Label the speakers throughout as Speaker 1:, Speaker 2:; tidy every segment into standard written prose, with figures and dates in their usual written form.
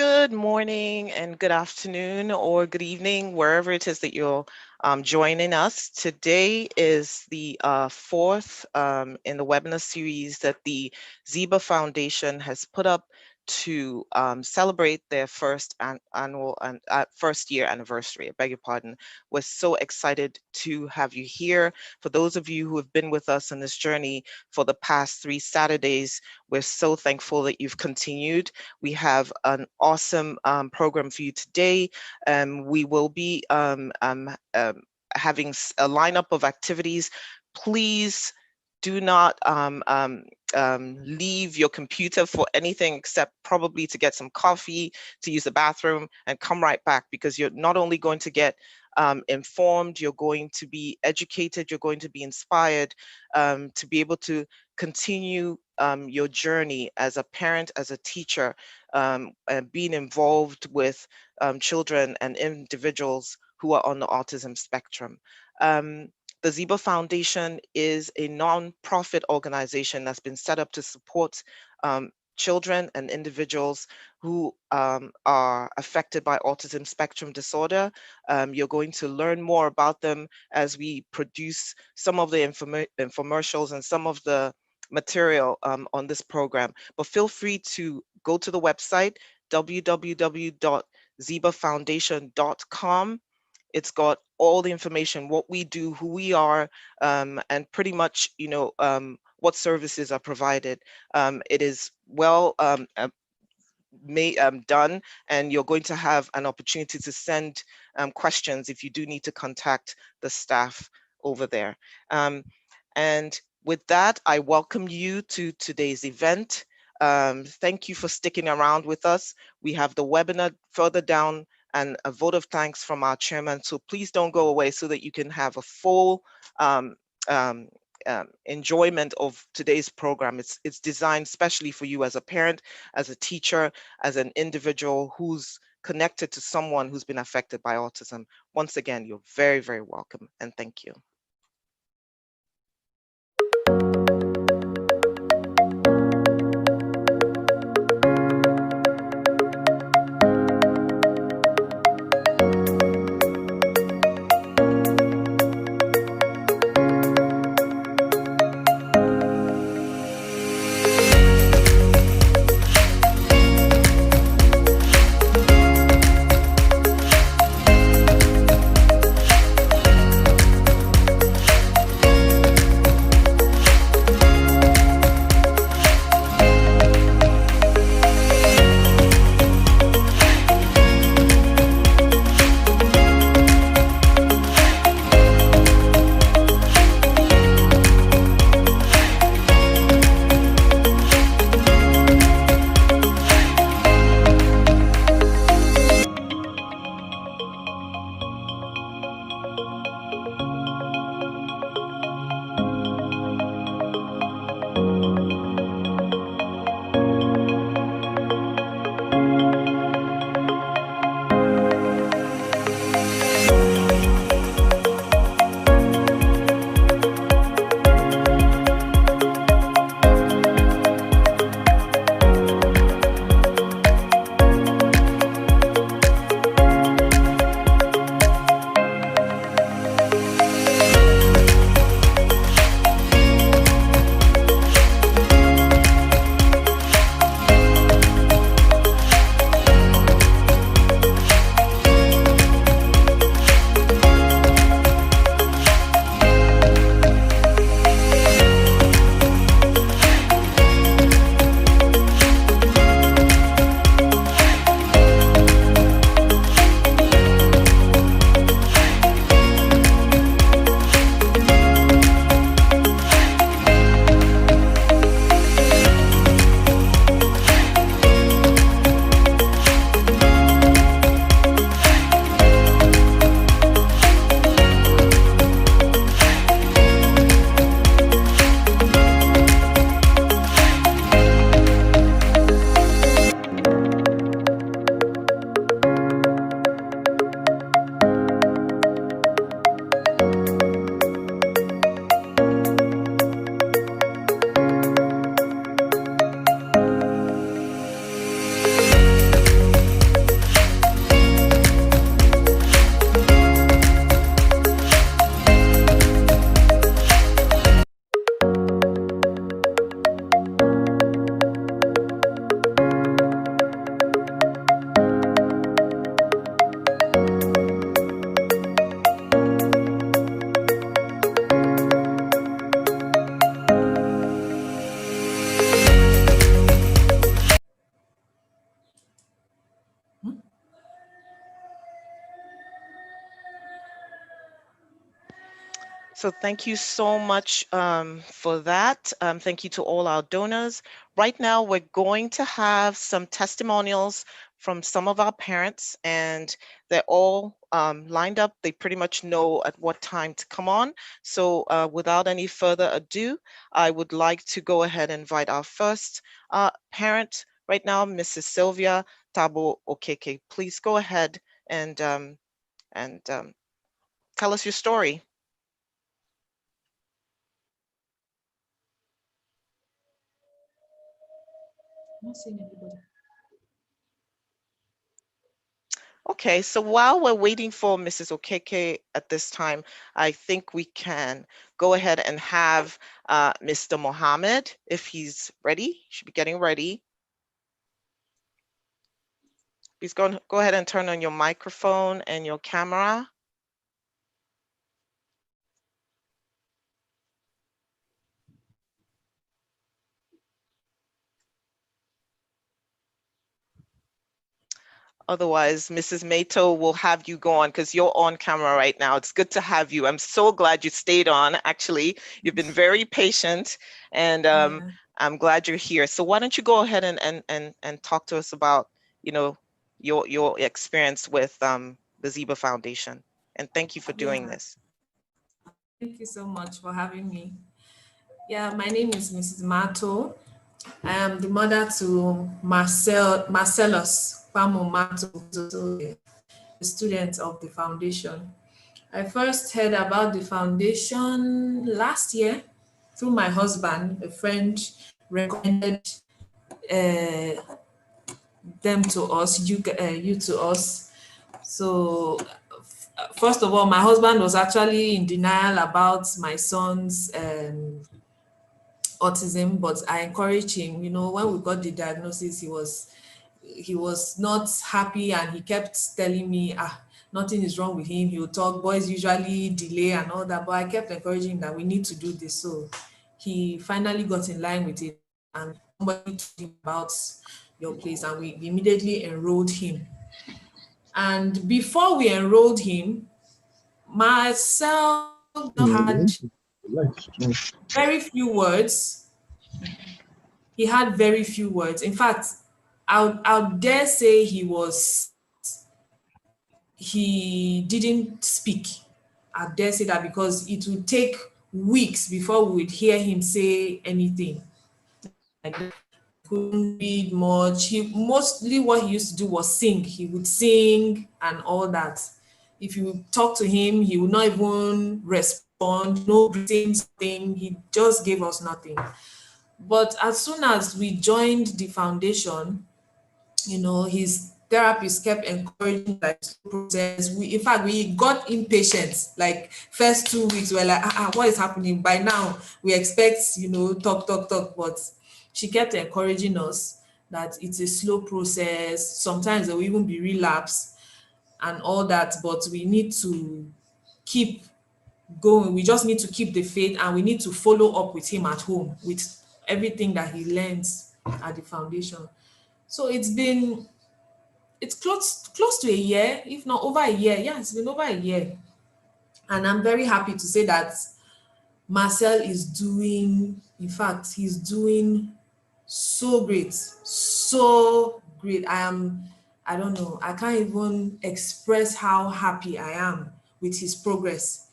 Speaker 1: Good morning and good afternoon or good evening, wherever it is that you're joining us. Today is the fourth in the webinar series that the Zeba Foundation has put up to celebrate their first year anniversary. I beg your pardon. We're so excited to have you here. For those of you who have been with us on this journey for the past 3 Saturdays, we're so thankful that you've continued. We have an awesome program for you today. We will be having a lineup of activities. Please do not leave your computer for anything except probably to get some coffee, to use the bathroom, and come right back, because you're not only going to get informed, you're going to be educated, you're going to be inspired to be able to continue your journey as a parent, as a teacher, and being involved with children and individuals who are on the autism spectrum. The Zeba Foundation is a non-profit organization that's been set up to support children and individuals who are affected by autism spectrum disorder. You're going to learn more about them as we produce some of the infomercials and some of the material on this program. But feel free to go to the website, www.zebafoundation.com. It's got all the information, what we do, who we are, and pretty much, what services are provided. It is well done, and you're going to have an opportunity to send questions if you do need to contact the staff over there. And with that, I welcome you to today's event. Thank you for sticking around with us. We have the webinar further down and a vote of thanks from our chairman. So please don't go away so that you can have a full enjoyment of today's program. It's designed especially for you as a parent, as a teacher, as an individual who's connected to someone who's been affected by autism. Once again, you're very, very welcome, and thank you. So thank you so much for that. Thank you to all our donors. Right now, we're going to have some testimonials from some of our parents, and they're all lined up. They pretty much know at what time to come on. So without any further ado, I would like to go ahead and invite our first parent right now, Mrs. Sylvia Tabo Okeke. Please go ahead and tell us your story.
Speaker 2: I'm not seeing anybody.
Speaker 1: Okay, so while we're waiting for Mrs. Okeke at this time, I think we can go ahead and have Mr. Mohammed, if he's ready. He should be getting ready. Please go ahead and turn on your microphone and your camera. Otherwise, Mrs. Mato will have you go on because you're on camera right now. It's good to have you. I'm so glad you stayed on. Actually, you've been very patient, and I'm glad you're here. So why don't you go ahead and talk to us about, you know, your experience with the Ziba Foundation. And thank you for doing this.
Speaker 2: Thank you so much for having me. Yeah, my name is Mrs. Mato. I am the mother to Marcellus Pamo Mato, the student of the foundation. I first heard about the foundation last year through my husband. A friend recommended them to us, you to us. So first of all, my husband was actually in denial about my son's autism, but I encouraged him. You know, when we got the diagnosis, he was not happy, and he kept telling me, nothing is wrong with him. He'll talk. Boys usually delay and all that, but I kept encouraging him that we need to do this. So he finally got in line with it, and somebody told him about your place, and we immediately enrolled him. And before we enrolled him, myself had very few words. He had very few words. In fact, I would dare say he didn't speak. I dare say that because it would take weeks before we would hear him say anything. Like, couldn't read much. Mostly what he used to do was sing. He would sing and all that. If you talk to him, he would not even respond, no greetings thing. He just gave us nothing. But as soon as we joined the foundation, you know, his therapist kept encouraging like process. In fact, we got impatient. Like first 2 weeks, we're like, what is happening? By now, we expect, you know, talk. But she kept encouraging us that it's a slow process. Sometimes there will even be relapse and all that, but we need to keep going. We just need to keep the faith, and we need to follow up with him at home with everything that he learns at the foundation. So it's close to a year, if not over a year. Yeah, it's been over a year. And I'm very happy to say that Marcel is doing, in fact, he's doing so great. So great. I don't know, I can't even express how happy I am with his progress.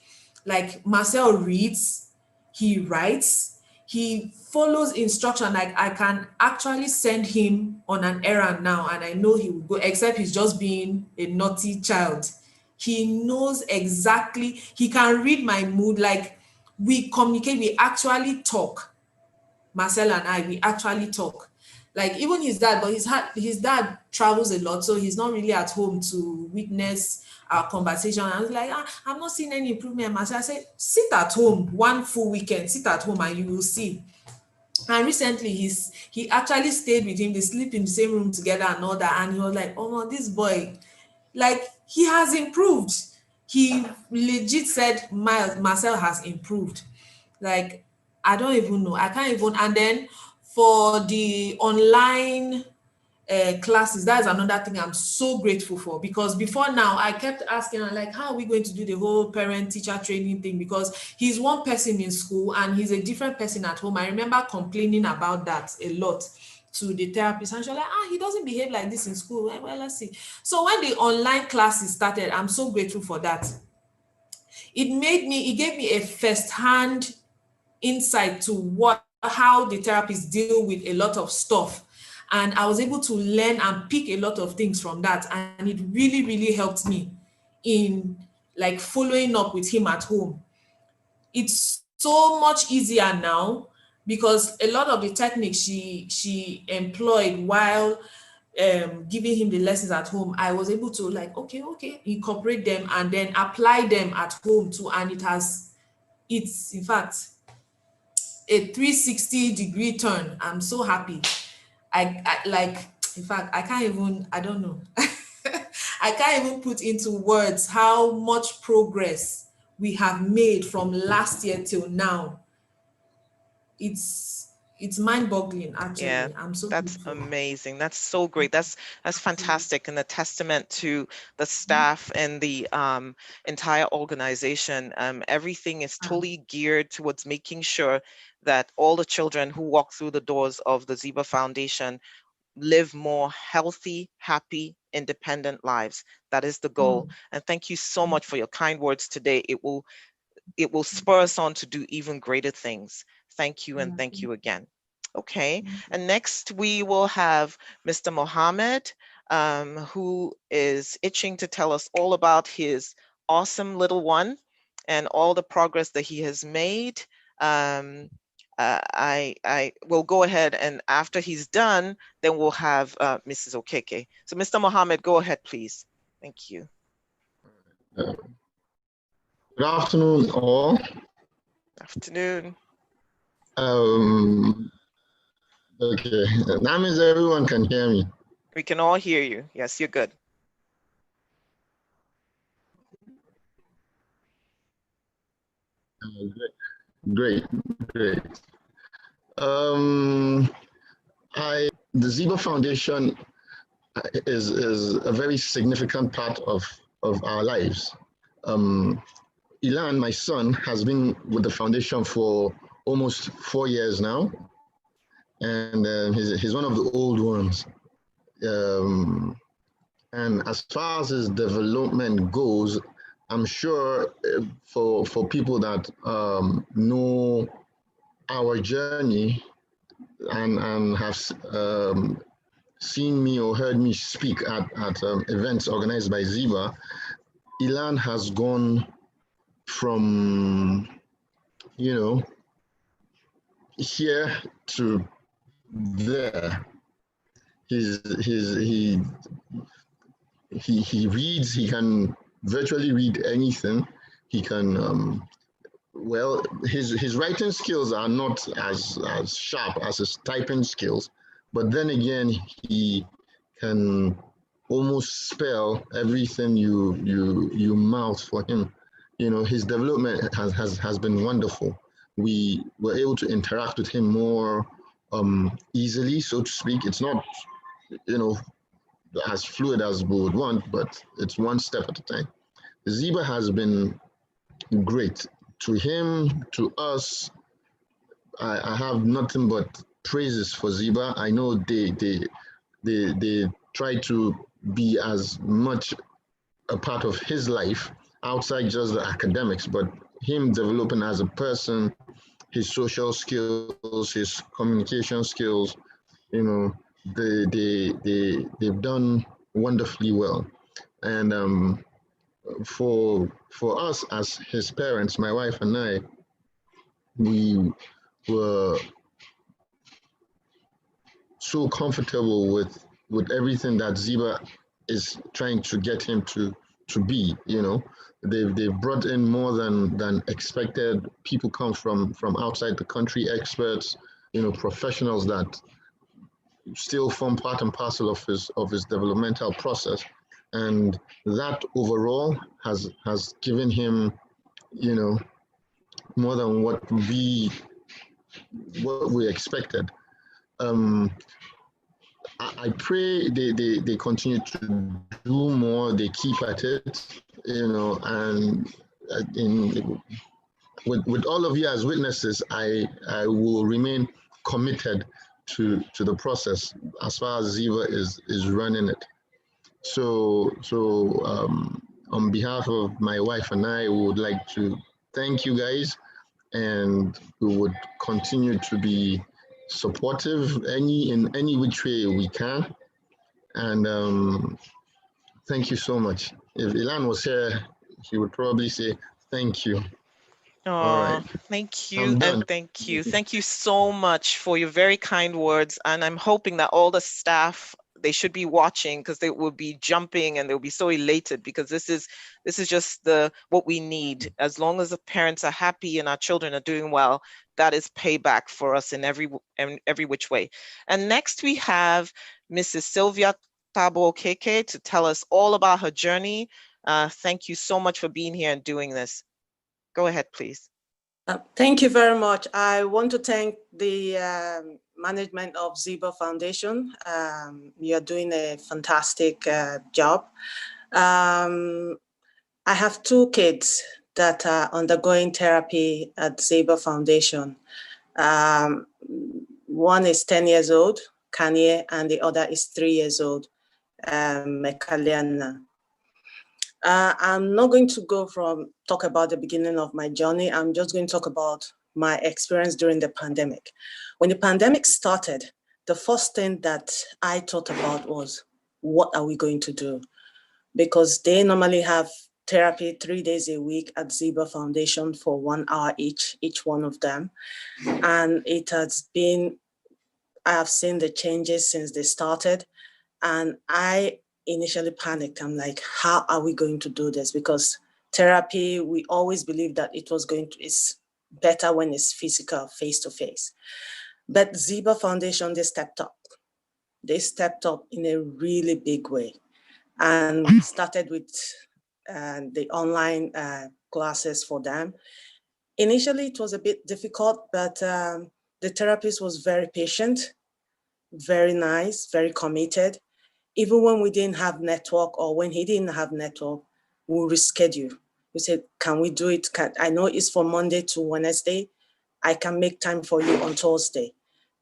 Speaker 2: Like Marcel reads, he writes, he follows instruction. Like I can actually send him on an errand now and I know he will go, except he's just being a naughty child. He knows exactly, he can read my mood. Like we communicate, we actually talk. Marcel and I, we actually talk. Like even his dad, but his dad travels a lot, so he's not really at home to witness our conversation. I was like, I'm not seeing any improvement, Marcel. I said, sit at home one full weekend, sit at home and you will see. And recently he actually stayed with him, they sleep in the same room together and all that. And he was like, oh no, this boy, like he has improved. He legit said Marcel has improved. Like I don't even know. I can't even. And then for the online classes. That is another thing I'm so grateful for, because before now I kept asking her, like, how are we going to do the whole parent teacher training thing, because he's one person in school and he's a different person at home. I remember complaining about that a lot to the therapist, and she was like, he doesn't behave like this in school. Well, let's see. So when the online classes started, I'm so grateful for that. It gave me a first-hand insight to how the therapists deal with a lot of stuff, and I was able to learn and pick a lot of things from that, and it really, really helped me in like following up with him at home. It's so much easier now, because a lot of the techniques she employed while giving him the lessons at home, I was able to like, okay, incorporate them and then apply them at home too. And it's in fact a 360-degree turn. I'm so happy. I like, in fact, I don't know. I can't even put into words how much progress we have made from last year till now. It's mind-boggling,
Speaker 1: Yeah,
Speaker 2: actually. I'm so
Speaker 1: that's
Speaker 2: grateful.
Speaker 1: amazing. That's so great. That's fantastic, and a testament to the staff and the entire organization. Everything is totally geared towards making sure that all the children who walk through the doors of the Ziba Foundation live more healthy, happy, independent lives. That is the goal. And thank you so much for your kind words today. It will spur us on to do even greater things. Thank you, and thank you again. Okay, and next we will have Mr. Mohammed, who is itching to tell us all about his awesome little one and all the progress that he has made. I will go ahead, and after he's done, then we'll have Mrs. Okeke. So Mr. Mohammed, go ahead, please. Thank you.
Speaker 3: Good afternoon, all.
Speaker 1: Afternoon.
Speaker 3: Okay, that means everyone can hear me.
Speaker 1: We can all hear you. Yes, you're good.
Speaker 3: Great. The Ziba Foundation is a very significant part of our lives. Ilan, my son, has been with the foundation for almost 4 years now, and he's one of the old ones. And as far as his development goes, I'm sure for people that know our journey and have seen me or heard me speak at events organized by Ziba, Ilan has gone from, here to there. He reads, he can virtually read anything. He can, well, his writing skills are not as sharp as his typing skills, but then again, he can almost spell everything you mouth for him. His development has been wonderful. We were able to interact with him more easily, so to speak. It's not, as fluid as we would want, but it's one step at a time. Ziba has been great. To him, to us, I have nothing but praises for Ziba. I know they try to be as much a part of his life outside just the academics, but him developing as a person, his social skills, his communication skills, they've done wonderfully well. And for us as his parents, my wife and I, we were so comfortable with everything that Ziba is trying to get him to be. They've brought in more than expected. People come from outside the country, experts, professionals that still form part and parcel of his developmental process, and that overall has given him, more than what we expected. I pray they continue to do more, they keep at it, and in with all of you as witnesses, I will remain committed to the process as far as Ziva is running it. So on behalf of my wife and I, we would like to thank you guys, and we would continue to be supportive in any which way we can. And thank you so much. If Ilan was here, he would probably say thank you. All right.
Speaker 1: Oh, thank you
Speaker 3: I'm
Speaker 1: and
Speaker 3: done.
Speaker 1: thank you. Thank you so much for your very kind words. And I'm hoping that all the staff, they should be watching, because they will be jumping and they'll be so elated, because this is just what we need. As long as the parents are happy and our children are doing well, that is payback for us in every which way. And next we have Mrs. Sylvia Tabo Keke to tell us all about her journey. Thank you so much for being here and doing this. Go ahead, please.
Speaker 4: Thank you very much. I want to thank the management of Ziba Foundation. You're doing a fantastic job. I have 2 kids that are undergoing therapy at Ziba Foundation. One is 10 years old, Kanye, and the other is 3 years old, Mekaliana. I'm not going to talk about the beginning of my journey. I'm just going to talk about my experience during the pandemic. When the pandemic started, the first thing that I thought about was, what are we going to do? Because they normally have therapy 3 days a week at Ziba Foundation for 1 hour each one of them. And I have seen the changes since they started. And I initially panicked. I'm like, how are we going to do this? Because therapy, we always believed that it's better when it's physical, face to face. But Ziba Foundation, they stepped up. They stepped up in a really big way. And we started with the online classes for them. Initially, it was a bit difficult, but the therapist was very patient, very nice, very committed. Even when we didn't have network, or when he didn't have network, we'll reschedule. We said, can we do it? I know it's from Monday to Wednesday. I can make time for you on Thursday.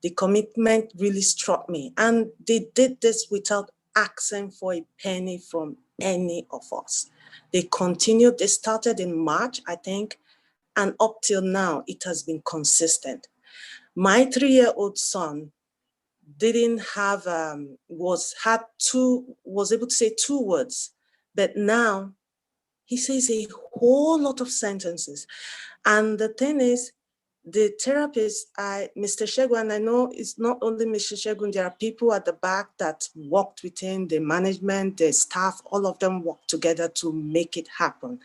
Speaker 4: The commitment really struck me. And they did this without asking for a penny from any of us. They continued, they started in March, I think, and up till now, it has been consistent. My 3-year-old son didn't have, was able to say 2 words, but now he says a whole lot of sentences. And the thing is, the therapist, Mr. Shegun, and I know it's not only Mr. Shegun, there are people at the back that worked with him, the management, the staff, all of them worked together to make it happen.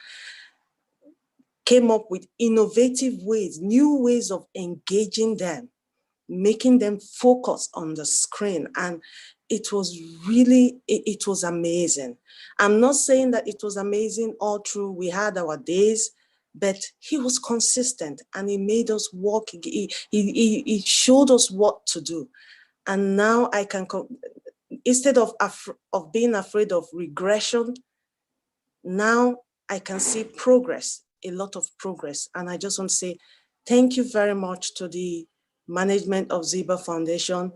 Speaker 4: Came up with innovative ways, new ways of engaging them, making them focus on the screen. And it was really, it was amazing. I'm not saying that it was amazing all through. We had our days, but he was consistent and he made us work. He showed us what to do. And now I can, instead of being afraid of regression, now I can see progress, a lot of progress. And I just want to say thank you very much to the management of Ziba Foundation.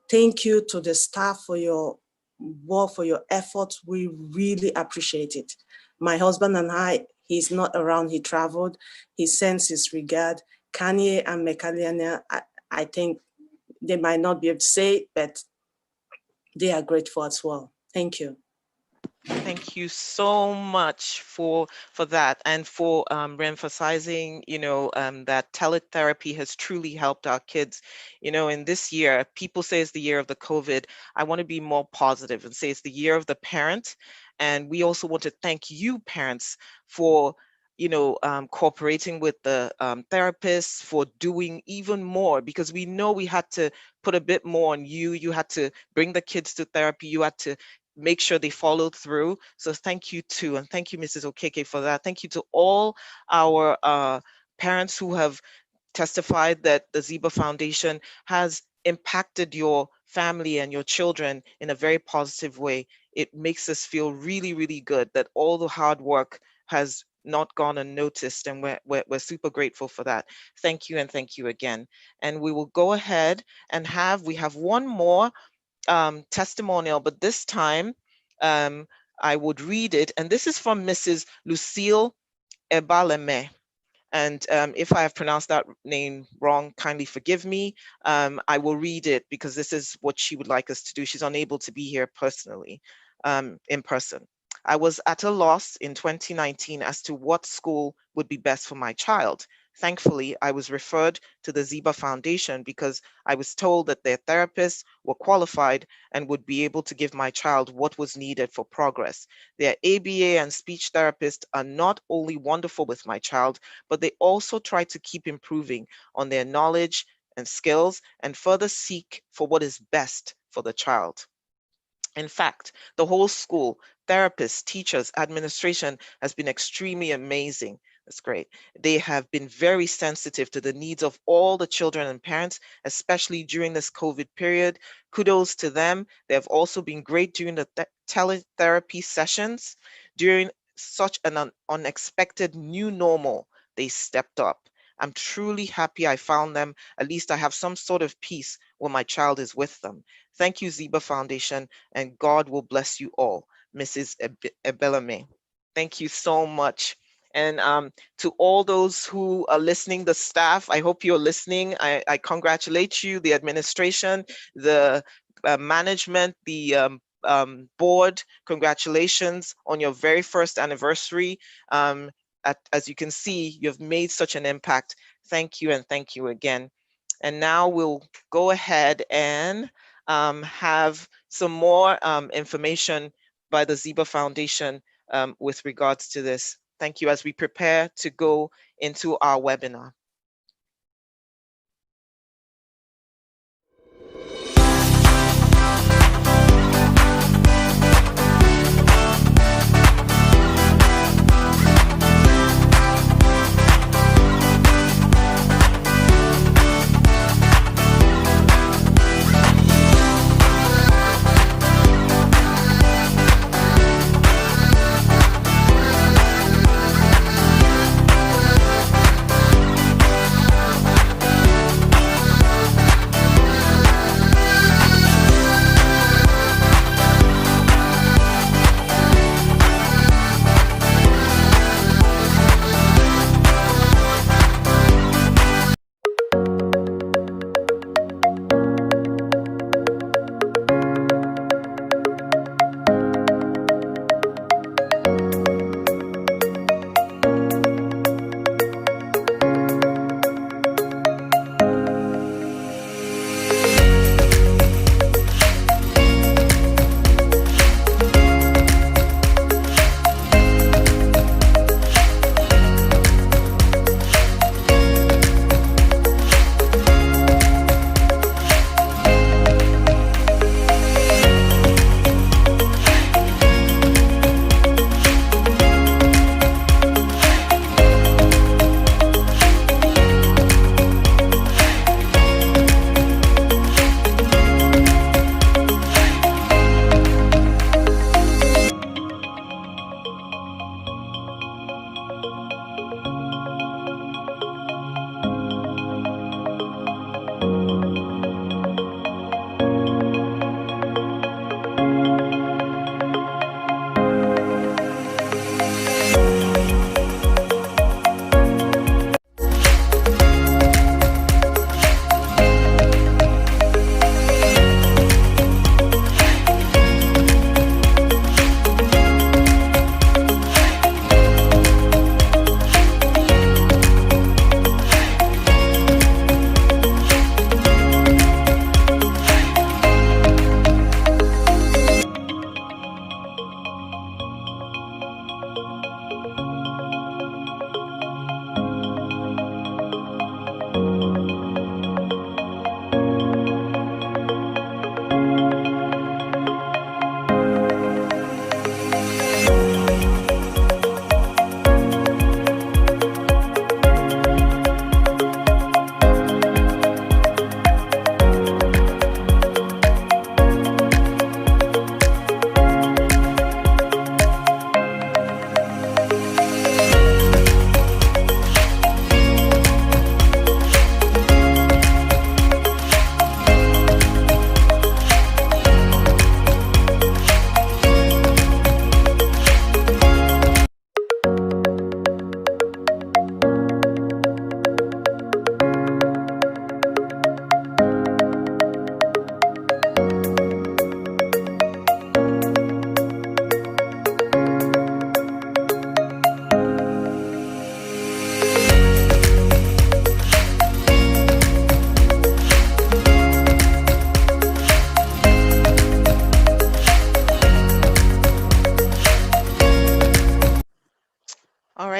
Speaker 4: Thank you to the staff for your work, for your efforts. We really appreciate it. My husband and I, he's not around, he traveled. He sends his regard. Kanye and Mekaliana, I think they might not be able to say it, but they are grateful as well. Thank you.
Speaker 1: Thank you so much for that, and for reemphasizing, that teletherapy has truly helped our kids. In this year, people say it's the year of the COVID. I want to be more positive and say it's the year of the parent. And we also want to thank you, parents, for cooperating with the therapists, for doing even more, because we know we had to put a bit more on you. You had to bring the kids to therapy. You had to make sure they followed through. So thank you too. And thank you, Mrs. Okeke, for that. Thank you to all our parents who have testified that the Ziba Foundation has impacted your family and your children in a very positive way, it makes us feel really, really good that all the hard work has not gone unnoticed, and we're super grateful for that. Thank you, and thank you again. And we will go ahead and we have one more testimonial, but this time I would read it, and this is from Mrs. Lucille Ebaleme. And if I have pronounced that name wrong, kindly forgive me. I will read it because this is what she would like us to do. She's unable to be here personally, in person. I was at a loss in 2019 as to what school would be best for my child. Thankfully, I was referred to the Ziba Foundation because I was told that their therapists were qualified and would be able to give my child what was needed for progress. Their ABA and speech therapists are not only wonderful with my child, but they also try to keep improving on their knowledge and skills and further seek for what is best for the child. In fact, the whole school, therapists, teachers, administration has been extremely amazing. That's great. They have been very sensitive to the needs of all the children and parents, especially during this COVID period. Kudos to them. They have also been great during the teletherapy sessions. During such an unexpected new normal, they stepped up. I'm truly happy I found them. At least I have some sort of peace when my child is with them. Thank you, Ziba Foundation, and God will bless you all. Mrs. Ebelame. Thank you so much. And to all those who are listening, the staff, I hope you're listening. I congratulate you, the administration, the management, the board. Congratulations on your very first anniversary. As you can see, you've made such an impact. Thank you, and thank you again. And now we'll go ahead and have some more information by the Ziba Foundation with regards to this. Thank you as we prepare to go into our webinar.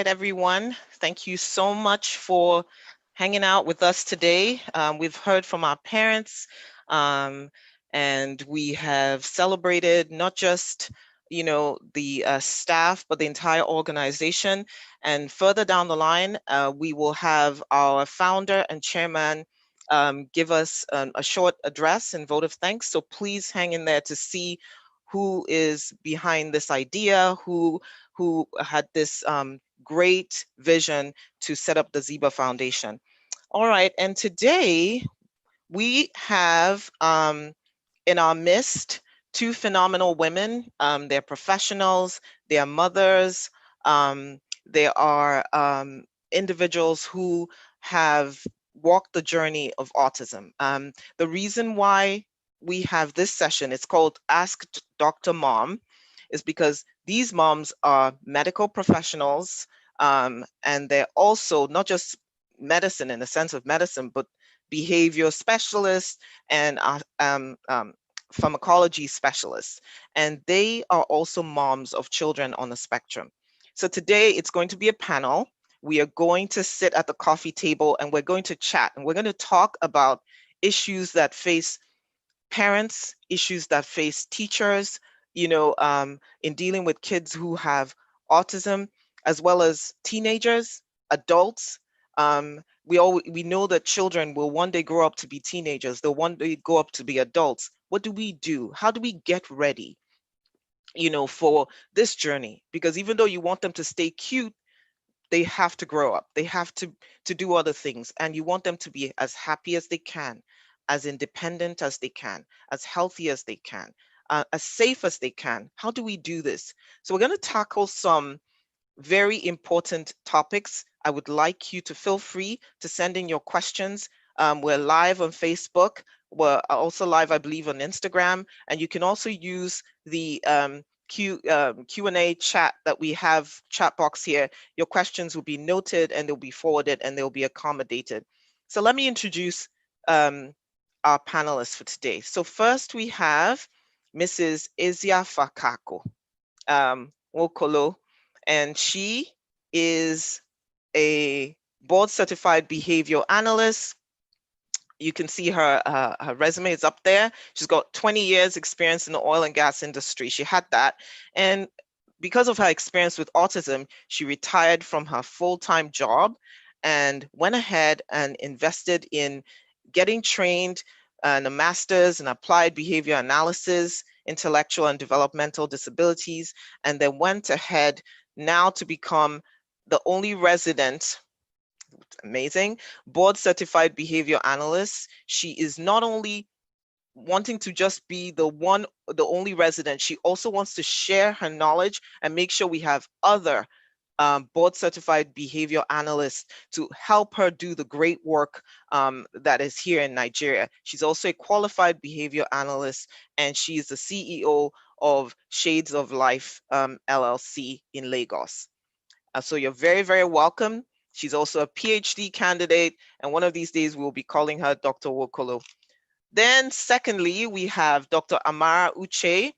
Speaker 1: right, everyone. Thank you so much for hanging out with us today. We've heard from our parents, and we have celebrated not just the staff, but the entire organization. And further down the line, we will have our founder and chairman give us a short address and vote of thanks. So please hang in there to see who is behind this idea, who had this great vision to set up the Ziba Foundation. All right, and today we have in our midst two phenomenal women. They're professionals, they are mothers, they are individuals who have walked the journey of autism. The reason why we have this session, it's called Ask Dr. Mom, is because these moms are medical professionals, and they're also not just medicine in the sense of medicine, but behavior specialists and pharmacology specialists. And they are also moms of children on the spectrum. So today it's going to be a panel. We are going to sit at the coffee table and we're going to chat, and we're going to talk about issues that face parents, issues that face teachers, in dealing with kids who have autism, as well as teenagers, adults. We know that children will one day grow up to be teenagers. They'll one day grow up to be adults. What do we do? How do we get ready, for this journey? Because even though you want them to stay cute, they have to grow up. They have to do other things, and you want them to be as happy as they can, as independent as they can, as healthy as they can, as safe as they can. How do we do this? So we're going to tackle some very important topics. I would like you to feel free to send in your questions. We're live on Facebook. We're also live, I believe, on Instagram, and you can also use the Q&A chat that we have, chat box here. Your questions will be noted and they'll be forwarded and they'll be accommodated. So let me introduce our panelists for today. So first we have Mrs. Eziafakako Nwokolo, and she is a board certified behavioral analyst. You can see her resume is up there. She's got 20 years experience in the oil and gas industry. She had that. And because of her experience with autism, she retired from her full-time job and went ahead and invested in getting trained in a master's in applied behavior analysis, intellectual and developmental disabilities, and then went ahead now to become the only resident, amazing, board certified behavior analyst. She is not only wanting to just be the only resident, she also wants to share her knowledge and make sure we have other board certified behavior analysts to help her do the great work that is here in Nigeria. She's also a qualified behavior analyst, and she is the CEO of Shades of Life LLC in Lagos. So you're very, very welcome. She's also a PhD candidate, and one of these days we'll be calling her Dr. Nwokolo. Then secondly, we have Dr. Amara Uche.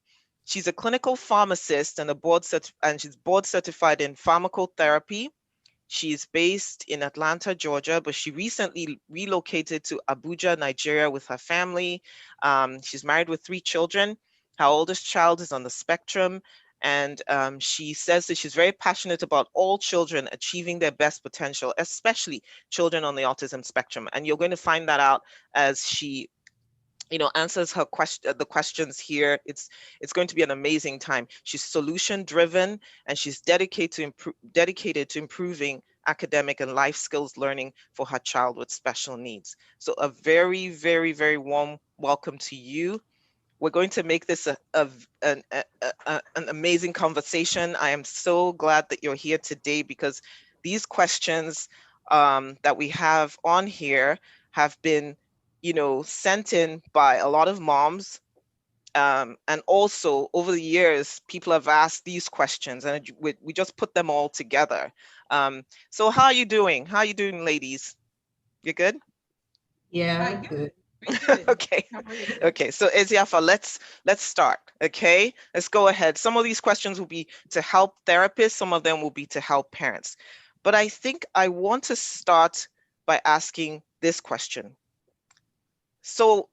Speaker 1: She's a clinical pharmacist and she's board certified in pharmacotherapy. She's based in Atlanta, Georgia, but she recently relocated to Abuja, Nigeria with her family. She's married with 3 children. Her oldest child is on the spectrum, and she says that she's very passionate about all children achieving their best potential, especially children on the autism spectrum. And you're going to find that out as she answers her the questions here. It's going to be an amazing time. She's solution driven, and she's dedicated to improving academic and life skills learning for her child with special needs. So a very, very, very warm welcome to you. We're going to make this an amazing conversation. I am so glad that you're here today, because these questions that we have on here have been sent in by a lot of moms. And also over the years, people have asked these questions, and we just put them all together. So how are you doing? How are you doing, ladies? You good?
Speaker 2: Yeah, good.
Speaker 1: Okay. Okay. So Eziafa, let's start. Okay. Let's go ahead. Some of these questions will be to help therapists. Some of them will be to help parents. But I think I want to start by asking this question. So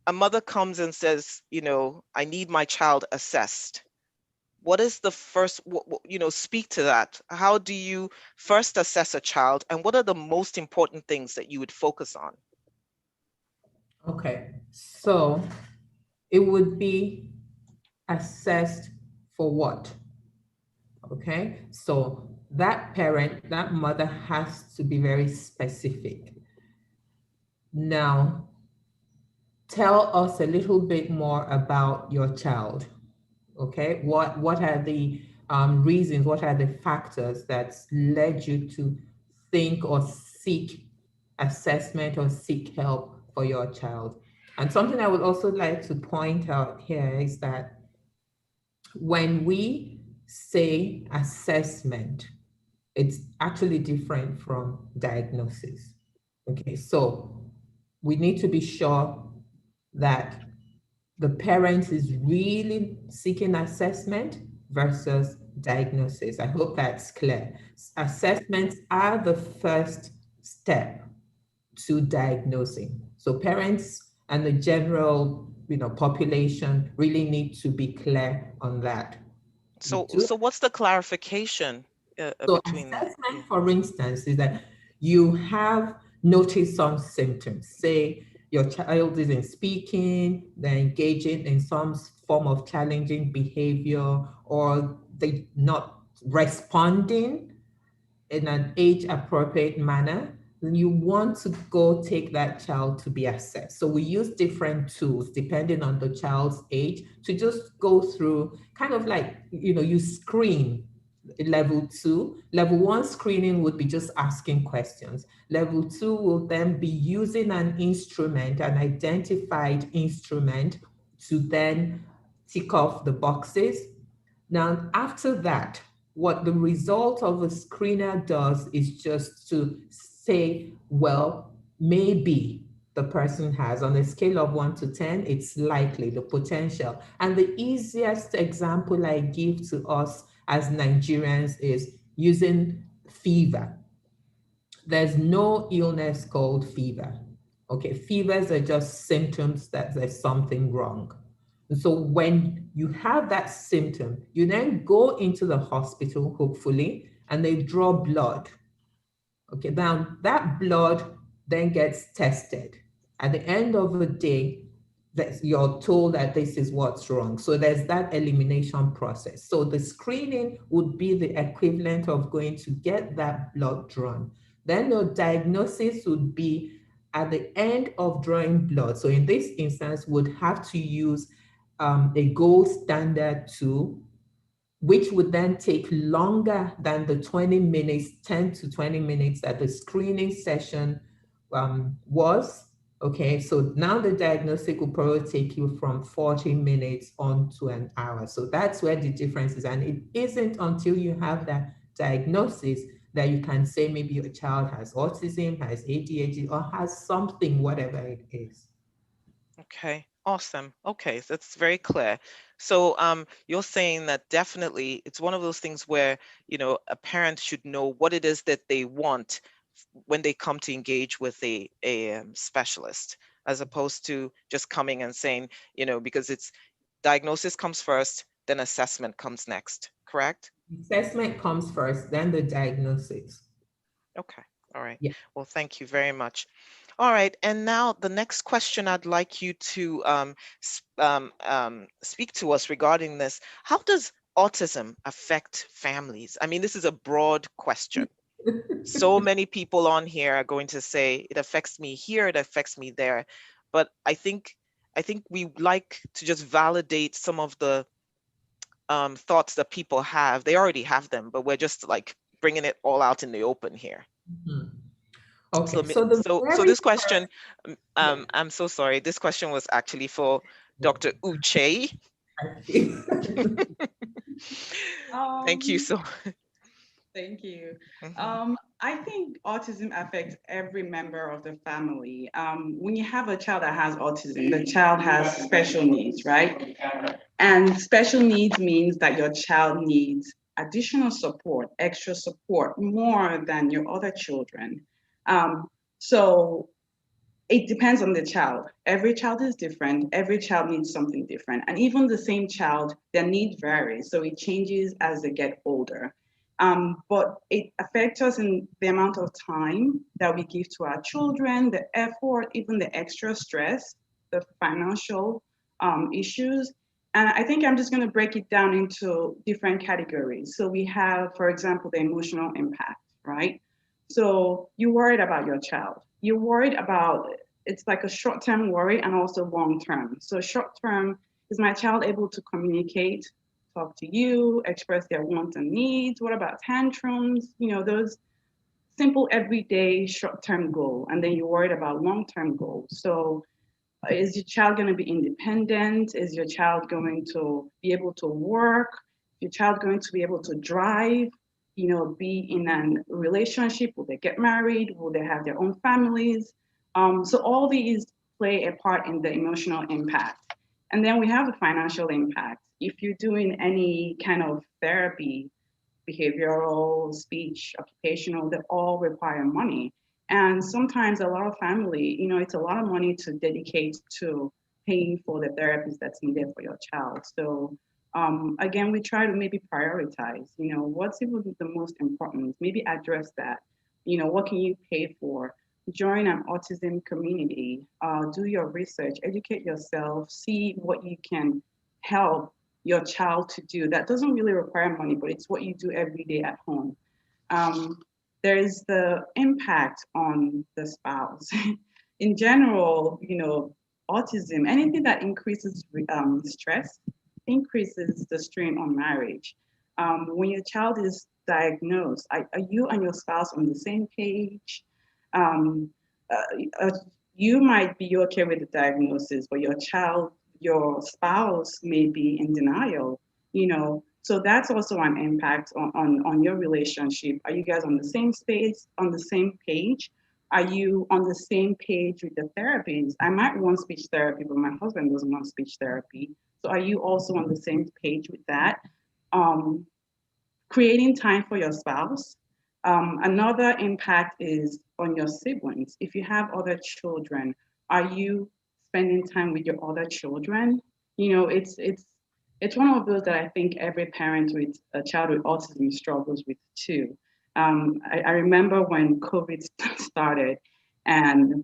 Speaker 1: a mother comes and says, you know, I need my child assessed. What is the first, you know, speak to that. How do you first assess a child, and what are the most important things that you would focus on?
Speaker 5: Okay, so it would be assessed for what? Okay, so that parent, that mother has to be very specific. Now, tell us a little bit more about your child. Okay, what are the reasons, what are the factors that's led you to think or seek assessment or seek help for your child? And something I would also like to point out here is that when we say assessment, it's actually different from diagnosis. Okay, so we need to be sure that the parent is really seeking assessment versus diagnosis. I hope that's clear. Assessments are the first step to diagnosing. So parents and the general, population really need to be clear on that.
Speaker 1: So what's the clarification
Speaker 5: So
Speaker 1: between that?
Speaker 5: assessment, for instance, is that you have noticed some symptoms. Say your child isn't speaking, they're engaging in some form of challenging behavior, or they're not responding in an age-appropriate manner. Then you want to go take that child to be assessed. So we use different tools depending on the child's age to just go through, kind of like, you screen. Level 2, level 1 screening would be just asking questions. Level 2 will then be using an instrument, an identified instrument, to then tick off the boxes. Now, after that, what the result of a screener does is just to say, well, maybe the person has, on a scale of 1 to 10, it's likely, the potential. And the easiest example I give to us as Nigerians is using fever. There's no illness called fever. Okay, fevers are just symptoms that there's something wrong. And so when you have that symptom, you then go into the hospital, hopefully, and they draw blood. Okay, now that blood then gets tested. At the end of the day, that you're told that this is what's wrong. So there's that elimination process. So the screening would be the equivalent of going to get that blood drawn. Then your diagnosis would be at the end of drawing blood. So in this instance, would have to use a gold standard tool, which would then take longer than the 20 minutes, 10 to 20 minutes that the screening session was. Okay, so now the diagnostic will probably take you from 40 minutes on to an hour. So that's where the difference is. And it isn't until you have that diagnosis that you can say maybe your child has autism, has ADHD, or has something, whatever it is.
Speaker 1: Okay, awesome. Okay, so that's very clear. So you're saying that definitely it's one of those things where, a parent should know what it is that they want when they come to engage with a specialist, as opposed to just coming and saying, because it's diagnosis comes first, then assessment comes next, correct?
Speaker 5: Assessment comes first, then the diagnosis.
Speaker 1: Okay, all right.
Speaker 5: Yeah.
Speaker 1: Well, thank you very much. All right, and now the next question I'd like you to speak to us regarding this. How does autism affect families? I mean, this is a broad question. So many people on here are going to say it affects me here, it affects me there. But I think we like to just validate some of the thoughts that people have. They already have them, but we're just like bringing it all out in the open here.
Speaker 5: Mm-hmm. Okay,
Speaker 1: so this question, I'm so sorry. This question was actually for Dr. Uche. Thank you so
Speaker 6: Thank you.
Speaker 1: Mhm.
Speaker 6: I think autism affects every member of the family. When you have a child that has autism, the child has special needs, right? And special needs means that your child needs additional support, extra support, more than your other children. So it depends on the child. Every child is different. Every child needs something different. And even the same child, their need varies. So it changes as they get older. But it affects us in the amount of time that we give to our children, the effort, even the extra stress, the financial issues. And I think I'm just going to break it down into different categories. So we have, for example, the emotional impact, right? So you're worried about your child. You're worried about, it's like a short-term worry and also long-term. So short-term, is my child able to communicate, talk to you, express their wants and needs? What about tantrums? You know, those simple everyday short-term goal. And then you're worried about long-term goals. So is your child going to be independent? Is your child going to be able to work? Your child going to be able to drive? You know, be in a relationship? Will they get married? Will they have their own families? So all these play a part in the emotional impact. And then we have the financial impact. If you're doing any kind of therapy, behavioral, speech, occupational, they all require money. And sometimes a lot of family, you know, it's a lot of money to dedicate to paying for the therapist that's needed for your child. So again, we try to maybe prioritize, you know, what's even the most important, maybe address that. You know, what can you pay for? Join an autism community, do your research, educate yourself, see what you can help your child to do that doesn't really require money, but it's what you do every day at home. Um, there's the impact on the spouse. In general, you know, autism, anything that increases stress increases the strain on marriage. When your child is diagnosed, are you and your spouse on the same page? Um, you might be okay with the diagnosis, but your spouse may be in denial, you know. So that's also an impact on your relationship. Are you guys on the same space, on the same page? Are you on the same page with the therapies? I might want speech therapy, but my husband doesn't want speech therapy. So are you also on the same page with that? Um, Creating time for your spouse. Another impact is on your siblings. If you have other children, are you spending time with your other children? You know, it's one of those that I think every parent with a child with autism struggles with too. I remember when COVID started and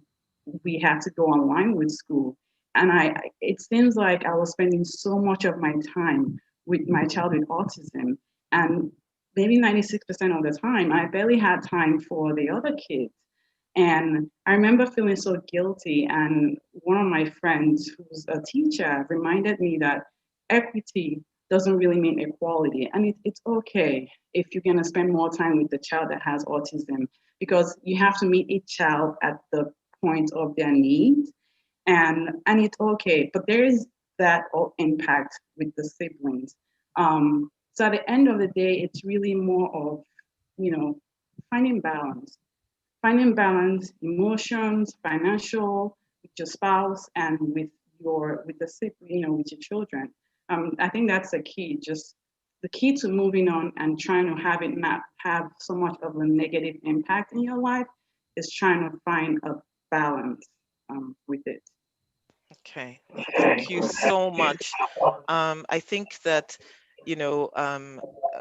Speaker 6: we had to go online with school. And it seems like I was spending so much of my time with my child with autism. And maybe 96% of the time, I barely had time for the other kids. And I remember feeling so guilty. And one of my friends, who's a teacher, reminded me that equity doesn't really mean equality. And it's okay if you're going to spend more time with the child that has autism, because you have to meet each child at the point of their needs. And it's okay. But there is that impact with the siblings. So at the end of the day, it's really more of, you know, finding balance, emotions, financial, with your spouse, and with the sick, you know, with your children. I think that's the key. Just the key to moving on and trying to have it not have so much of a negative impact in your life is trying to find a balance with it.
Speaker 1: Okay, thank you so much. I think that, you know,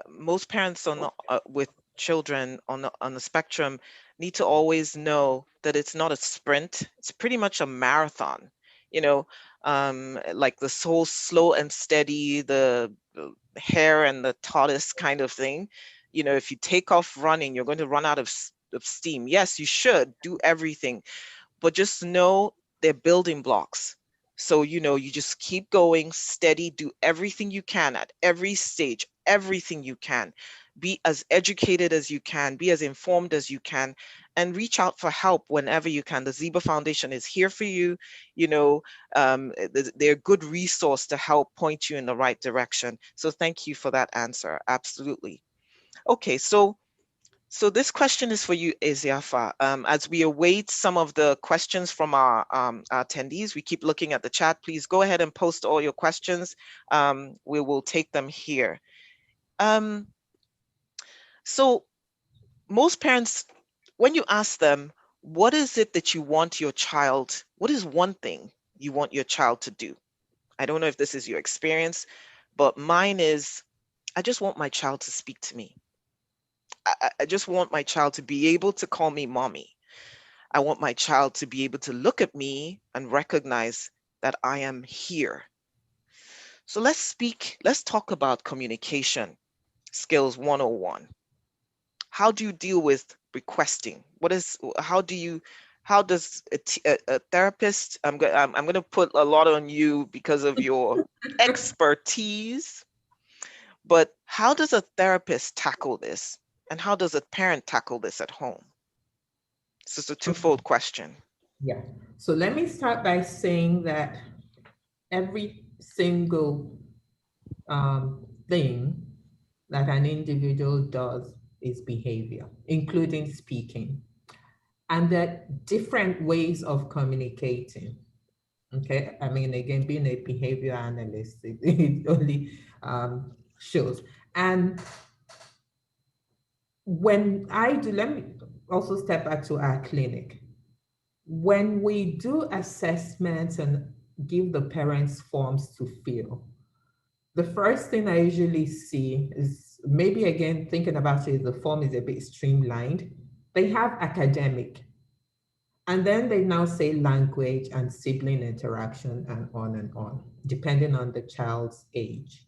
Speaker 1: most parents on with children on the spectrum need to always know that it's not a sprint. It's pretty much a marathon. You know, like this whole slow and steady, the hare and the tortoise kind of thing. You know, if you take off running, you're going to run out of steam. Yes, you should do everything, but just know they're building blocks. So, you know, you just keep going steady, do everything you can at every stage, everything you can. Be as educated as you can, be as informed as you can, and reach out for help whenever you can. The Zeba Foundation is here for you. You know, they're a good resource to help point you in the right direction. So thank you for that answer. Absolutely. Okay, so So this question is for you, Eziafa. As we await some of the questions from our attendees, we keep looking at the chat. Please go ahead and post all your questions. We will take them here. So most parents, when you ask them, what is it that you want your child, what is one thing you want your child to do? I don't know if this is your experience, but mine is, I just want my child to speak to me. I just want my child to be able to call me mommy. I want my child to be able to look at me and recognize that I am here. So let's talk about communication skills 101. How do you deal with requesting? How does a therapist, I'm going to put a lot on you because of your expertise, but how does a therapist tackle this? And how does a parent tackle this at home? So it's a twofold question.
Speaker 5: Yeah. So let me start by saying that every single thing that an individual does is behavior, including speaking. And there are different ways of communicating. Okay. I mean, again, being a behavior analyst, it only shows. And when I do, let me also step back to our clinic. When we do assessments and give the parents forms to fill, the first thing I usually see is, maybe again, thinking about it, the form is a bit streamlined. They have academic, and then they now say language and sibling interaction and on, depending on the child's age.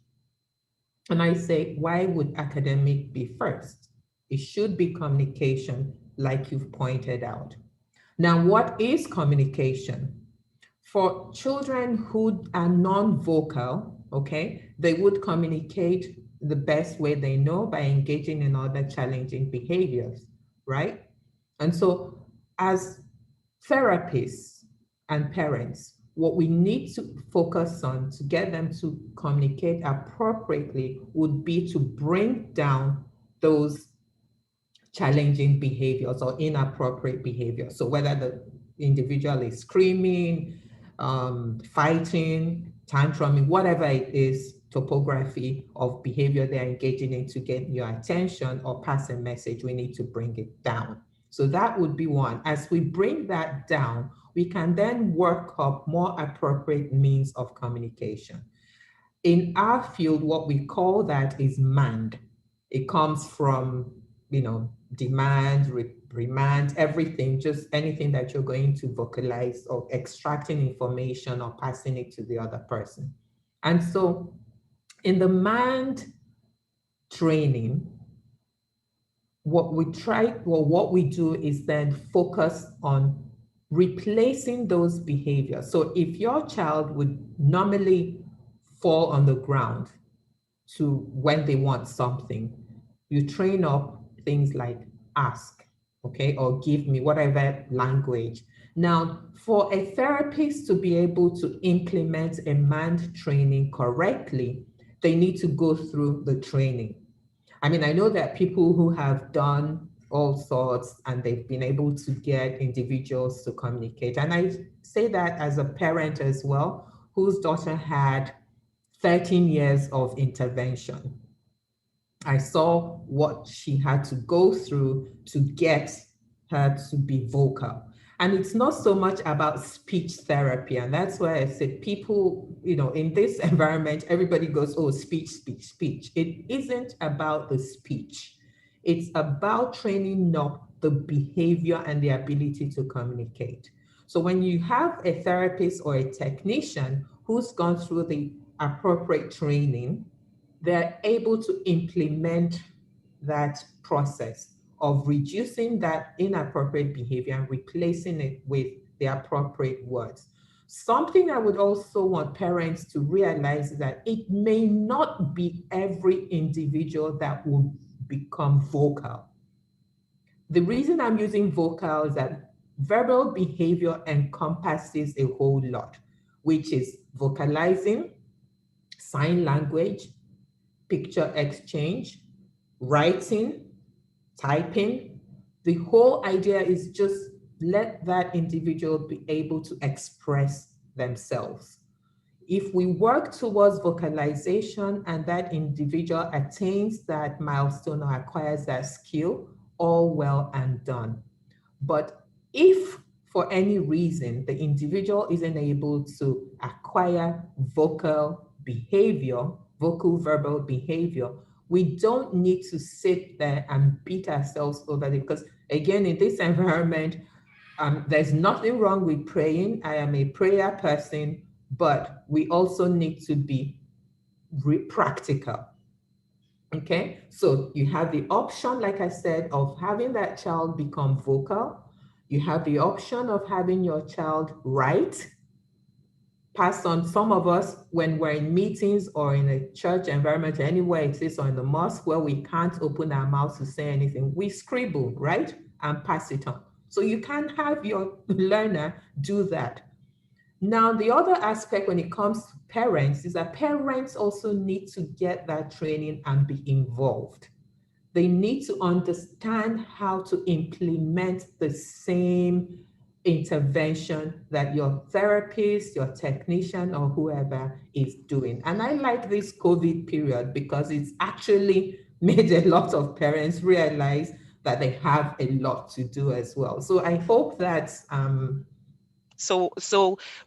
Speaker 5: And I say, why would academic be first? It should be communication, like you've pointed out. Now, what is communication? For children who are non-vocal, okay, they would communicate the best way they know by engaging in other challenging behaviors, right? And so as therapists and parents, what we need to focus on to get them to communicate appropriately would be to bring down those challenging behaviors or inappropriate behaviors. So whether the individual is screaming, fighting, tantruming, whatever it is, topography of behavior they're engaging in to get your attention or pass a message, we need to bring it down. So that would be one. As we bring that down, we can then work up more appropriate means of communication. In our field, what we call that is MAND. It comes from, demand, remand, everything, just anything that you're going to vocalize or extracting information or passing it to the other person. And so in the MAND training, what we do is then focus on replacing those behaviors. So if your child would normally fall on the ground to when they want something, you train up things like ask, okay, or give me, whatever language. Now, for a therapist to be able to implement a MAND training correctly, they need to go through the training. I mean, I know that people who have done all sorts and they've been able to get individuals to communicate. And I say that as a parent as well, whose daughter had 13 years of intervention. I saw what she had to go through to get her to be vocal. And it's not so much about speech therapy. And that's why I said people, in this environment, everybody goes, oh, speech, speech, speech. It isn't about the speech. It's about training up the behavior and the ability to communicate. So when you have a therapist or a technician who's gone through the appropriate training, they're able to implement that process of reducing that inappropriate behavior and replacing it with the appropriate words. Something I would also want parents to realize is that it may not be every individual that will become vocal. The reason I'm using vocal is that verbal behavior encompasses a whole lot, which is vocalizing, sign language, picture exchange, writing, typing. The whole idea is just let that individual be able to express themselves. If we work towards vocalization and that individual attains that milestone or acquires that skill, all well and done. But if for any reason the individual isn't able to acquire vocal verbal behavior, we don't need to sit there and beat ourselves over it, because again, in this environment, there's nothing wrong with praying. I am a prayer person, but we also need to be practical. Okay, so you have the option, like I said, of having that child become vocal. You have the option of having your child write, pass on. Some of us, when we're in meetings or in a church environment, anywhere it is, or in the mosque where we can't open our mouths to say anything, we scribble, right? And pass it on. So you can have your learner do that. Now, the other aspect when it comes to parents is that parents also need to get that training and be involved. They need to understand how to implement the same intervention that your therapist, your technician, or whoever is doing. And I like this COVID period because it's actually made a lot of parents realize that they have a lot to do as well. So I hope that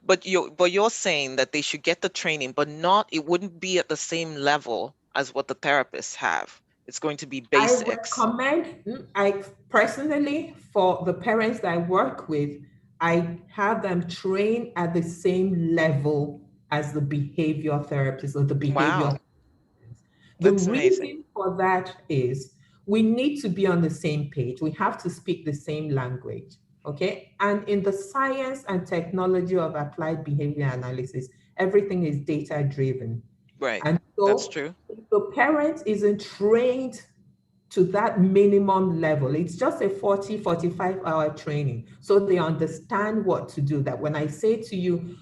Speaker 1: but you're saying that they should get the training, but it wouldn't be at the same level as what the therapists have. It's going to be basics.
Speaker 5: I personally, for the parents that I work with, I have them train at the same level as the behavior therapist or the behavior.
Speaker 1: Wow.
Speaker 5: The
Speaker 1: That's amazing.
Speaker 5: reason for that is we need to be on the same page. We have to speak the same language, okay? And in the science and technology of applied behavior analysis, everything is data-driven.
Speaker 1: Right,
Speaker 5: and so
Speaker 1: that's true.
Speaker 5: If the parent isn't trained to that minimum level, it's just a 40, 45-hour training. So they understand what to do. That when I say to you,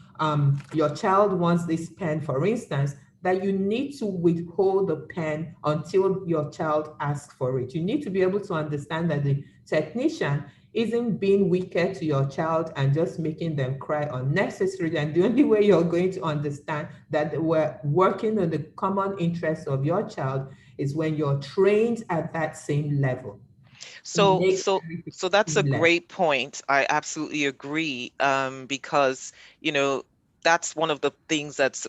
Speaker 5: your child wants this pen, for instance, that you need to withhold the pen until your child asks for it. You need to be able to understand that the technician isn't being wicked to your child and just making them cry unnecessarily. And the only way you're going to understand that we're working on the common interests of your child is when you're trained at that same level.
Speaker 1: So that's a great point. I absolutely agree, because, that's one of the things that's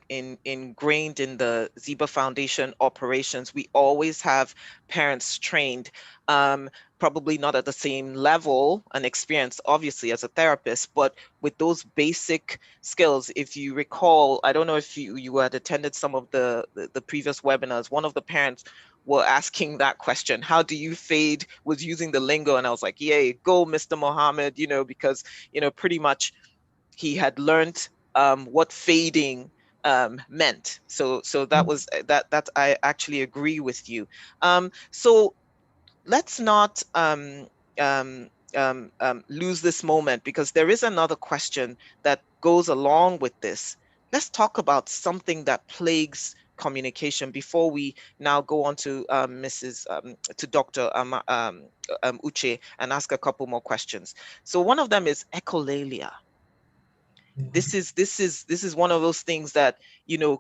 Speaker 1: ingrained in the Ziba Foundation operations. We always have parents trained, probably not at the same level and experience, obviously, as a therapist, but with those basic skills. If you recall, I don't know if you had attended some of the previous webinars, one of the parents were asking that question, how do you fade, was using the lingo, and I was like, yay, go Mr. Mohammed, because, pretty much he had learned what fading meant. So that was that I actually agree with you. So let's not lose this moment, because there is another question that goes along with this. Let's talk about something that plagues communication before we now go on to to Dr. Uche and ask a couple more questions. So one of them is echolalia. This is one of those things that,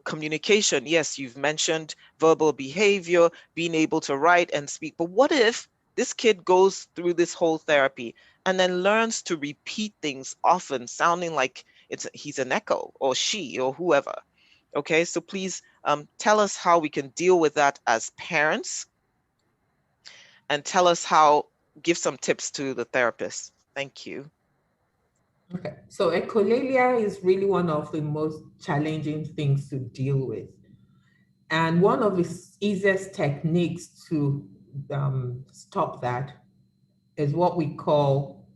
Speaker 1: communication, yes, you've mentioned verbal behavior, being able to write and speak, but what if this kid goes through this whole therapy and then learns to repeat things often, sounding like he's an echo, or she, or whoever? Okay, so please tell us how we can deal with that as parents, and tell us give some tips to the therapist. Thank you.
Speaker 5: Okay, so echolalia is really one of the most challenging things to deal with. And one of the easiest techniques to stop that is what we call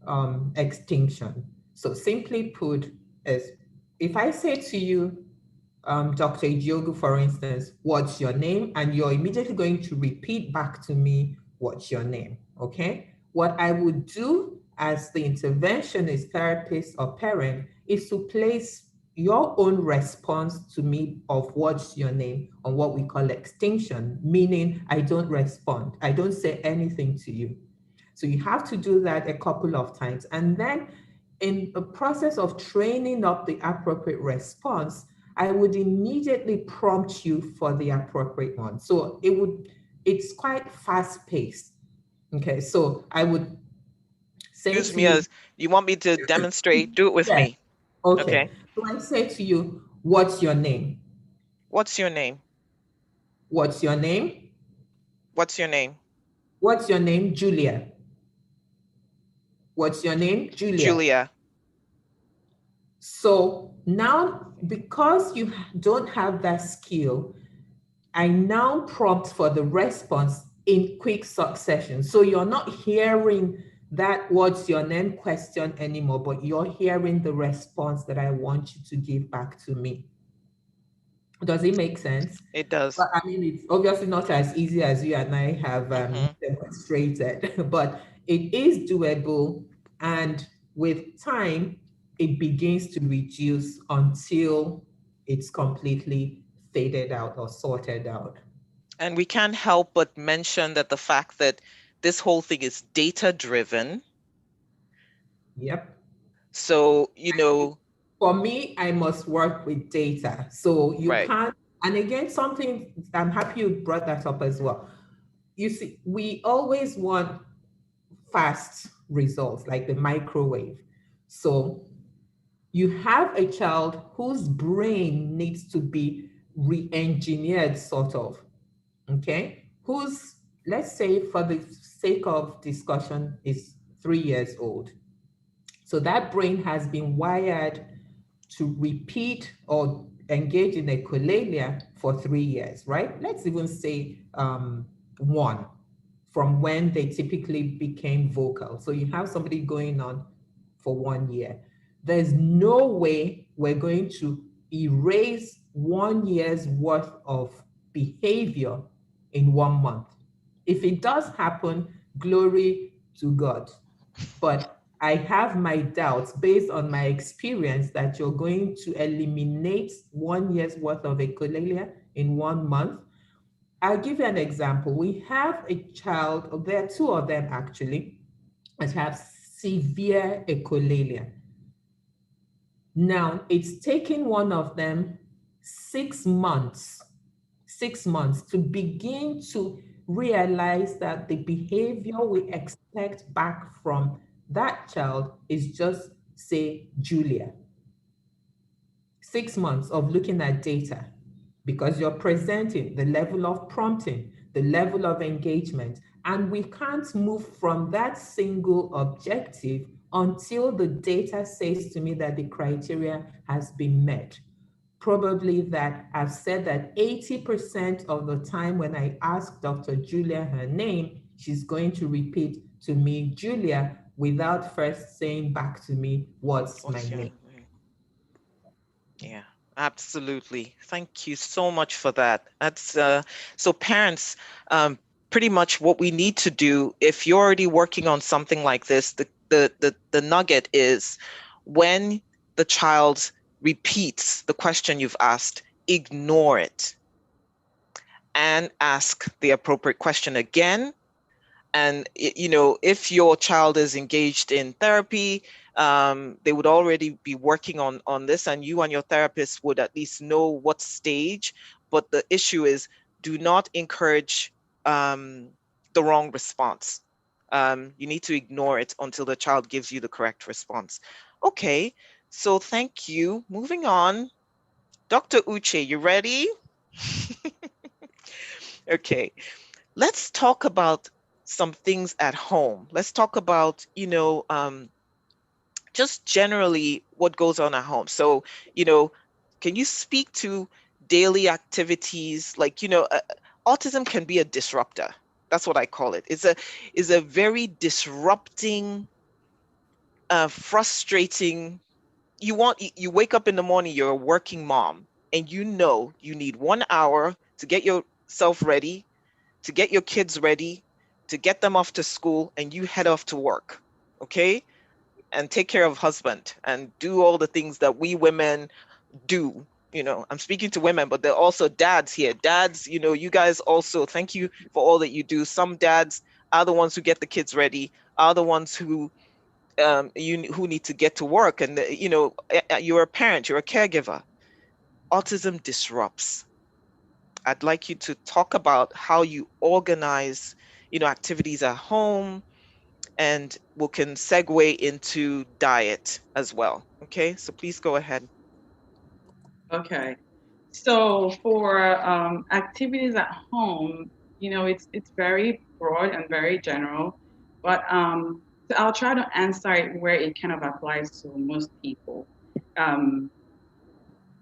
Speaker 5: extinction. So simply put, is if I say to you, Dr. Ijiogu, for instance, what's your name? And you're immediately going to repeat back to me, what's your name, okay? What I would do as the interventionist, therapist, or parent is to place your own response to me of what's your name on what we call extinction, meaning I don't respond. I don't say anything to you. So you have to do that a couple of times. And then in the process of training up the appropriate response, I would immediately prompt you for the appropriate one. So it's quite fast paced. Okay, so I would say
Speaker 1: Excuse
Speaker 5: to
Speaker 1: me,
Speaker 5: you,
Speaker 1: as you want me to demonstrate, do it with
Speaker 5: yes,
Speaker 1: me.
Speaker 5: okay.
Speaker 1: Okay.
Speaker 5: So I say to you, what's your name?
Speaker 1: What's your name?
Speaker 5: What's your name?
Speaker 1: What's your name?
Speaker 5: What's your name? Julia. What's your name? Julia.
Speaker 1: Julia.
Speaker 5: So now, because you don't have that skill, I now prompt for the response in quick succession. So you're not hearing that what's your name question anymore, but you're hearing the response that I want you to give back to me. Does it make sense?
Speaker 1: It does.
Speaker 5: But I mean, it's obviously not as easy as you and I have demonstrated, but it is doable. And with time, it begins to reduce until it's completely faded out or sorted out.
Speaker 1: And we can't help but mention that the fact that this whole thing is data driven.
Speaker 5: Yep.
Speaker 1: So, you know,
Speaker 5: for me, I must work with data. So you
Speaker 1: right.
Speaker 5: can't, and again, something, I'm happy you brought that up as well. You see, we always want fast results, like the microwave. So you have a child whose brain needs to be re-engineered, sort of, okay? Who's, let's say for the sake of discussion, is 3 years old. So that brain has been wired to repeat or engage in echolalia for 3 years, right? Let's even say 1, from when they typically became vocal. So you have somebody going on for 1 year. There's no way we're going to erase 1 year's worth of behavior in 1 month. If it does happen, glory to God. But I have my doubts based on my experience that you're going to eliminate 1 year's worth of echolalia in 1 month. I'll give you an example. We have a child, there are 2 of them actually, that have severe echolalia. Now, it's taken one of them 6 months to begin to realize that the behavior we expect back from that child is just, say, Julia. 6 months of looking at data, because you're presenting the level of prompting, the level of engagement, and we can't move from that single objective until the data says to me that the criteria has been met. Probably that I've said that 80% of the time when I ask Dr. Julia her name, she's going to repeat to me, Julia, without first saying back to me, what's my name?
Speaker 1: Yeah, absolutely. Thank you so much for that. That's so parents, pretty much what we need to do, if you're already working on something like this, the nugget is when the child repeats the question you've asked, ignore it and ask the appropriate question again. And, you know, if your child is engaged in therapy, they would already be working on this, and you and your therapist would at least know what stage. But the issue is, do not encourage the wrong response. You need to ignore it until the child gives you the correct response. Okay, so thank you. Moving on. Dr. Uche, you ready? Okay, let's talk about some things at home. Let's talk about, you know, just generally what goes on at home. So, you know, can you speak to daily activities? Like, you know, autism can be a disruptor. That's what I call it. It's a very disrupting, frustrating. You wake up in the morning, you're a working mom, and you know you need 1 hour to get yourself ready, to get your kids ready, to get them off to school, and you head off to work, okay? And take care of husband and do all the things that we women do. I'm speaking to women, but there are also dads here. Dads, you guys also, thank you for all that you do. Some dads are the ones who get the kids ready, are the ones who who need to get to work, and you're a parent, you're a caregiver. Autism disrupts. I'd like you to talk about how you organize, activities at home, and we can segue into diet as well. Okay, so please go ahead.
Speaker 6: Okay. So for activities at home, it's very broad and very general, but so I'll try to answer it where it kind of applies to most people. Um,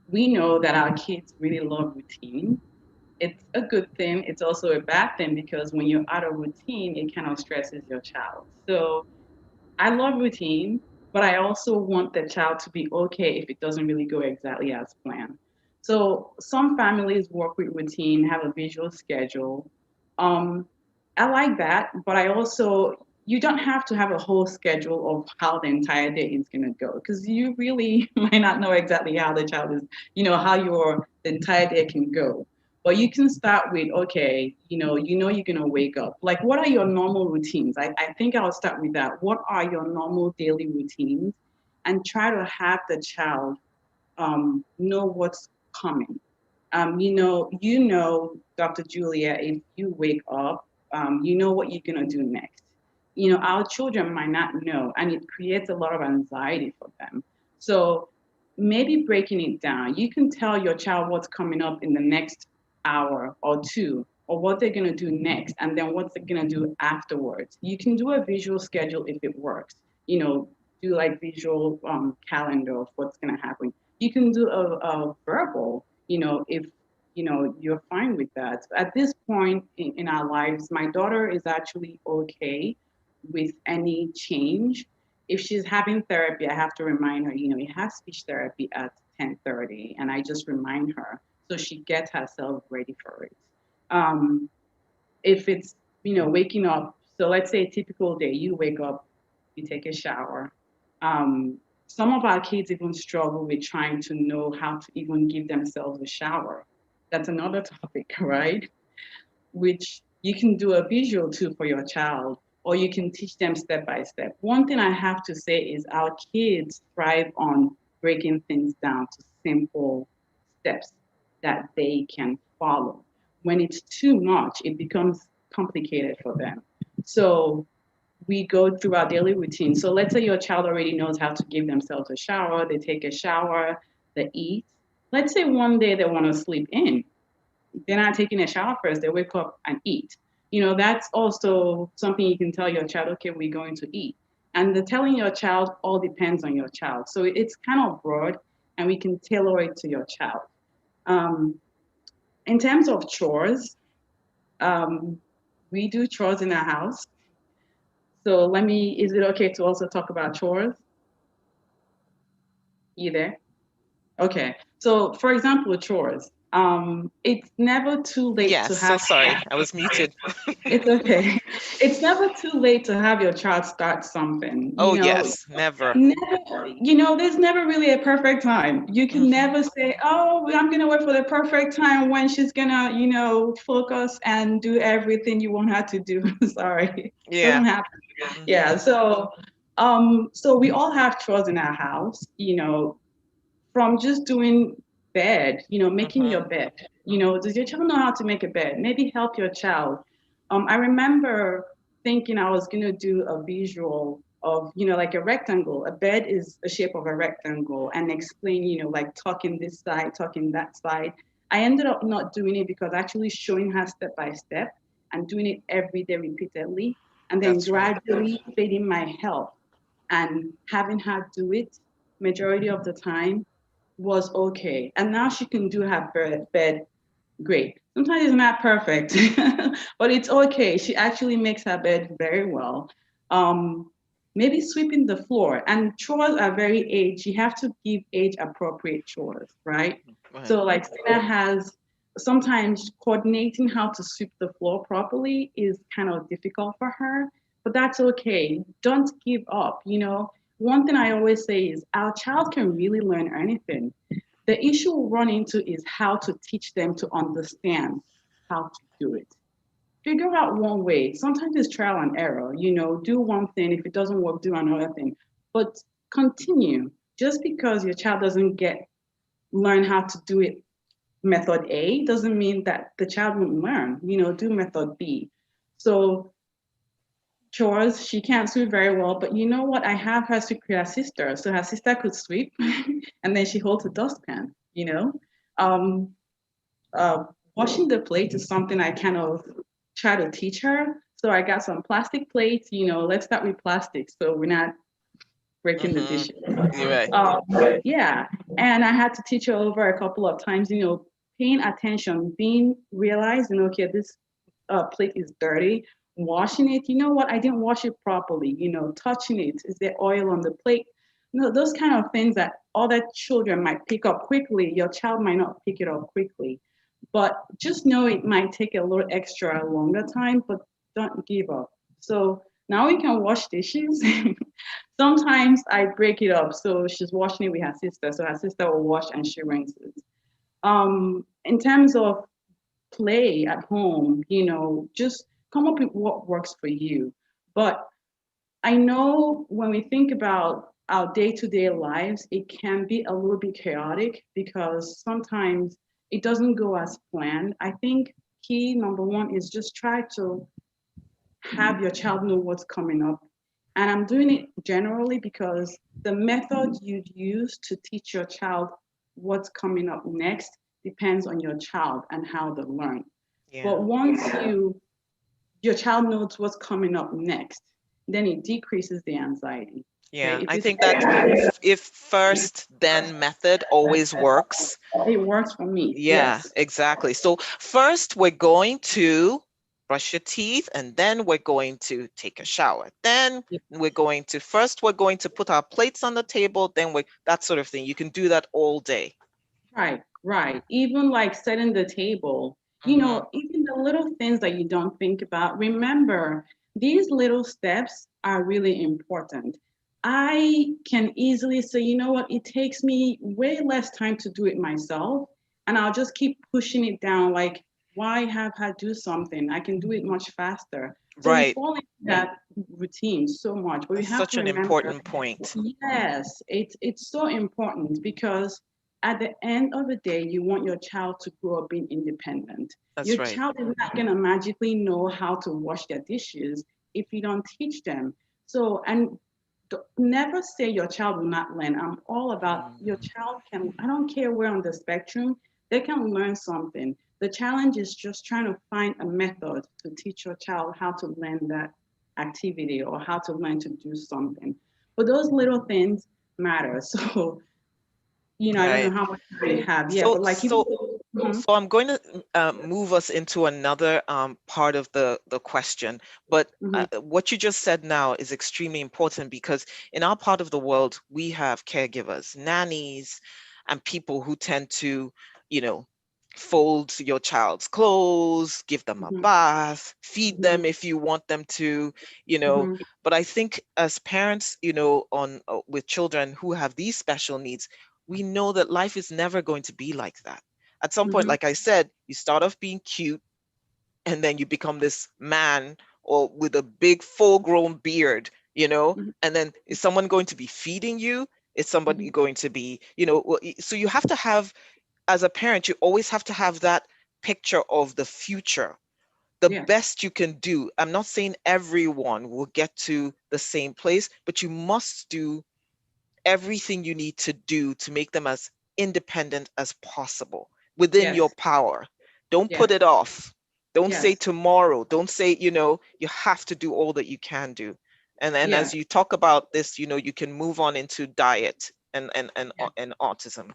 Speaker 6: we know that our kids really love routine. It's a good thing. It's also a bad thing because when you're out of routine, it kind of stresses your child. So I love routine, but I also want the child to be okay if it doesn't really go exactly as planned. So some families work with routine, have a visual schedule. Um, I like that, but I also, you don't have to have a whole schedule of how the entire day is going to go because you really might not know exactly how the child is, how the entire day can go. But you can start with, okay, you're gonna wake up. Like, what are your normal routines? I think I'll start with that. What are your normal daily routines? And try to have the child know what's coming. Dr. Julia, if you wake up, you know what you're gonna do next. Our children might not know, and it creates a lot of anxiety for them. So maybe breaking it down, you can tell your child what's coming up in the next hour or two, or what they're gonna do next, and then what they're gonna do afterwards. You can do a visual schedule if it works. Do like visual calendar of what's gonna happen. You can do a verbal, if you're fine with that. At this point in our lives, my daughter is actually okay with any change. If she's having therapy, I have to remind her, you have speech therapy at 10:30, and I just remind her so she gets herself ready for it. If it's, waking up, so let's say a typical day, you wake up, you take a shower. Some of our kids even struggle with trying to know how to even give themselves a shower. That's another topic, right? Which you can do a visual too for your child, or you can teach them step by step. One thing I have to say is our kids thrive on breaking things down to simple steps that they can follow. When it's too much, it becomes complicated for them. So we go through our daily routine. So let's say your child already knows how to give themselves a shower, they take a shower, they eat. Let's say one day they want to sleep in. They're not taking a shower first, they wake up and eat. That's also something you can tell your child, okay, we're going to eat. And the telling your child all depends on your child. So it's kind of broad and we can tailor it to your child. In terms of chores, we do chores in our house. So is it okay to also talk about chores? You there? Okay. So for example, chores. It's never too late
Speaker 1: Yes,
Speaker 6: to have.
Speaker 1: so sorry, I was muted.
Speaker 6: It's okay. It's never too late to have your child start something.
Speaker 1: Yes, never.
Speaker 6: There's never really a perfect time. You can never say, oh, I'm going to wait for the perfect time when she's going to, focus and do everything you want her to do. Sorry.
Speaker 1: Yeah.
Speaker 6: It doesn't happen. Yeah. So we all have chores in our house, from just doing bed, making your bed. Does your child know how to make a bed? Maybe help your child. I remember thinking I was going to do a visual of, like a rectangle. A bed is a shape of a rectangle, and explain, like tucking this side, tucking that side. I ended up not doing it because actually showing her step by step and doing it every day repeatedly, and then gradually fading my help and having her do it majority of the time was okay. And now she can do her bed great. Sometimes it's not perfect, but it's okay. She actually makes her bed very well. Maybe sweeping the floor. And chores are very age. You have to give age appropriate chores, right? So like Sina has, sometimes coordinating how to sweep the floor properly is kind of difficult for her, but that's okay. Don't give up. One thing I always say is our child can really learn anything. The issue we'll run into is how to teach them to understand how to do it. Figure out one way. Sometimes it's trial and error. Do one thing. If it doesn't work, do another thing. But continue. Just because your child doesn't learn how to do it method A doesn't mean that the child won't learn. Do method B. So chores, she can't sweep very well, but you know what? I have her sweep with her sister, so her sister could sweep, and then she holds a dustpan. Um, Washing the plate is something I kind of try to teach her. So I got some plastic plates. Let's start with plastic, so we're not breaking the dishes.
Speaker 1: You're right.
Speaker 6: Yeah, and I had to teach her over a couple of times. Paying attention, realizing, okay, this plate is dirty. Washing it, you know what? I didn't wash it properly. Touching it, is there oil on the plate? Those kind of things that other children might pick up quickly. Your child might not pick it up quickly, but just know it might take a little extra longer time. But don't give up. So now we can wash dishes. Sometimes I break it up. So she's washing it with her sister. So her sister will wash and she rinses. In terms of play at home, just come up with what works for you. But I know when we think about our day-to-day lives, it can be a little bit chaotic because sometimes it doesn't go as planned. I think key number one is just try to have your child know what's coming up. And I'm doing it generally because the method you use to teach your child what's coming up next depends on your child and how they learn.
Speaker 1: Yeah.
Speaker 6: But once your child knows what's coming up next, then it decreases the anxiety.
Speaker 1: Yeah,
Speaker 6: Okay?
Speaker 1: I think that if first then method always works.
Speaker 6: It works for me.
Speaker 1: Yeah,
Speaker 6: Yes.
Speaker 1: exactly. So first we're going to brush your teeth, and then we're going to take a shower. Then we're going to put our plates on the table, then that sort of thing. You can do that all day.
Speaker 6: Right. Even like setting the table, even the little things that you don't think about. Remember, these little steps are really important. I can easily say, you know what, it takes me way less time to do it myself. And I'll just keep pushing it down. Like, why have her do something? I can do it much faster. So we
Speaker 1: Right.
Speaker 6: fall into that routine so much. But we
Speaker 1: That's
Speaker 6: have
Speaker 1: such
Speaker 6: to
Speaker 1: an
Speaker 6: remember,
Speaker 1: important point.
Speaker 6: yes, it's so important because at the end of the day, you want your child to grow up being independent.
Speaker 1: That's
Speaker 6: Your
Speaker 1: right.
Speaker 6: child is not going to magically know how to wash their dishes if you don't teach them. So, and never say your child will not learn. I'm all about your child I don't care where on the spectrum, they can learn something. The challenge is just trying to find a method to teach your child how to learn that activity or how to learn to do something. But those little things matter. So, I don't know how much we have. Yeah, but like
Speaker 1: so I'm going to move us into another part of the question. But what you just said now is extremely important because in our part of the world, we have caregivers, nannies, and people who tend to, fold your child's clothes, give them a bath, feed them if you want them to, But I think as parents, with children who have these special needs, we know that life is never going to be like that. At some point, like I said, you start off being cute and then you become this man or with a big full-grown beard, and then is someone going to be feeding you? Is somebody going to be, so you have to have, as a parent, you always have to have that picture of the future, the best you can do. I'm not saying everyone will get to the same place, but you must do everything you need to do to make them as independent as possible within your power. Don't put it off. Don't say tomorrow. Don't say, you have to do all that you can do. And then as you talk about this, you can move on into diet and autism.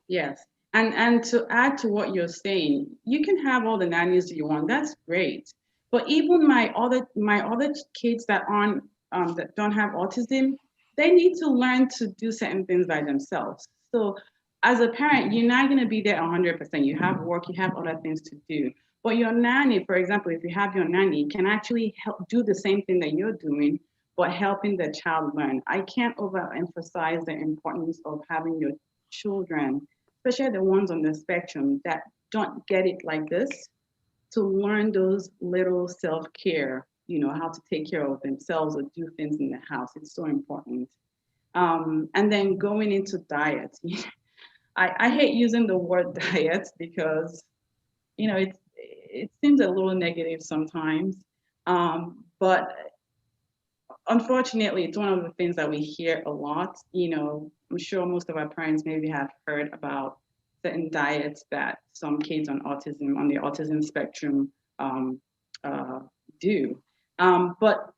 Speaker 6: Yes. And to add to what you're saying, you can have all the nannies you want. That's great. But even my other kids that aren't that don't have autism, they need to learn to do certain things by themselves. So as a parent, you're not going to be there 100%. You have work, you have other things to do. But your nanny, for example, if you have your nanny, can actually help do the same thing that you're doing, but helping the child learn. I can't overemphasize the importance of having your children especially the ones on the spectrum that don't get it like this, to learn those little self-care, you know, how to take care of themselves or do things in the house. It's so important. And then going into diet. I hate using the word diet because, you know, it seems a little negative sometimes. But unfortunately, it's one of the things that we hear a lot. You know, I'm sure most of our parents maybe have heard about certain diets that some kids on the autism spectrum do. But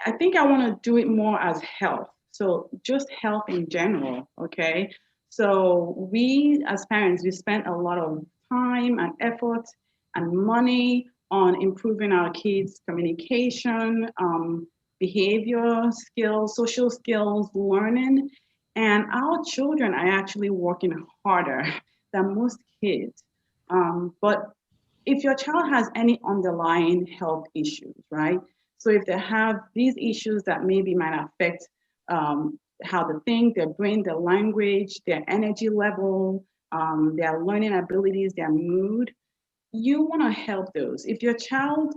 Speaker 6: I think I want to do it more as health. So just health in general, okay? So we as parents, we spend a lot of time and effort and money on improving our kids' communication, behavior skills, social skills, learning. And our children are actually working harder than most kids. But if your child has any underlying health issues, right? So if they have these issues that maybe might affect how they think, their brain, their language, their energy level, their learning abilities, their mood, you want to help those. If your child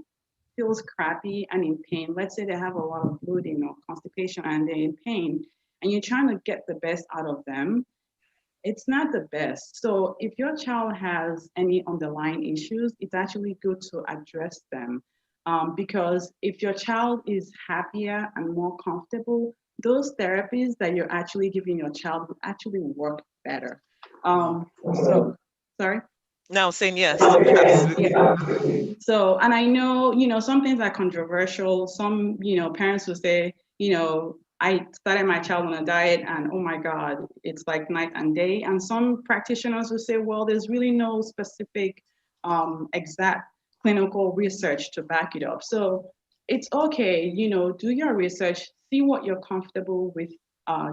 Speaker 6: feels crappy and in pain, let's say they have a lot of bloating or constipation and they're in pain, and you're trying to get the best out of them, it's not the best. So if your child has any underlying issues, it's actually good to address them. Because if your child is happier and more comfortable, those therapies that you're actually giving your child will actually work better. So, sorry?
Speaker 1: No, saying yes, absolutely.
Speaker 6: Yeah. So, and I know, you know, some things are controversial. Some, you know, parents will say, you know, I started my child on a diet and oh my God, it's like night and day. And some practitioners will say, well, there's really no specific exact clinical research to back it up. So it's okay, you know, do your research, see what you're comfortable with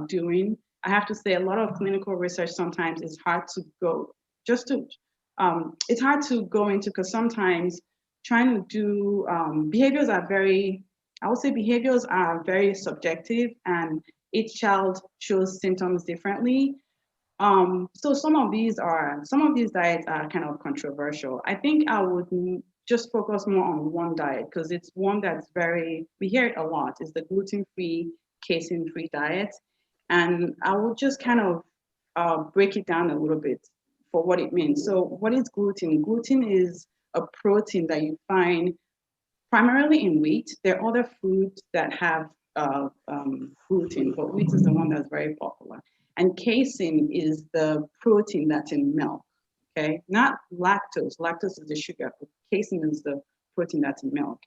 Speaker 6: doing. I have to say a lot of clinical research sometimes is hard to go, it's hard to go into because sometimes trying to do behaviors are very, I would say behaviors are very subjective and each child shows symptoms differently. So some of these diets are kind of controversial. I think I would just focus more on one diet because it's one that's we hear it a lot, is the gluten-free, casein-free diet. And I will just kind of break it down a little bit for what it means. So what is gluten? Gluten is a protein that you find primarily in wheat. There are other foods that have gluten, but wheat is the one that's very popular. And casein is the protein that's in milk, okay? Not lactose. Lactose is the sugar, but casein is the protein that's in milk.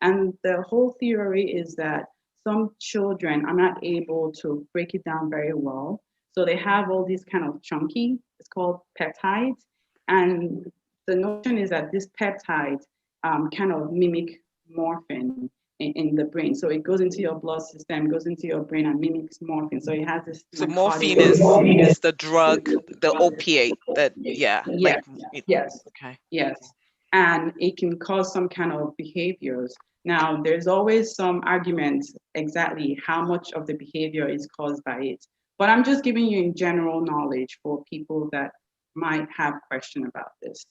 Speaker 6: And the whole theory is that some children are not able to break it down very well. So they have all these kind of chunky, it's called peptides. And the notion is that this peptide kind of mimic morphine in the brain. So it goes into your blood system, goes into your brain and mimics morphine. So it has this.
Speaker 1: So morphine is the drug, the opiate that, yeah.
Speaker 6: Yes,
Speaker 1: like,
Speaker 6: yes,
Speaker 1: okay.
Speaker 6: Yes. And it can cause some kind of behaviors. Now, there's always some argument exactly how much of the behavior is caused by it. But I'm just giving you in general knowledge for people that might have question about this.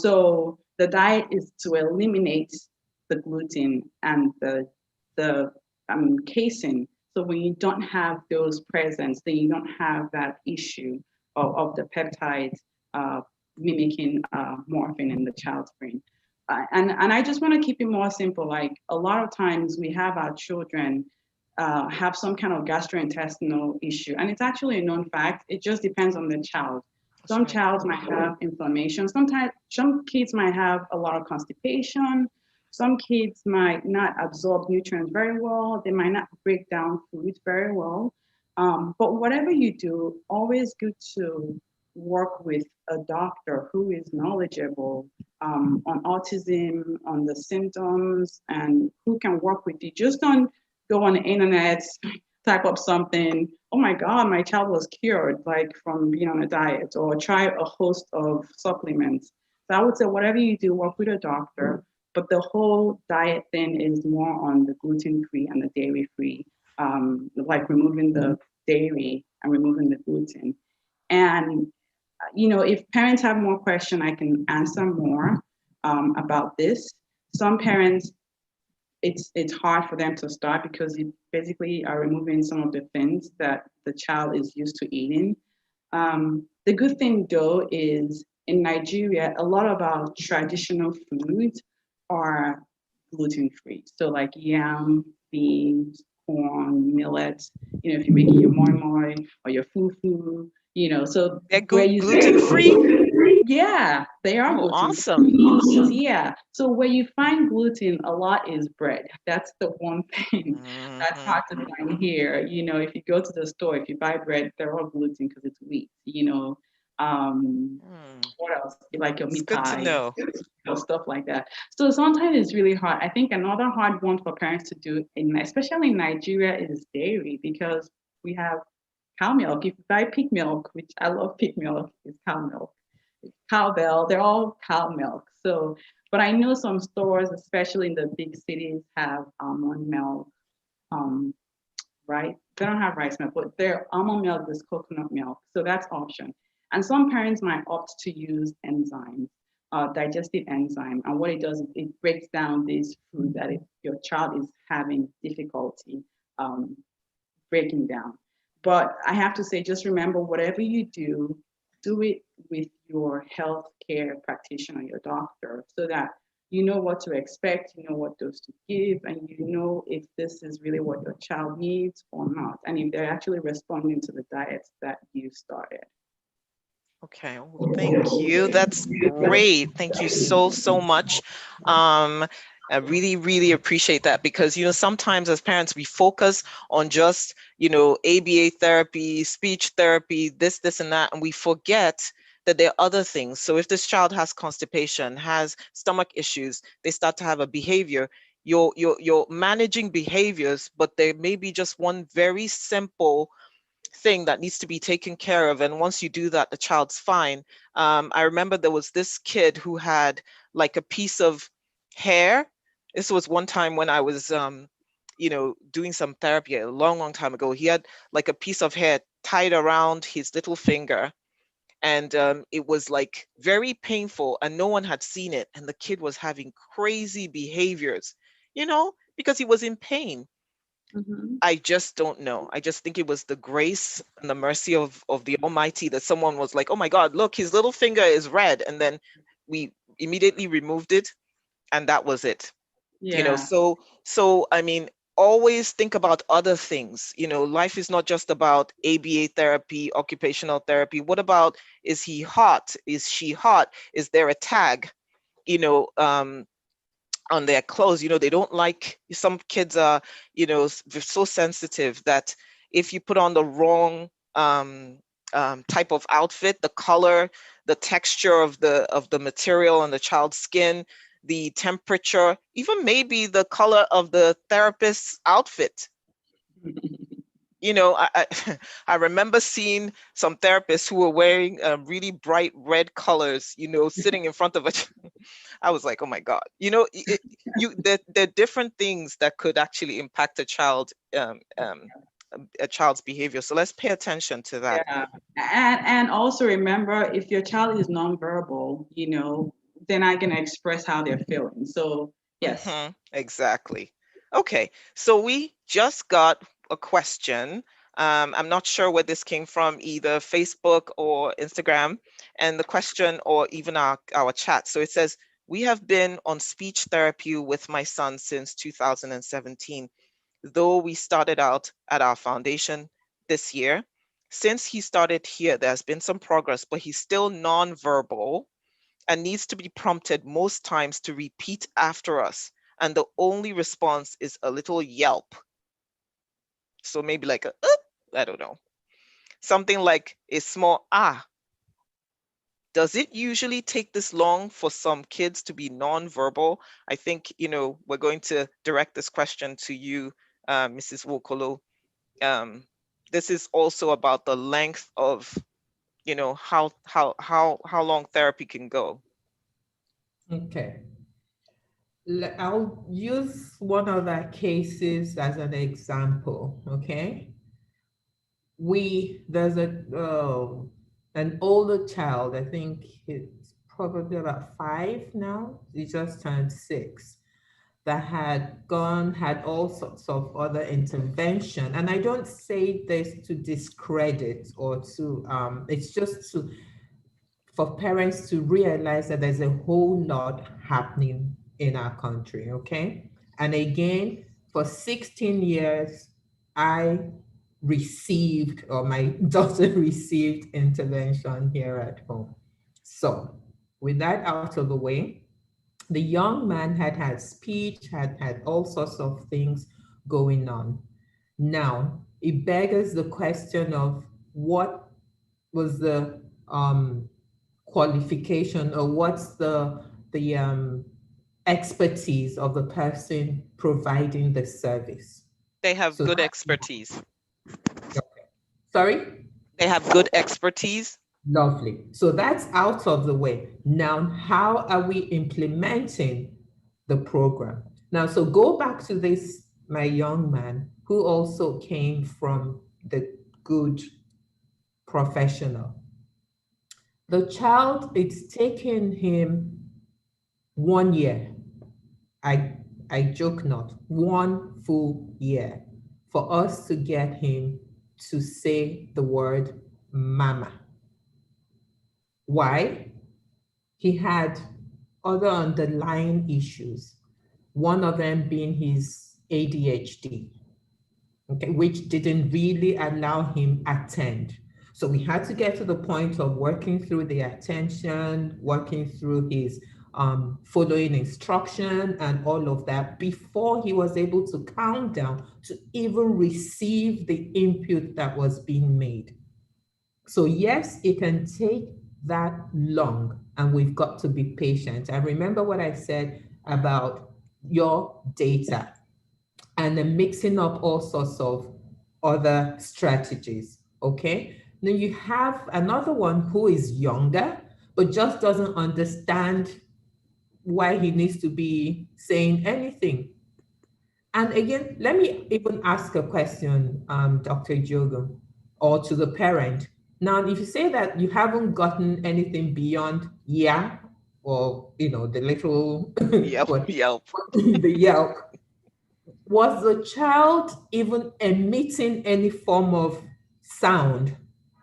Speaker 6: So the diet is to eliminate the gluten and the casein. So when you don't have those presents, then you don't have that issue of the peptides mimicking morphine in the child's brain. And I just want to keep it more simple. Like a lot of times we have our children have some kind of gastrointestinal issue. And it's actually a known fact. It just depends on the child. Some child might have inflammation. Sometimes some kids might have a lot of constipation. Some kids might not absorb nutrients very well. They might not break down foods very well. But whatever you do, always good to work with a doctor who is knowledgeable on autism, on the symptoms, and who can work with you. Just don't go on the internet, type up something, oh my God, my child was cured, like from being on a diet, or try a host of supplements. So I would say whatever you do, work with a doctor, but the whole diet thing is more on the gluten-free and the dairy-free, like removing the dairy and removing the gluten. And you know, if parents have more questions, I can answer more about this. Some parents, it's hard for them to start because you basically are removing some of the things that the child is used to eating. The good thing though is in Nigeria, a lot of our traditional foods are gluten-free. So like yam, beans, corn, millet, you know, if you're making your moi moi or your fufu, you know, so
Speaker 1: They're
Speaker 6: where you
Speaker 1: gluten-free?
Speaker 6: yeah, they are
Speaker 1: Oh,
Speaker 6: gluten
Speaker 1: awesome.
Speaker 6: free. Yeah. So where you find gluten a lot is bread. That's the one thing that's
Speaker 1: Mhm.
Speaker 6: hard to find here. You know, if you go to the store, if you buy bread, they're all gluten because it's wheat, you know. What else? Like your
Speaker 1: It's
Speaker 6: meat
Speaker 1: good to
Speaker 6: pies,
Speaker 1: know.
Speaker 6: you know, stuff like that. So sometimes it's really hard. I think another hard one for parents to do, especially in Nigeria, is dairy because we have cow milk. If you buy pig milk, which I love pig milk, it's cow milk. Cowbell, they're all cow milk. So, but I know some stores, especially in the big cities, have almond milk. Um, right? They don't have rice milk, but their almond milk is coconut milk. So that's option. And some parents might opt to use enzymes, digestive enzyme. And what it does is it breaks down this food that if your child is having difficulty breaking down. But I have to say, just remember, whatever you do it with your healthcare practitioner, your doctor, so that you know what to expect, you know what dose to give, and you know if this is really what your child needs or not, and if they're actually responding to the diets that you started.
Speaker 1: Okay, well, thank you. That's great. Thank you so, so much. I really, really appreciate that because, you know, sometimes as parents, we focus on just, you know, ABA therapy, speech therapy, this, and that, and we forget that there are other things. So if this child has constipation, has stomach issues, they start to have a behavior, you're managing behaviors, but there may be just one very simple thing that needs to be taken care of. And once you do that, the child's fine. I remember there was this kid who had like a piece of hair. This was one time when I was, you know, doing some therapy a long, long time ago. He had like a piece of hair tied around his little finger. And it was like very painful and no one had seen it. And the kid was having crazy behaviors, you know, because he was in pain.
Speaker 6: Mm-hmm.
Speaker 1: I just don't know. I just think it was the grace and the mercy of the Almighty that someone was like, oh my God, look, his little finger is red. And then we immediately removed it and that was it. You know,
Speaker 6: Yeah.
Speaker 1: so I mean, always think about other things. You know, life is not just about ABA therapy, occupational therapy. What about, is he hot? Is she hot? Is there a tag? You know, on their clothes, you know, they don't like, some kids are, you know, so sensitive that if you put on the wrong type of outfit, the color, the texture of the material on the child's skin, the temperature, even maybe the color of the therapist's outfit. You know, I remember seeing some therapists who were wearing really bright red colors, you know, sitting in front of a I was like, oh my God, you know, there are different things that could actually impact a child's behavior. So let's pay attention to that.
Speaker 6: Yeah. And also remember, if your child is nonverbal, you know, they're not going to express how they're feeling. So yes.
Speaker 1: Exactly. Okay, so we just got a question. I'm not sure where this came from, either Facebook or Instagram, and the question, or even our chat. So it says, we have been on speech therapy with my son since 2017, though we started out at our foundation this year. Since he started here, there's been some progress, but he's still nonverbal and needs to be prompted most times to repeat after us. And the only response is a little yelp. So maybe like a, I don't know, something like a small ah. Does it usually take this long for some kids to be nonverbal? I think, you know, we're going to direct this question to you, Mrs. Wokolo. This is also about the length of, you know, how long therapy can go.
Speaker 5: Okay. I'll use one of our cases as an example, okay? There's a an older child, I think it's probably about 5 now, he just turned 6, that had all sorts of other intervention. And I don't say this to discredit or to, it's just for parents to realize that there's a whole lot happening in our country, okay? And again, for 16 years, I received, or my daughter received, intervention here at home. So with that out of the way, the young man had speech, had all sorts of things going on. Now, it beggars the question of what was the qualification, or what's the expertise of the person providing the service.
Speaker 1: They have
Speaker 5: So
Speaker 1: good
Speaker 5: that-
Speaker 1: expertise.
Speaker 5: Sorry?
Speaker 1: They have good expertise.
Speaker 5: Lovely. So that's out of the way. Now, how are we implementing the program? Now, so go back to this, my young man, who also came from the good professional. The child, it's taken him 1 year. I joke not, 1 full year for us to get him to say the word mama. Why? He had other underlying issues, one of them being his ADHD, okay, which didn't really allow him attend. So we had to get to the point of working through the attention, working through his following instruction and all of that before he was able to calm down to even receive the input that was being made. So yes, it can take that long, and we've got to be patient. I remember what I said about your data and then mixing up all sorts of other strategies, okay? Then you have another one who is younger, but just doesn't understand why he needs to be saying anything. And again, let me even ask a question, Dr. Jogo, or to the parent. Now, if you say that you haven't gotten anything beyond yeah, or the little
Speaker 1: Yelp.
Speaker 5: the Yelp, was the child even emitting any form of sound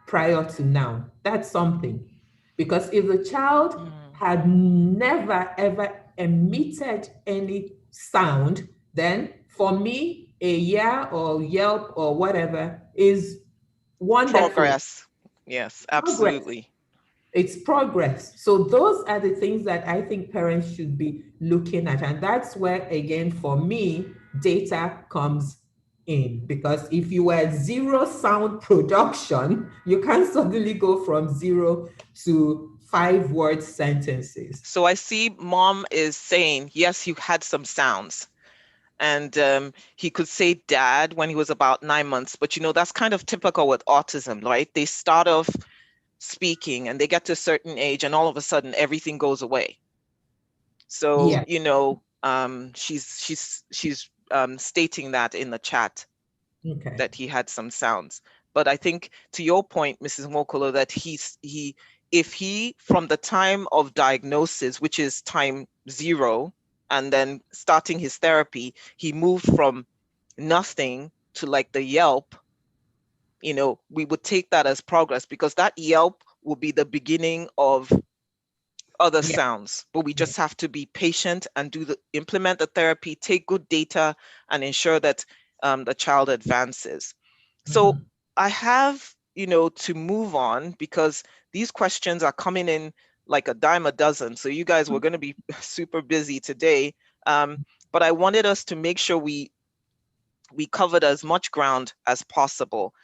Speaker 5: prior to now? That's something. Because if the child had never ever emitted any sound, then for me, a yeah or Yelp or whatever is wonderful.
Speaker 1: Progress. Yes, absolutely.
Speaker 5: It's progress. So those are the things that I think parents should be looking at. And that's where, again, for me, data comes in. Because if you were zero sound production, you can't suddenly go from 0 to 5-word sentences.
Speaker 1: So I see mom is saying, yes, you had some sounds. And he could say dad when he was about 9 months. But, that's kind of typical with autism, right? They start off speaking and they get to a certain age and all of a sudden everything goes away. So,
Speaker 5: yeah.
Speaker 1: She's stating that in the chat,
Speaker 5: okay,
Speaker 1: that he had some sounds. But I think to your point, Mrs. Mokolo, that if he, from the time of diagnosis, which is time 0, and then starting his therapy, he moved from nothing to like the Yelp, we would take that as progress, because that Yelp will be the beginning of other sounds. But we just have to be patient and implement the therapy, take good data, and ensure that the child advances. So I have, to move on, because these questions are coming in like a dime a dozen. So you guys were going to be super busy today. But I wanted us to make sure we covered as much ground as possible.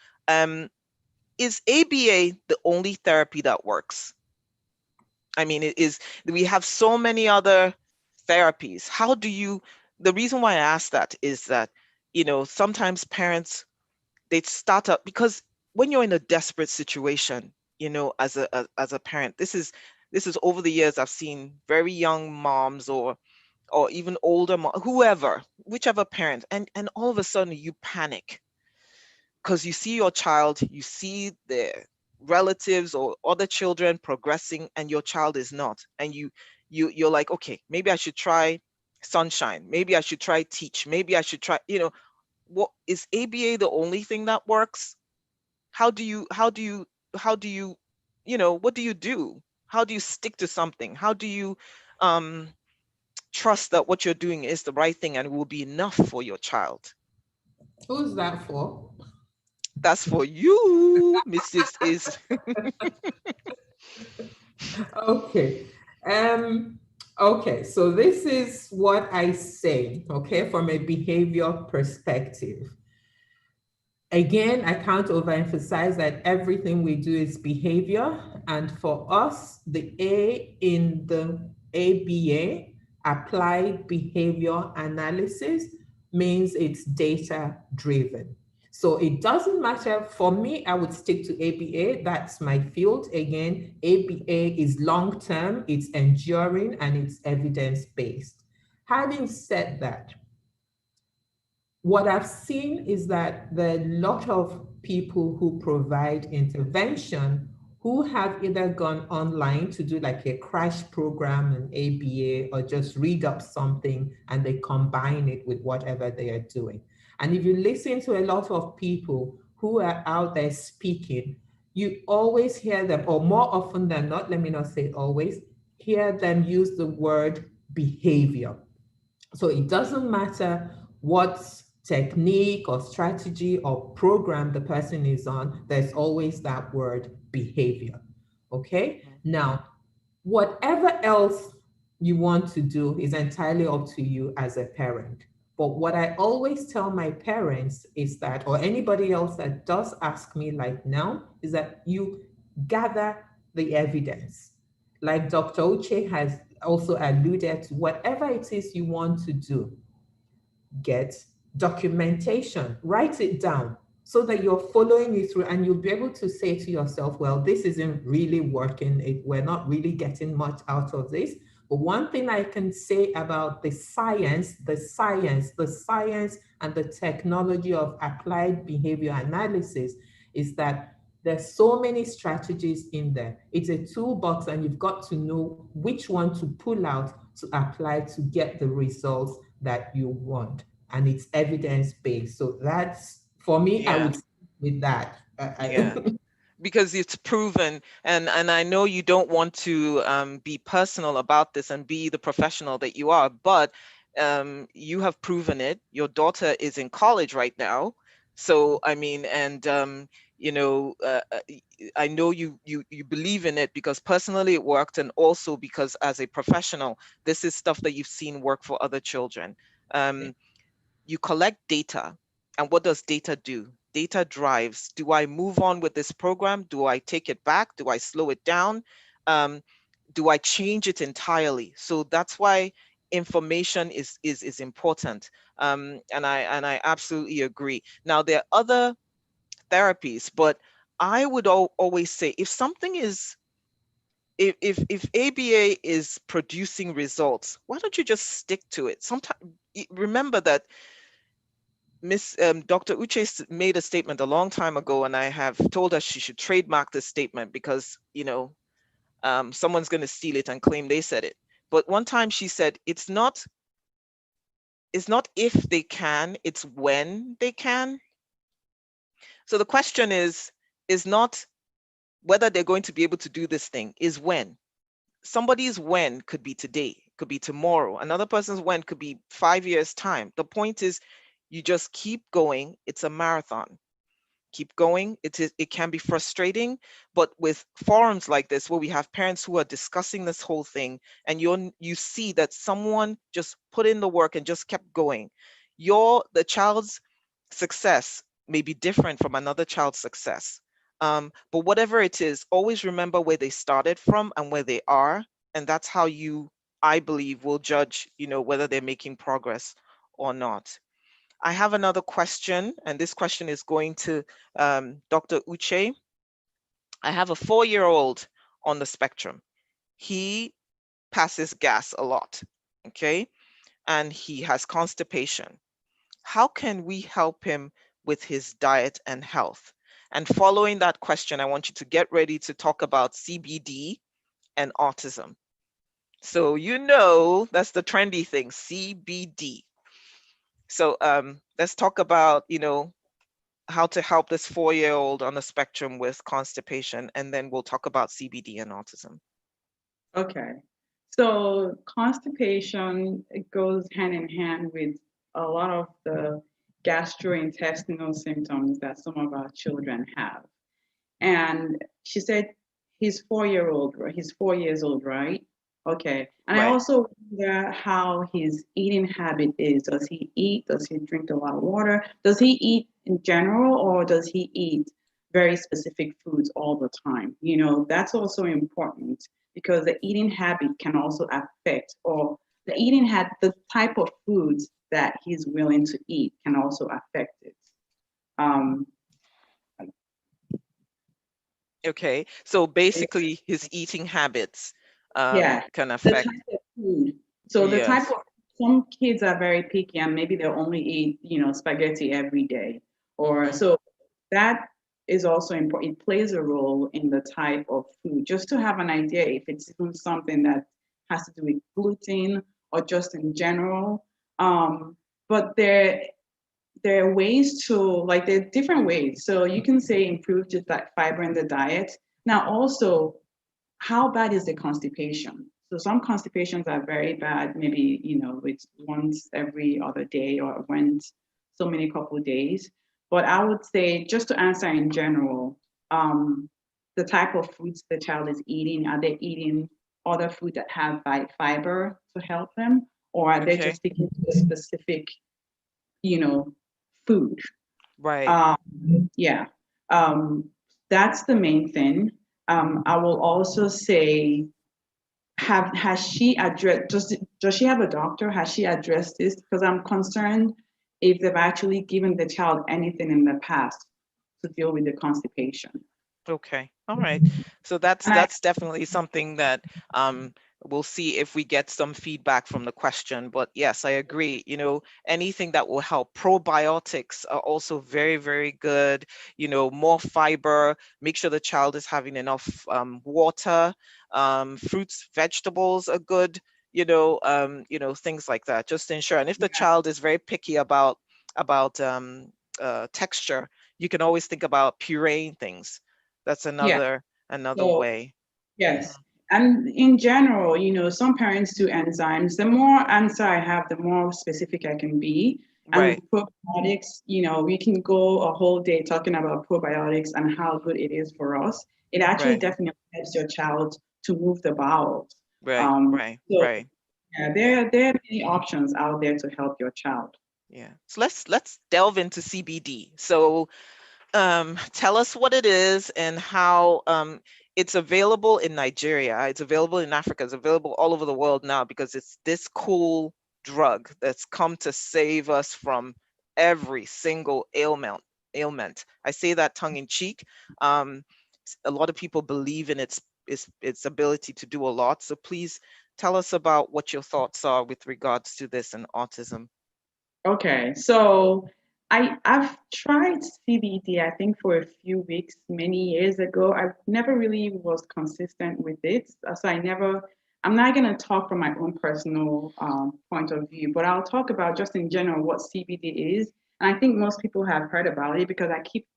Speaker 1: Is ABA the only therapy that works? I mean, we have so many other therapies. The reason why I ask that is that, sometimes parents, they start up, because when you're in a desperate situation, as a parent, this is over the years, I've seen very young moms or even older whoever, whichever parent, and all of a sudden you panic because you see your child, you see relatives or other children progressing and your child is not, and you're like, okay, maybe I should try Sunshine, maybe I should try Teach, maybe I should try, what is ABA the only thing that works? How do you what do you do? How do you stick to something? How do you trust that what you're doing is the right thing and will be enough for your child?
Speaker 5: Who's that for?
Speaker 1: That's for you, Mrs. Is.
Speaker 5: Okay. Okay, so this is what I say, okay, from a behavior perspective. Again, I can't overemphasize that everything we do is behavior. And for us, the A in the ABA, applied behavior analysis, means it's data driven. So it doesn't matter, for me, I would stick to ABA, that's my field. Again, ABA is long-term, it's enduring, and it's evidence-based. Having said that, what I've seen is that there are a lot of people who provide intervention who have either gone online to do like a crash program in ABA or just read up something and they combine it with whatever they are doing. And if you listen to a lot of people who are out there speaking, you always hear them, or more often than not, let me not say always, hear them use the word behavior. So it doesn't matter what technique or strategy or program the person is on, there's always that word behavior, okay? Now, whatever else you want to do is entirely up to you as a parent. But what I always tell my parents is that, or anybody else that does ask me like now, is that you gather the evidence. Like Dr. Uche has also alluded to, whatever it is you want to do, get documentation, write it down so that you're following it through and you'll be able to say to yourself, well, this isn't really working. We're not really getting much out of this. But one thing I can say about the science and the technology of applied behavior analysis is that there's so many strategies in there. It's a toolbox and you've got to know which one to pull out to apply to get the results that you want. And it's evidence-based. So that's, for me, I would stick with that.
Speaker 1: Yeah. Because it's proven, and I know you don't want to be personal about this and be the professional that you are, but you have proven it. Your daughter is in college right now, so I mean, and I know you believe in it because personally it worked, and also because as a professional, this is stuff that you've seen work for other children. You collect data, and what does data do? Data drives, do I move on with this program? Do I take it back? Do I slow it down? Do I change it entirely? So that's why information is important. And I absolutely agree. Now, there are other therapies, but I would always say if something is, if ABA is producing results, why don't you just stick to it? Sometimes remember that Dr. Uche made a statement a long time ago, and I have told her she should trademark this statement because, someone's going to steal it and claim they said it. But one time she said, it's not if they can, it's when they can. So the question is not whether they're going to be able to do this thing, is when. Somebody's when could be today, could be tomorrow. Another person's when could be 5 years' time. The point is, you just keep going. It's a marathon. Keep going. It can be frustrating, but with forums like this, where we have parents who are discussing this whole thing, and you see that someone just put in the work and just kept going. The child's success may be different from another child's success. But whatever it is, always remember where they started from and where they are, and that's how you, I believe, will judge, whether they're making progress or not. I have another question, and this question is going to Dr. Uche. I have a 4-year-old on the spectrum. He passes gas a lot, okay? And he has constipation. How can we help him with his diet and health? And following that question, I want you to get ready to talk about CBD and autism. So that's the trendy thing, CBD. So let's talk about, how to help this 4-year-old on the spectrum with constipation, and then we'll talk about CBD and autism.
Speaker 6: Okay. So constipation, it goes hand in hand with a lot of the gastrointestinal symptoms that some of our children have. And she said he's 4-year-old, right? He's 4 years old, right? Okay. And I
Speaker 1: Right.
Speaker 6: also wonder how his eating habit is. Does he eat? Does he drink a lot of water? Does he eat in general, or does he eat very specific foods all the time? That's also important, because the eating habit can also affect, or the type of foods that he's willing to eat can also affect it.
Speaker 1: Okay. So basically his eating habits
Speaker 6: Yeah,
Speaker 1: can
Speaker 6: the
Speaker 1: affect.
Speaker 6: type of food. So the type of, some kids are very picky and maybe they'll only eat, spaghetti every day. Or so that is also important. It plays a role in the type of food, just to have an idea if it's even something that has to do with gluten or just in general. But there are ways to, there are different ways. So you can say improve just that fiber in the diet. Now also, how bad is the constipation? So some constipations are very bad, maybe, it's once every other day or once so many couple of days. But I would say, just to answer in general, the type of foods the child is eating, are they eating other food that have fiber to help them? Or are they just sticking to a specific, food?
Speaker 1: Right.
Speaker 6: Yeah. That's the main thing. I will also say, has she addressed, does she have a doctor? Has she addressed this? Because I'm concerned if they've actually given the child anything in the past to deal with the constipation.
Speaker 1: Okay. All right. So that's definitely something that we'll see if we get some feedback from the question. But yes, I agree. Anything that will help. Probiotics are also very, very good. More fiber. Make sure the child is having enough water. Fruits, vegetables are good. Things like that. Just to ensure. And if the child is very picky about texture, you can always think about pureeing things. That's another way.
Speaker 6: Yes. And in general, some parents do enzymes. The more answer I have, the more specific I can be. And probiotics, we can go a whole day talking about probiotics and how good it is for us. It actually definitely helps your child to move the bowels.
Speaker 1: Right.
Speaker 6: Yeah, there are many options out there to help your child.
Speaker 1: Yeah. So let's delve into CBD. So tell us what it is and how it's available in Nigeria. It's available in Africa. It's available all over the world now because it's this cool drug that's come to save us from every single ailment. I say that tongue in cheek. A lot of people believe in its ability to do a lot. So please tell us about what your thoughts are with regards to this and autism.
Speaker 6: Okay, so I've tried CBD, I think, for a few weeks many years ago. I never really was consistent with it. So I'm not going to talk from my own personal point of view, but I'll talk about just in general what CBD is. And I think most people have heard about it because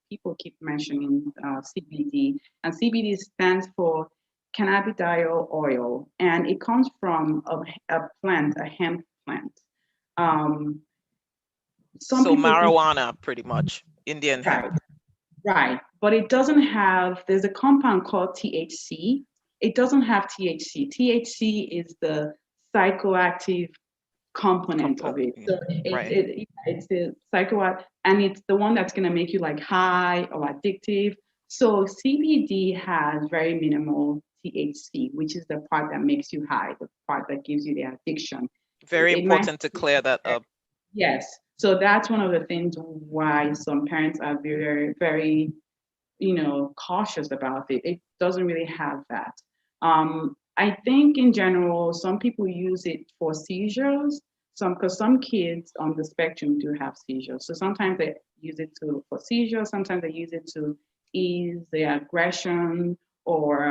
Speaker 6: people keep mentioning CBD. And CBD stands for cannabidiol oil, and it comes from a plant, a hemp plant.
Speaker 1: So marijuana, pretty much, Indian hemp.
Speaker 6: Right, but it doesn't have, there's a compound called THC. It doesn't have THC. THC is the psychoactive component of it. So it's the psychoactive, and it's the one that's going to make you like high or addictive. So CBD has very minimal THC, which is the part that makes you high, the part that gives you the addiction.
Speaker 1: Very important to clear that up.
Speaker 6: Yes. So that's one of the things why some parents are very, very, cautious about it. It doesn't really have that. I think in general, some people use it for seizures. Because some kids on the spectrum do have seizures. So sometimes they use it for seizures. Sometimes they use it to ease the aggression or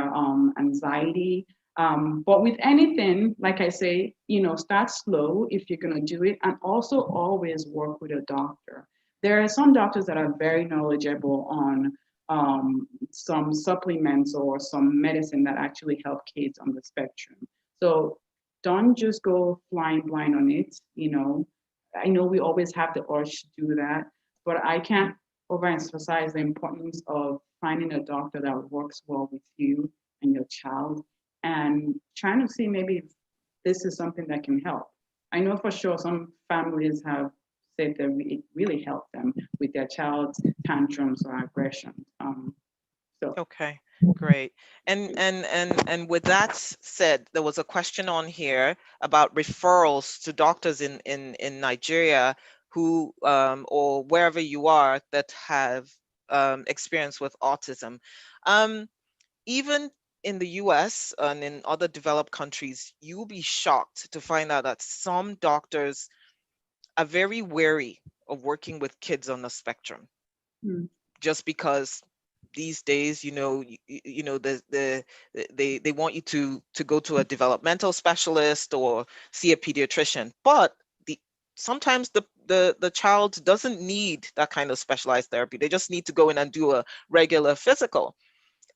Speaker 6: anxiety. But with anything, like I say, start slow if you're going to do it, and also always work with a doctor. There are some doctors that are very knowledgeable on some supplements or some medicine that actually help kids on the spectrum. So don't just go flying blind on it. I know we always have the urge to do that, but I can't overemphasize the importance of finding a doctor that works well with you and your child, and trying to see maybe if this is something that can help. I know for sure some families have said that it really helped them with their child's tantrums or aggression.
Speaker 1: Okay, great. And with that said, there was a question on here about referrals to doctors in Nigeria who or wherever you are that have experience with autism. Even in the US and in other developed countries, you'll be shocked to find out that some doctors are very wary of working with kids on the spectrum, just because these days, they want you to go to a developmental specialist or see a pediatrician, but sometimes the child doesn't need that kind of specialized therapy. They just need to go in and do a regular physical.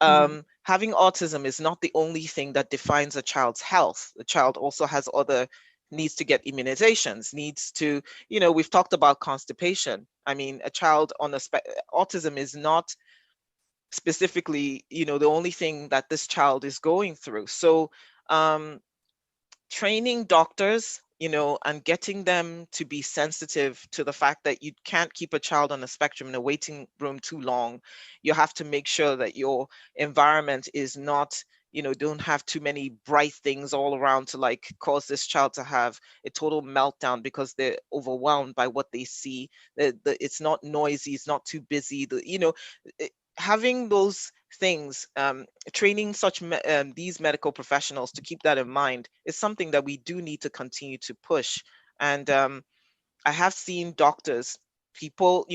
Speaker 1: Having autism is not the only thing that defines a child's health. The child also has other needs to get immunizations, needs to, we've talked about constipation. I mean, a child on autism is not specifically, the only thing that this child is going through. So training doctors, and getting them to be sensitive to the fact that you can't keep a child on the spectrum in a waiting room too long. You have to make sure that your environment is not, don't have too many bright things all around to like cause this child to have a total meltdown because they're overwhelmed by what they see. It's not noisy, it's not too busy. Having those things, training these medical professionals to keep that in mind is something that we do need to continue to push. And I have seen doctors, people,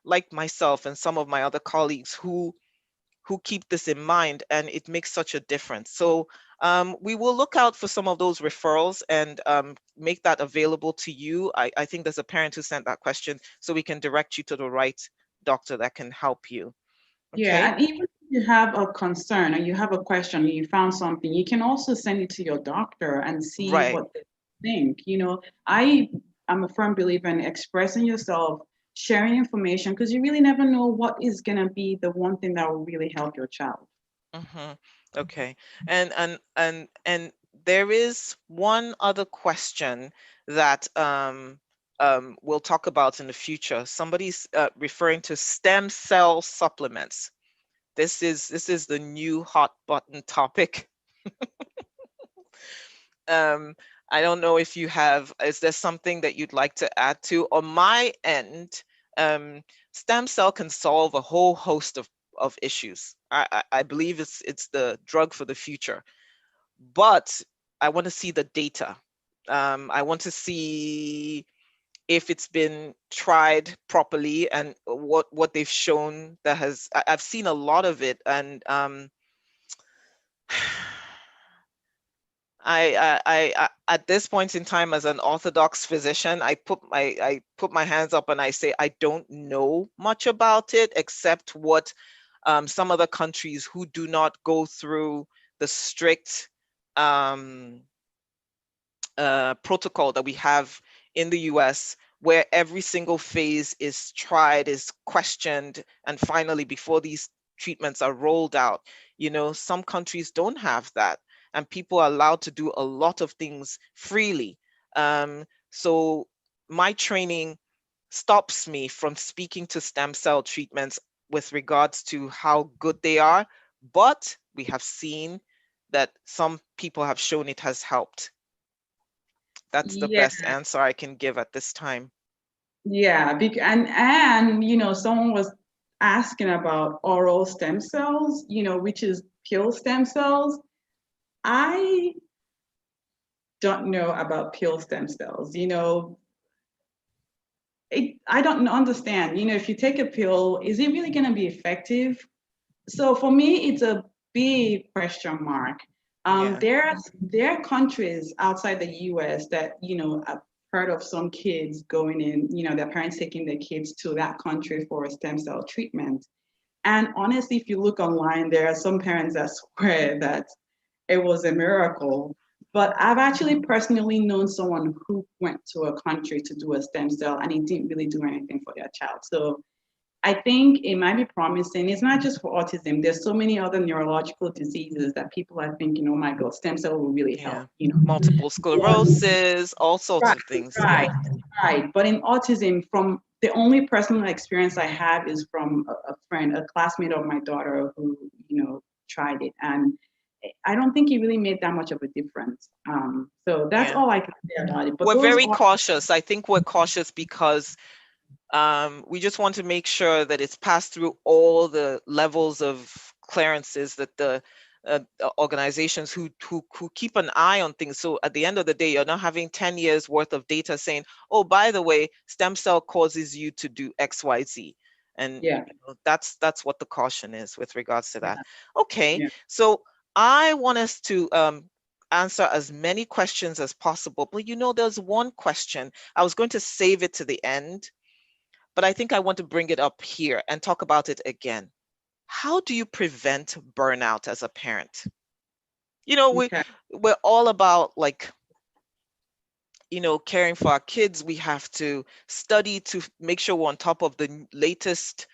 Speaker 1: like myself and some of my other colleagues who keep this in mind, and it makes such a difference. So we will look out for some of those referrals and make that available to you. I think there's a parent who sent that question, so we can direct you to the right doctor that can help you. Okay.
Speaker 6: Yeah, and even if you have a concern or you have a question, you found something, you can also send it to your doctor and see what they think. I am a firm believer in expressing yourself, sharing information, because you really never know what is going to be the one thing that will really help your child.
Speaker 1: Okay. And there is one other question that we'll talk about in the future. Somebody's referring to stem cell supplements. This is the new hot button topic. I don't know if you is there something that you'd like to add to? On my end, stem cell can solve a whole host of issues. I believe it's the drug for the future, but I want to see the data. I want to see if it's been tried properly and what they've shown. I've seen a lot of it, and I at this point in time, as an orthodox physician, I put my hands up and I say I don't know much about it, except what some other countries who do not go through the strict protocol that we have in the US, where every single phase is tried, is questioned, and finally, before these treatments are rolled out. Some countries don't have that, and people are allowed to do a lot of things freely. So my training stops me from speaking to stem cell treatments with regards to how good they are, but we have seen that some people have shown it has helped. That's the best answer I can give at this time.
Speaker 6: Yeah, and someone was asking about oral stem cells, which is pill stem cells. I don't know about pill stem cells. I don't understand. If you take a pill, is it really going to be effective? So for me, it's a big question mark.
Speaker 1: Yeah.
Speaker 6: There are countries outside the US that, I've heard of some kids going in, their parents taking their kids to that country for a stem cell treatment. And honestly, if you look online, there are some parents that swear that it was a miracle. But I've actually personally known someone who went to a country to do a stem cell and it didn't really do anything for their child. So I think it might be promising. It's not just for autism. There's so many other neurological diseases that people are thinking, oh my God, stem cell will really help,
Speaker 1: Multiple sclerosis, all sorts
Speaker 6: Right,
Speaker 1: of things.
Speaker 6: right, right. But in autism, from the only personal experience I have is from a friend, a classmate of my daughter who, tried it. And I don't think it really made that much of a difference. So that's
Speaker 1: Yeah.
Speaker 6: all I can say about it. But
Speaker 1: We're
Speaker 6: those
Speaker 1: very
Speaker 6: are,
Speaker 1: cautious. I think we're cautious because we just want to make sure that it's passed through all the levels of clearances that the organizations who keep an eye on things. So at the end of the day, you're not having 10 years worth of data saying, oh, by the way, stem cell causes you to do X, Y, Z. And
Speaker 6: yeah,
Speaker 1: that's what the caution is with regards to that. Okay,
Speaker 6: yeah.
Speaker 1: so I want us to answer as many questions as possible. But there's one question. I was going to save it to the end, but I think I want to bring it up here and talk about it again. How do you prevent burnout as a parent?
Speaker 6: Okay.
Speaker 1: We're all about caring for our kids. We have to study to make sure we're on top of the latest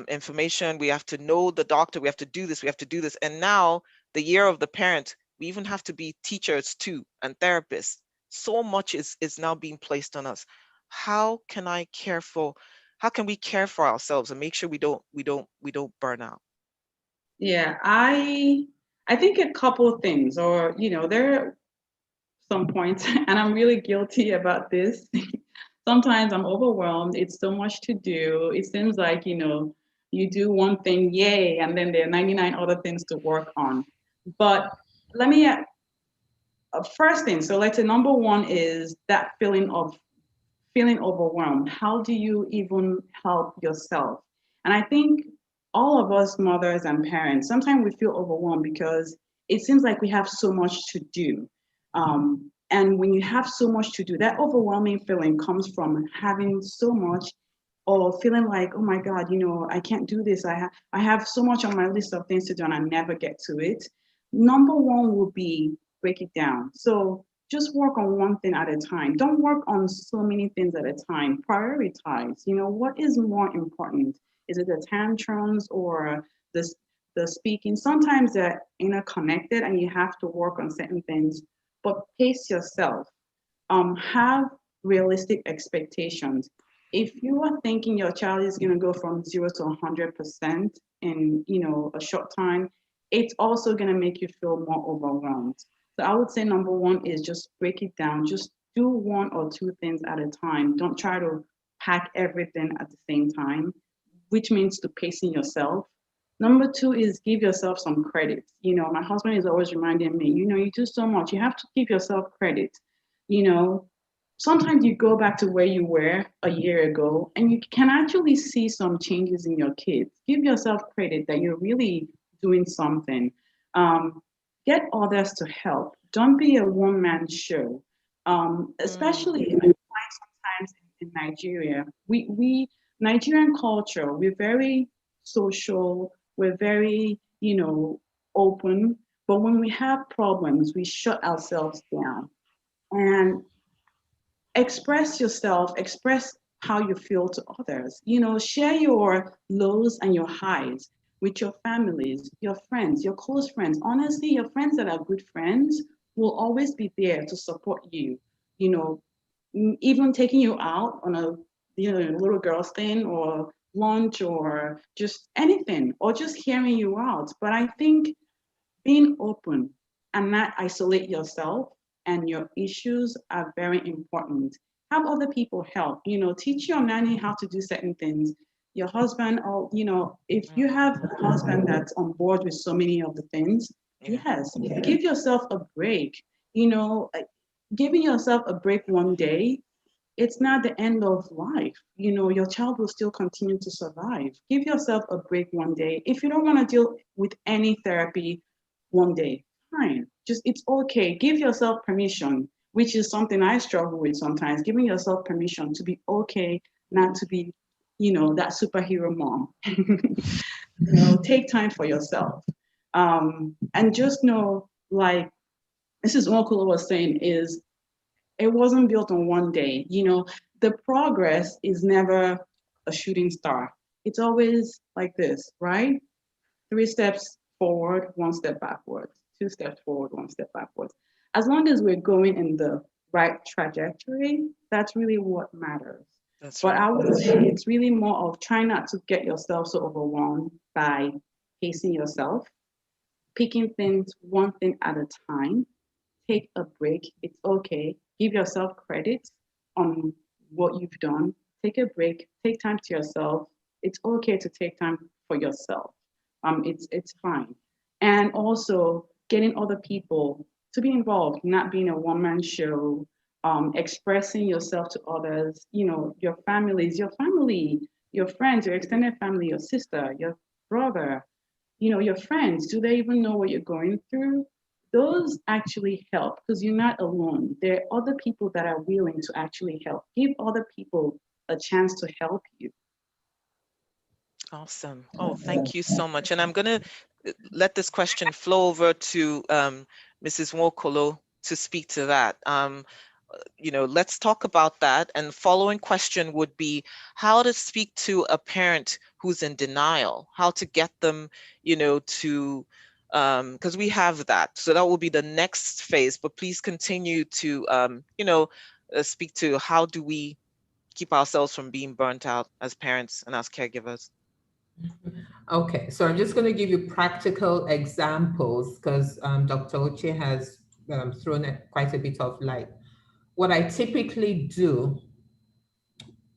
Speaker 1: information. We have to know the doctor. We have to do this. We have to do this. And now the year of the parent, we even have to be teachers too and therapists. So much is now being placed on us. How can we care for ourselves and make sure we don't burn out?
Speaker 6: Yeah, I think a couple of things, or there are some points, and I'm really guilty about this. Sometimes I'm overwhelmed. It's so much to do. It seems like, you do one thing, yay, and then there are 99 other things to work on. But let me, first thing, so let's say number one is that feeling of feeling overwhelmed. How do you even help yourself? And I think all of us mothers and parents, sometimes we feel overwhelmed because it seems like we have so much to do. And when you have so much to do, that overwhelming feeling comes from having so much, or feeling like, oh my God, I can't do this. I have so much on my list of things to do and I never get to it. Number one will be break it down. So just work on one thing at a time. Don't work on so many things at a time. Prioritize. What is more important? Is it the tantrums or the speaking? Sometimes they're interconnected and you have to work on certain things, but pace yourself. Have realistic expectations. If you are thinking your child is going to go from 0 to 100% in a short time, it's also going to make you feel more overwhelmed. So I would say number one is just break it down. Just do one or two things at a time. Don't try to pack everything at the same time, which means to pacing yourself. Number two is give yourself some credit. My husband is always reminding me, you do so much. You have to give yourself credit. Sometimes you go back to where you were a year ago and you can actually see some changes in your kids. Give yourself credit that you're really doing something. Get others to help. Don't be a one-man show. Especially I find sometimes in Nigeria, we Nigerian culture, we're very social, we're very, open. But when we have problems, we shut ourselves down. And express yourself, express how you feel to others. Share your lows and your highs with your families, your friends, your close friends. Honestly, your friends that are good friends will always be there to support you. Even taking you out on a little girl's thing or lunch or just anything, or just hearing you out. But I think being open and not isolate yourself and your issues are very important. Have other people help. Teach your nanny how to do certain things. Your husband, or if you have a husband that's on board with so many of the things, yes, give yourself a break. Giving yourself a break one day it's not the end of life. You know, your child will still continue to survive. Give yourself a break one day. If you don't want to deal with any therapy one day, fine. Just, it's okay. Give yourself permission, which is something I struggle with sometimes, giving yourself permission to be okay, not to be, you know, that superhero mom. You know, take time for yourself. And just know, like Mrs. Nwokolo was saying, is it wasn't built on one day. You know, the progress is never a shooting star. It's always like this, right? 3 steps forward, 1 step backwards, 2 steps forward, 1 step backwards. As long as we're going in the right trajectory, that's really what matters.
Speaker 1: That's
Speaker 6: But
Speaker 1: right.
Speaker 6: I would say it's really more of trying not to get yourself so overwhelmed by pacing yourself, picking things one thing at a time. Take a break. It's okay. Give yourself credit on what you've done. Take a break. Take time to yourself. It's okay to take time for yourself. It's fine. And also getting other people to be involved, not being a one-man show, expressing yourself to others, you know, your families, your family, your friends, your extended family, your sister, your brother, you know, your friends. Do they even know what you're going through? Those actually help because you're not alone. There are other people that are willing to actually help. Give other people a chance to help you.
Speaker 1: Awesome. Oh, thank you so much. And I'm going to let this question flow over to Mrs. Nwokolo to speak to that. You know, let's talk about that. And the following question would be how to speak to a parent who's in denial, how to get them, you know, to, because we have that. So that will be the next phase, but please continue to, you know, speak to how do we keep ourselves from being burnt out as parents and as caregivers.
Speaker 5: Okay, so I'm just going to give you practical examples because Dr. Oche has thrown quite a bit of light. What I typically do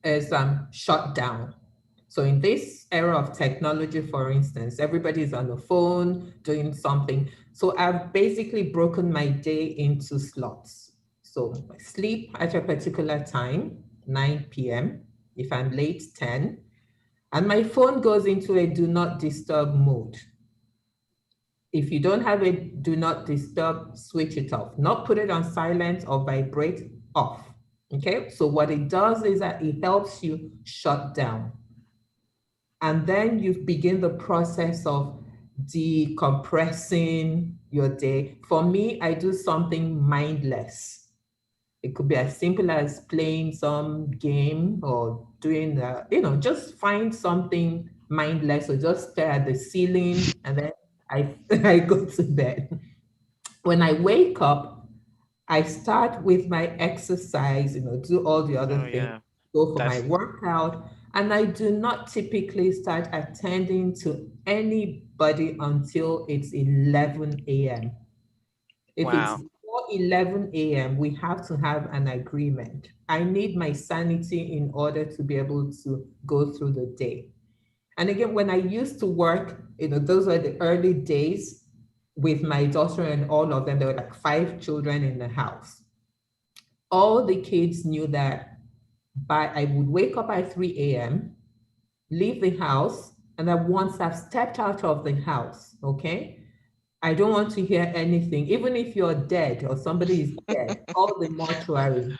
Speaker 5: is shut down. So in this era of technology, for instance, everybody's on the phone doing something. So I've basically broken my day into slots. So I sleep at a particular time, 9 p.m. If I'm late, 10. And my phone goes into a do not disturb mode. If you don't have a do not disturb, switch it off. Not put it on silent or vibrate, off. Okay, so what it does is that it helps you shut down. And then you begin the process of decompressing your day. For me, I do something mindless. It could be as simple as playing some game or doing, you know, just find something mindless or just stare at the ceiling and then I go to bed. When I wake up, I start with my exercise, you know, do all the other things, go for my workout, and I do not typically start attending to anybody until it's 11 a.m. If it's before 11 a.m., we have to have an agreement. I need my sanity in order to be able to go through the day. And again, when I used to work, you know, those were the early days with my daughter and all of them. There were like 5 children in the house. All the kids knew that I would wake up at 3 a.m., leave the house, and that once I've stepped out of the house, okay, I don't want to hear anything. Even if you're dead or somebody is dead, all the mortuary,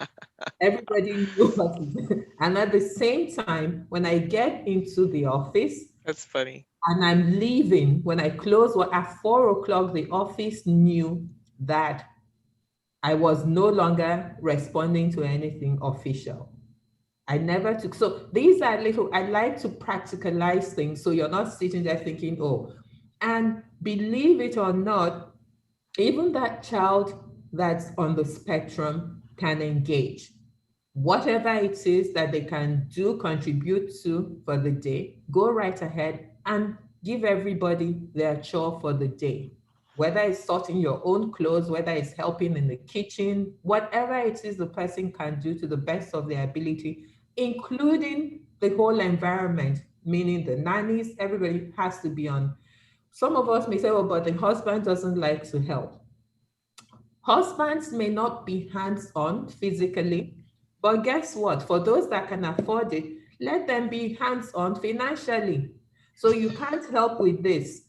Speaker 5: everybody knew what to do. And at the same time, when I get into the office,
Speaker 1: that's funny,
Speaker 5: and I'm leaving, when I close, at 4 o'clock, the office knew that I was no longer responding to anything official. I never took, so these are little, I like to practicalize things so you're not sitting there thinking, oh, and believe it or not, even that child that's on the spectrum can engage. Whatever it is that they can do, contribute to for the day, go right ahead and give everybody their chore for the day. Whether it's sorting your own clothes, whether it's helping in the kitchen, whatever it is the person can do to the best of their ability, including the whole environment, meaning the nannies, everybody has to be on. Some of us may say, oh, but the husband doesn't like to help. Husbands may not be hands-on physically, But guess what? For those that can afford it, let them be hands-on financially. So you can't help with this.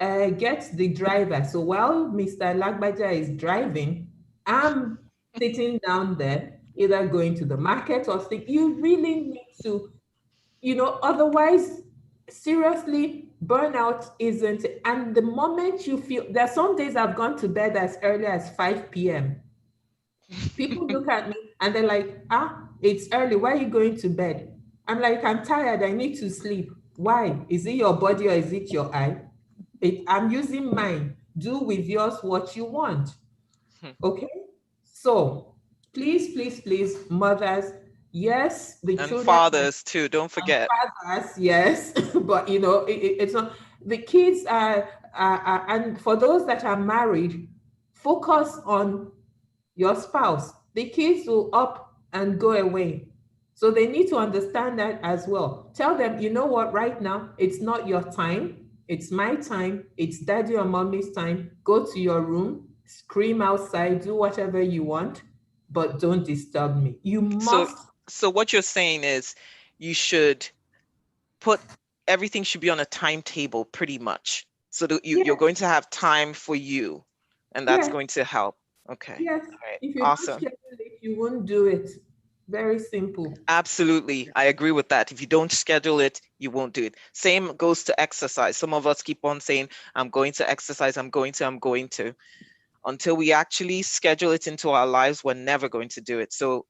Speaker 5: Get the driver. So while Mr. Lagbaja is driving, I'm sitting down there, either going to the market or think you really need to, otherwise, seriously, burnout isn't. And the moment you feel, there are some days I've gone to bed as early as 5 p.m. People look at me and they're like, it's early. Why are you going to bed? I'm like, I'm tired. I need to sleep. Why? Is it your body or is it your eye? I'm using mine. Do with yours what you want. Okay? So please, please, please, mothers, yes, the
Speaker 1: And
Speaker 5: children.
Speaker 1: fathers too, don't forget.
Speaker 5: Fathers, yes, but it's not, the kids are, and for those that are married, focus on your spouse. The kids will up and go away. So they need to understand that as well. Tell them, you know what, right now, it's not your time. It's my time. It's daddy or mommy's time. Go to your room, scream outside, do whatever you want, but don't disturb me. You must.
Speaker 1: So what you're saying is you should put, everything should be on a timetable pretty much. So that you're going to have time for you, and that's going to help. Okay.
Speaker 5: Yes.
Speaker 1: Right.
Speaker 5: If you
Speaker 1: Awesome.
Speaker 5: don't schedule it, you won't do it. Very simple.
Speaker 1: Absolutely. I agree with that. If you don't schedule it, you won't do it. Same goes to exercise. Some of us keep on saying, I'm going to exercise, I'm going to. Until we actually schedule it into our lives, we're never going to do it. So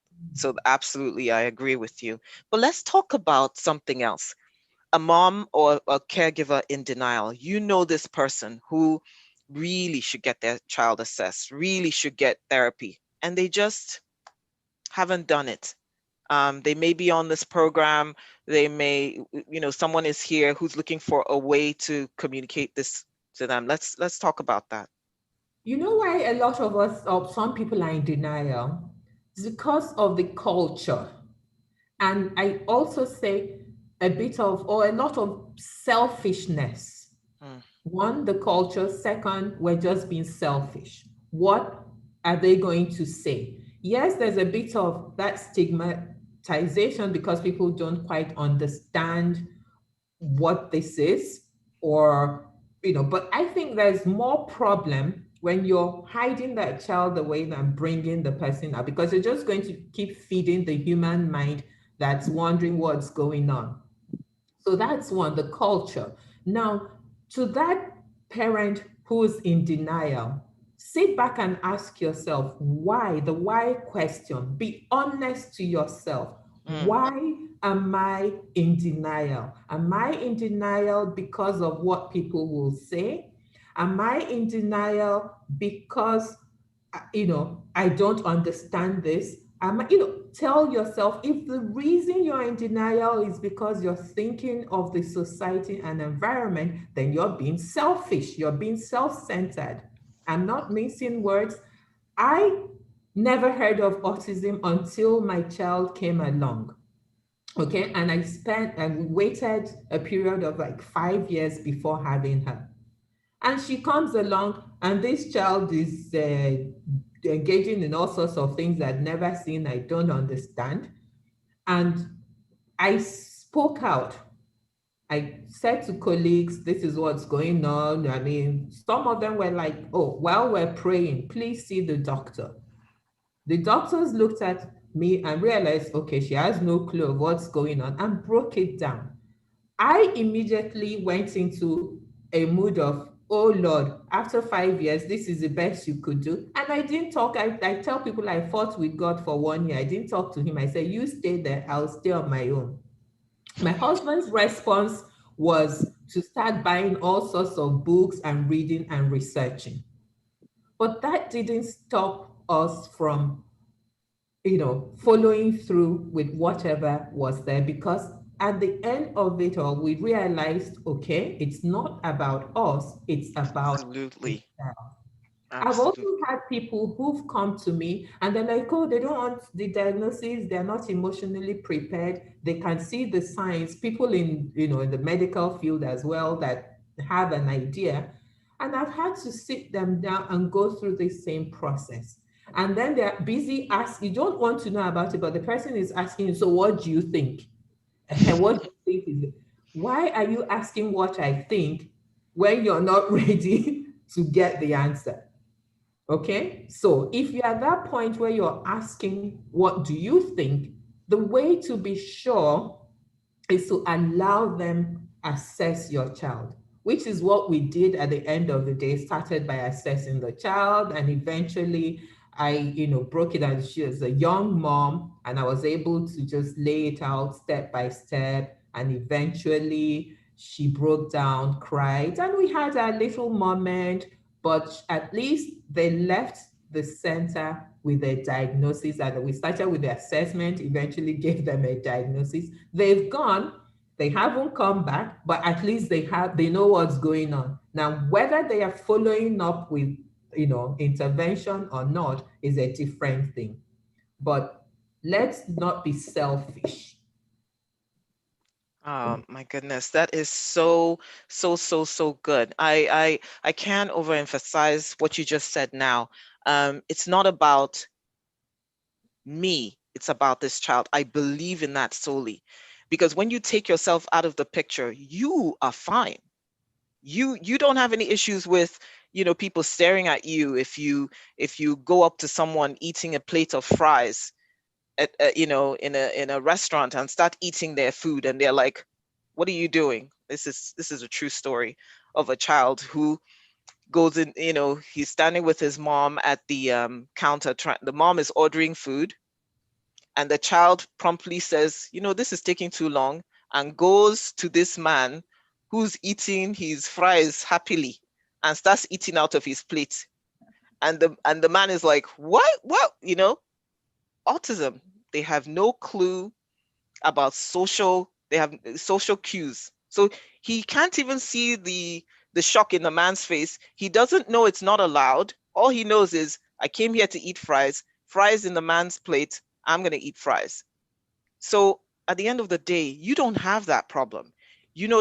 Speaker 1: absolutely, I agree with you. But let's talk about something else. A mom or a caregiver in denial. You know this person who really should get their child assessed, really should get therapy, and they just haven't done it. They may be on this program. They may, someone is here who's looking for a way to communicate this to them. Let's talk about that.
Speaker 5: You know why a lot of us, or some people, are in denial? It's because of the culture. And I also say a lot of selfishness. One, the culture. Second, we're just being selfish. What are they going to say? Yes, there's a bit of that stigmatization because people don't quite understand what this is, or, but I think there's more problem when you're hiding that child away than bringing the person out, because you're just going to keep feeding the human mind that's wondering what's going on. So that's one, the culture. Now, to that parent who's in denial, sit back and ask yourself why, the why question. Be honest to yourself. Why am I in denial? Am I in denial because of what people will say? Am I in denial because, I don't understand this? Tell yourself, if the reason you're in denial is because you're thinking of the society and environment, then you're being selfish, you're being self-centered. I'm not mincing words. I never heard of autism until my child came along. Okay, and I waited a period of like 5 years before having her. And she comes along, and this child is engaging in all sorts of things I've never seen, I don't understand. And I spoke out. I said to colleagues, this is what's going on. I mean, some of them were like, oh, while we're praying, please see the doctor. The doctors looked at me and realized, okay, she has no clue of what's going on, and broke it down. I immediately went into a mood of, oh Lord, after 5 years, this is the best you could do. And I didn't talk. I tell people I fought with God for 1 year. I didn't talk to him. I said, you stay there, I'll stay on my own. My husband's response was to start buying all sorts of books and reading and researching. But that didn't stop us from, following through with whatever was there, because at the end of it all, we realized, okay, it's not about us, it's about
Speaker 1: Absolutely.
Speaker 5: I've also had people who've come to me and they're like, oh, they don't want the diagnosis, they're not emotionally prepared, they can see the signs, people in, in the medical field as well that have an idea. And I've had to sit them down and go through the same process. And then they're busy asking, you don't want to know about it, but the person is asking you, so what do you think? And what do you think is it? Why are you asking what I think when you're not ready to get the answer? Okay, so if you're at that point where you're asking, what do you think? The way to be sure is to allow them assess your child, which is what we did at the end of the day. Started by assessing the child, and eventually I, broke it down. She was a young mom, and I was able to just lay it out step by step. And eventually she broke down, cried, and we had a little moment, but at least they left the center with a diagnosis, and we started with the assessment, eventually gave them a diagnosis. They've gone, they haven't come back, but at least they know what's going on. Now, whether they are following up with, intervention or not is a different thing. But let's not be selfish.
Speaker 1: Oh my goodness, that is so good. I can't overemphasize what you just said now. It's not about me, it's about this child. I believe in that solely, because when you take yourself out of the picture, you are fine. You don't have any issues with, people staring at you if you go up to someone eating a plate of fries at, in a restaurant and start eating their food, and they're like, what are you doing? This is a true story of a child who goes in, he's standing with his mom at the counter. The mom is ordering food, and the child promptly says, this is taking too long, and goes to this man who's eating his fries happily and starts eating out of his plate. And the man is like, what? Autism, they have no clue about they have social cues. So he can't even see the shock in the man's face. He doesn't know it's not allowed. All he knows is, I came here to eat fries in the man's plate, I'm going to eat fries. So at the end of the day, you don't have that problem.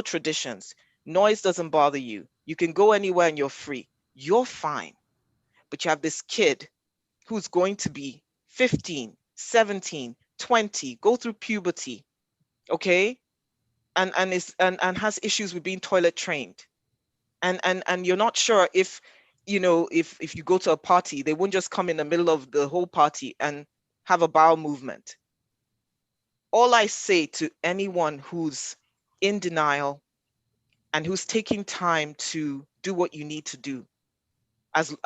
Speaker 1: Traditions, noise doesn't bother you. You can go anywhere and you're free. You're fine. But you have this kid who's going to be 15, 17, 20, go through puberty, okay? And has issues with being toilet trained. And you're not sure if you go to a party, they won't just come in the middle of the whole party and have a bowel movement. All I say to anyone who's in denial and who's taking time to do what you need to do, as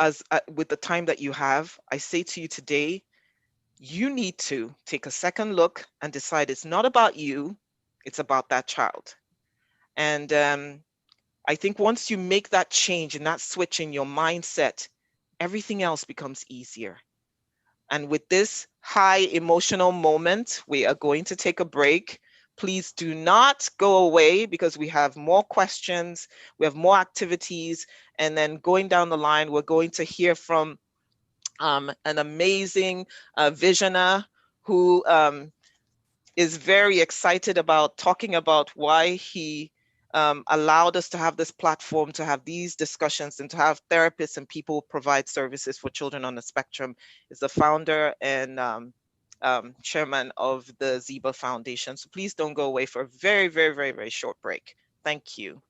Speaker 1: with the time that you have, I say to you today, you need to take a second look and decide it's not about you, it's about that child. And I think once you make that change and that switch in your mindset, everything else becomes easier. And with this high emotional moment, we are going to take a break. Please do not go away, because we have more questions, we have more activities, and then going down the line, we're going to hear from an amazing visioner who is very excited about talking about why he allowed us to have this platform, to have these discussions, and to have therapists and people provide services for children on the spectrum. Is the founder and chairman of the Zeba Foundation. So please don't go away for a very, very, very, very short break. Thank you.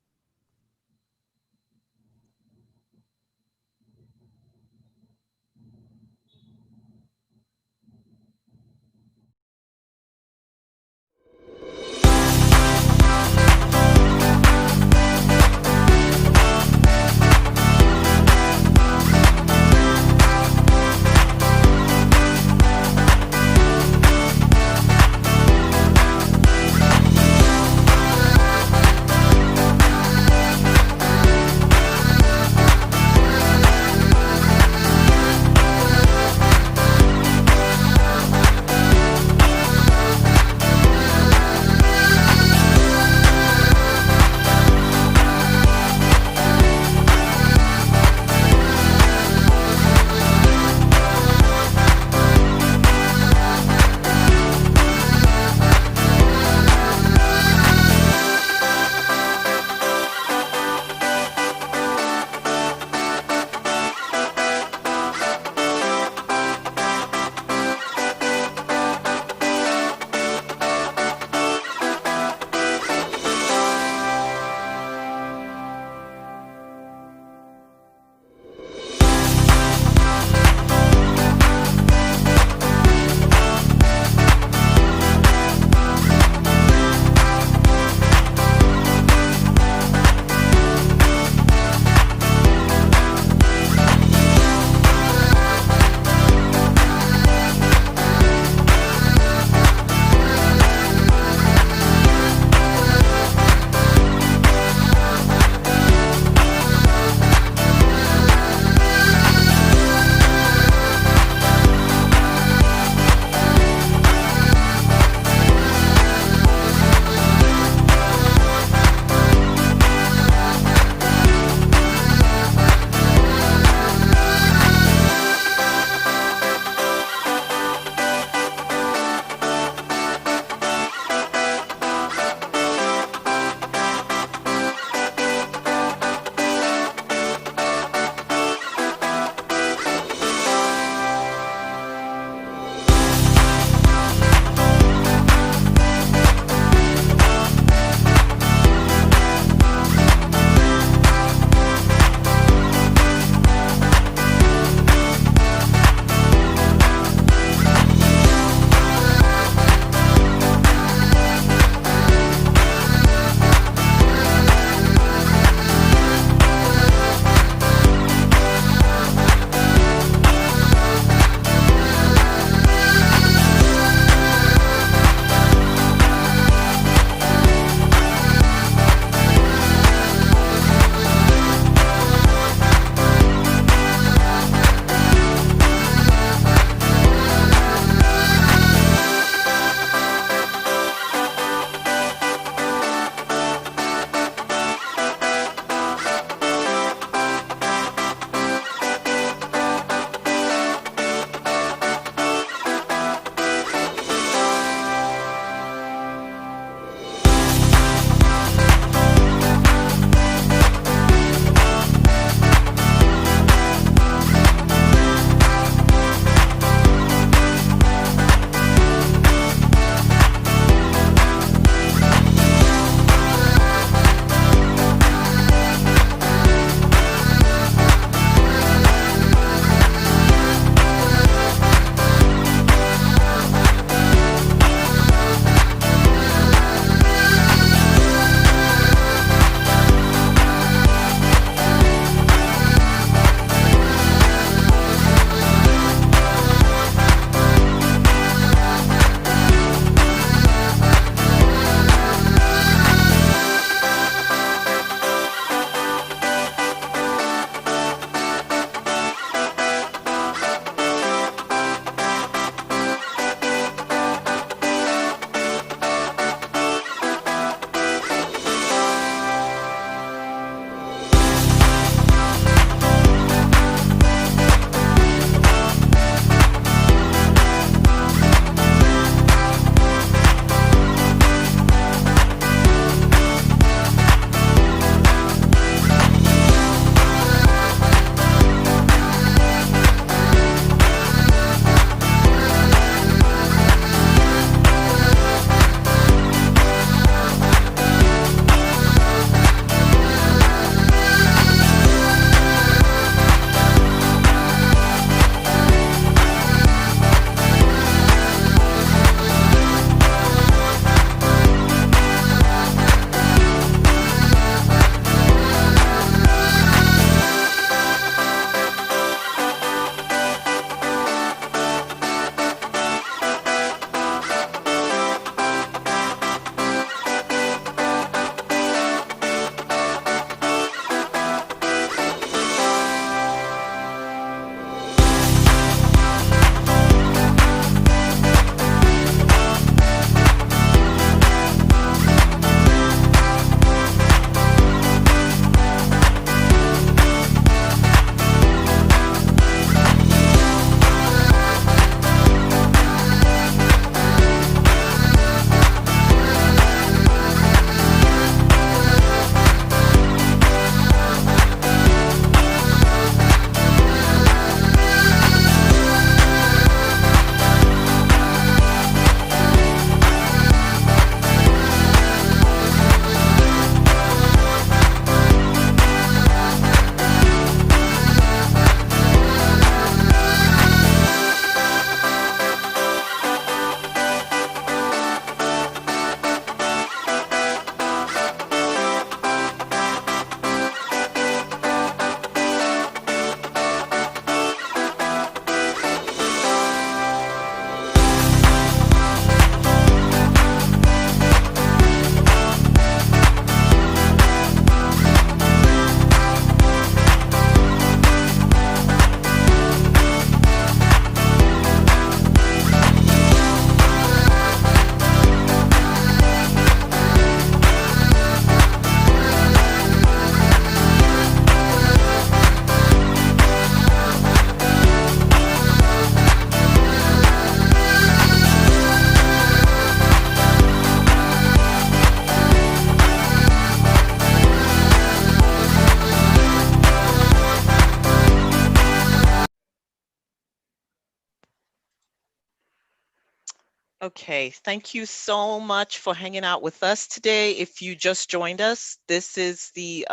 Speaker 1: Okay, thank you so much for hanging out with us today. If you just joined us, this is the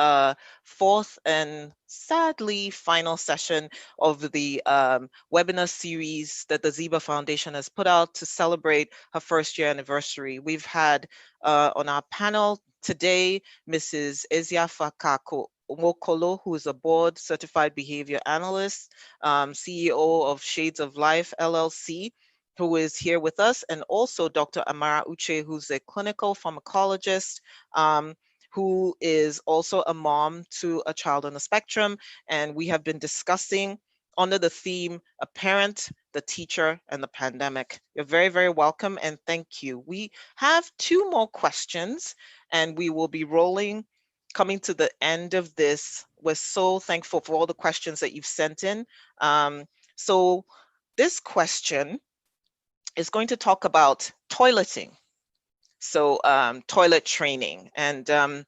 Speaker 1: fourth and sadly final session of the webinar series that the Ziba Foundation has put out to celebrate her first year anniversary. We've had on our panel today, Mrs. Eziafa Nwokolo, who is a board certified behavior analyst, CEO of Shades of Life LLC, who is here with us, and also Dr. Amara Uche, who's a clinical pharmacologist, who is also a mom to a child on the spectrum. And we have been discussing under the theme, a parent, the teacher, and the pandemic. You're very, very welcome, and thank you. We have 2 more questions, and we will be coming to the end of this. We're so thankful for all the questions that you've sent in. So this question is going to talk about toileting. So toilet training. And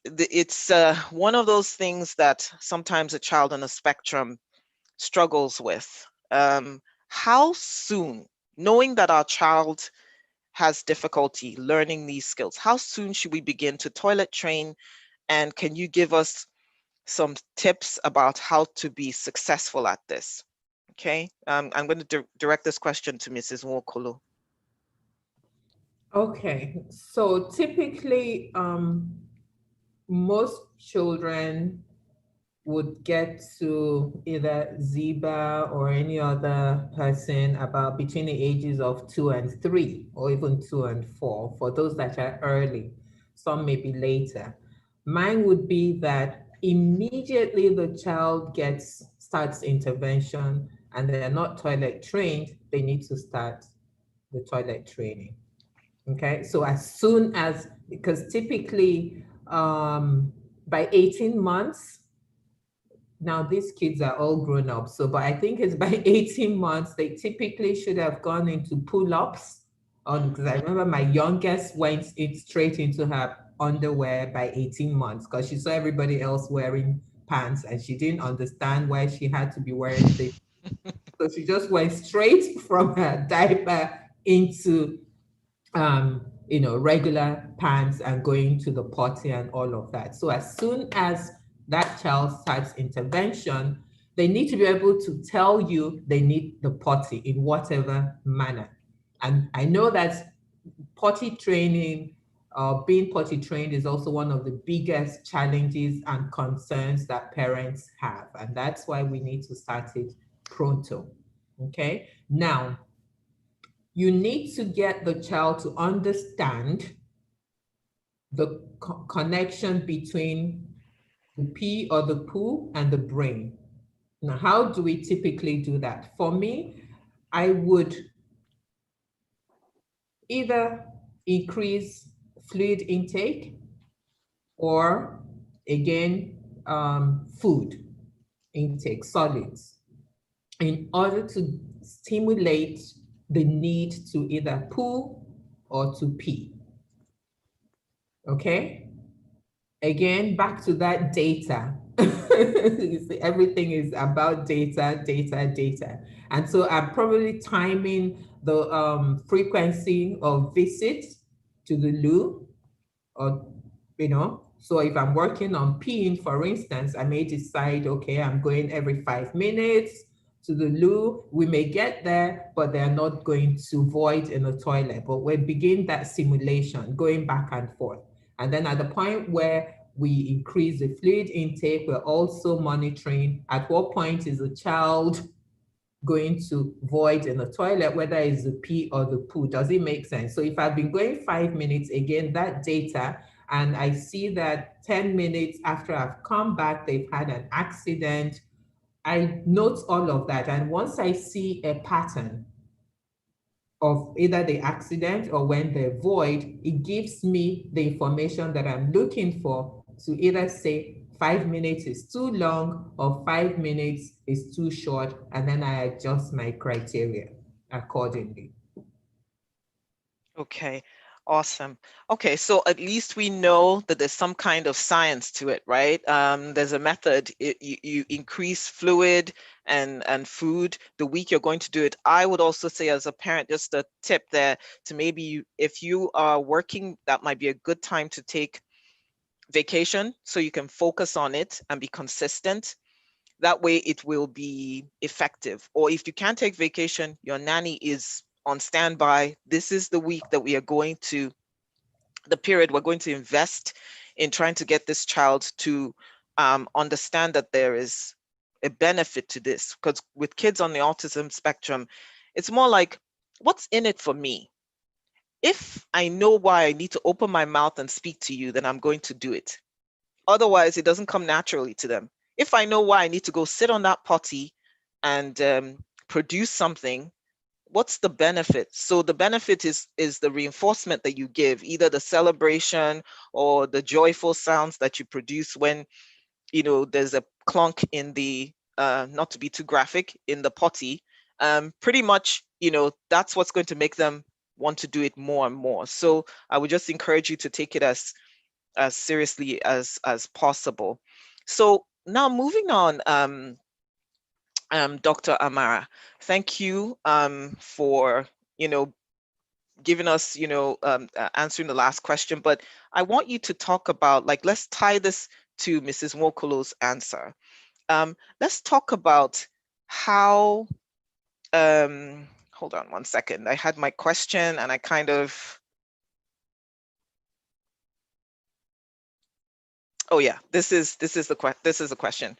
Speaker 1: it's one of those things that sometimes a child on the spectrum struggles with. How soon, knowing that our child has difficulty learning these skills, how soon should we begin to toilet train? And can you give us some tips about how to be successful at this? Okay, I'm going to direct this question to Mrs. Nwokolo.
Speaker 5: Okay, so typically, most children would get to either Ziba or any other person about between the ages of 2 and 3, or even 2 and 4, for those that are early. Some may be later. Mine would be that immediately the child starts intervention and they're not toilet trained, they need to start the toilet training. Okay, so as soon as, because typically by 18 months, now these kids are all grown up, so but I think it's by 18 months, they typically should have gone into pull-ups, because I remember my youngest went straight into her underwear by 18 months because she saw everybody else wearing pants and she didn't understand why she had to be wearing this. So she just went straight from her diaper into regular pants and going to the potty and all of that. So as soon as that child starts intervention, they need to be able to tell you they need the potty in whatever manner. And I know that potty training, being potty trained is also one of the biggest challenges and concerns that parents have. And that's why we need to start it pronto. Okay, now, you need to get the child to understand the connection between the pee or the poo and the brain. Now, how do we typically do that? For me, I would either increase fluid intake or, again, food intake, solids, in order to stimulate the need to either poo or to pee. Okay? Again, back to that data. You see, everything is about data, data, data. And so I'm probably timing the frequency of visits to the loo, or, so if I'm working on peeing, for instance, I may decide, okay, I'm going every 5 minutes to the loo. We may get there, but they're not going to void in the toilet. But we begin that simulation, going back and forth. And then at the point where we increase the fluid intake, we're also monitoring at what point is the child going to void in the toilet, whether it's the pee or the poo. Does it make sense? So if I've been going 5 minutes, again, that data, and I see that 10 minutes after I've come back, they've had an accident, I note all of that. And once I see a pattern of either the accident or when they're void, it gives me the information that I'm looking for to either say 5 minutes is too long or 5 minutes is too short, and then I adjust my criteria accordingly.
Speaker 1: Okay. Awesome. Okay, so at least we know that there's some kind of science to it, right? There's a method. You increase fluid and food the week you're going to do it. I would also say, as a parent, just a tip there to maybe if you are working, that might be a good time to take vacation so you can focus on it and be consistent. That way it will be effective. Or if you can't take vacation, your nanny is on standby. This is the week that we are going to, the period we're going to invest in trying to get this child to understand that there is a benefit to this. Because with kids on the autism spectrum, it's more like, what's in it for me? If I know why I need to open my mouth and speak to you, then I'm going to do it. Otherwise, it doesn't come naturally to them. If I know why I need to go sit on that potty and produce something, what's the benefit? So the benefit is the reinforcement that you give, either the celebration or the joyful sounds that you produce when, you know, there's a clunk in the, not to be too graphic, in the potty. Pretty much, you know, that's what's going to make them want to do it more and more. So I would just encourage you to take it as seriously as possible. So now moving on, Dr. Amara, thank you for, you know, giving us, you know, answering the last question, but I want you to talk about, like, let's tie this to Mrs. Nwokolo's answer. Let's talk about how, hold on one second. I had my question and I kind of, oh yeah, this is the question.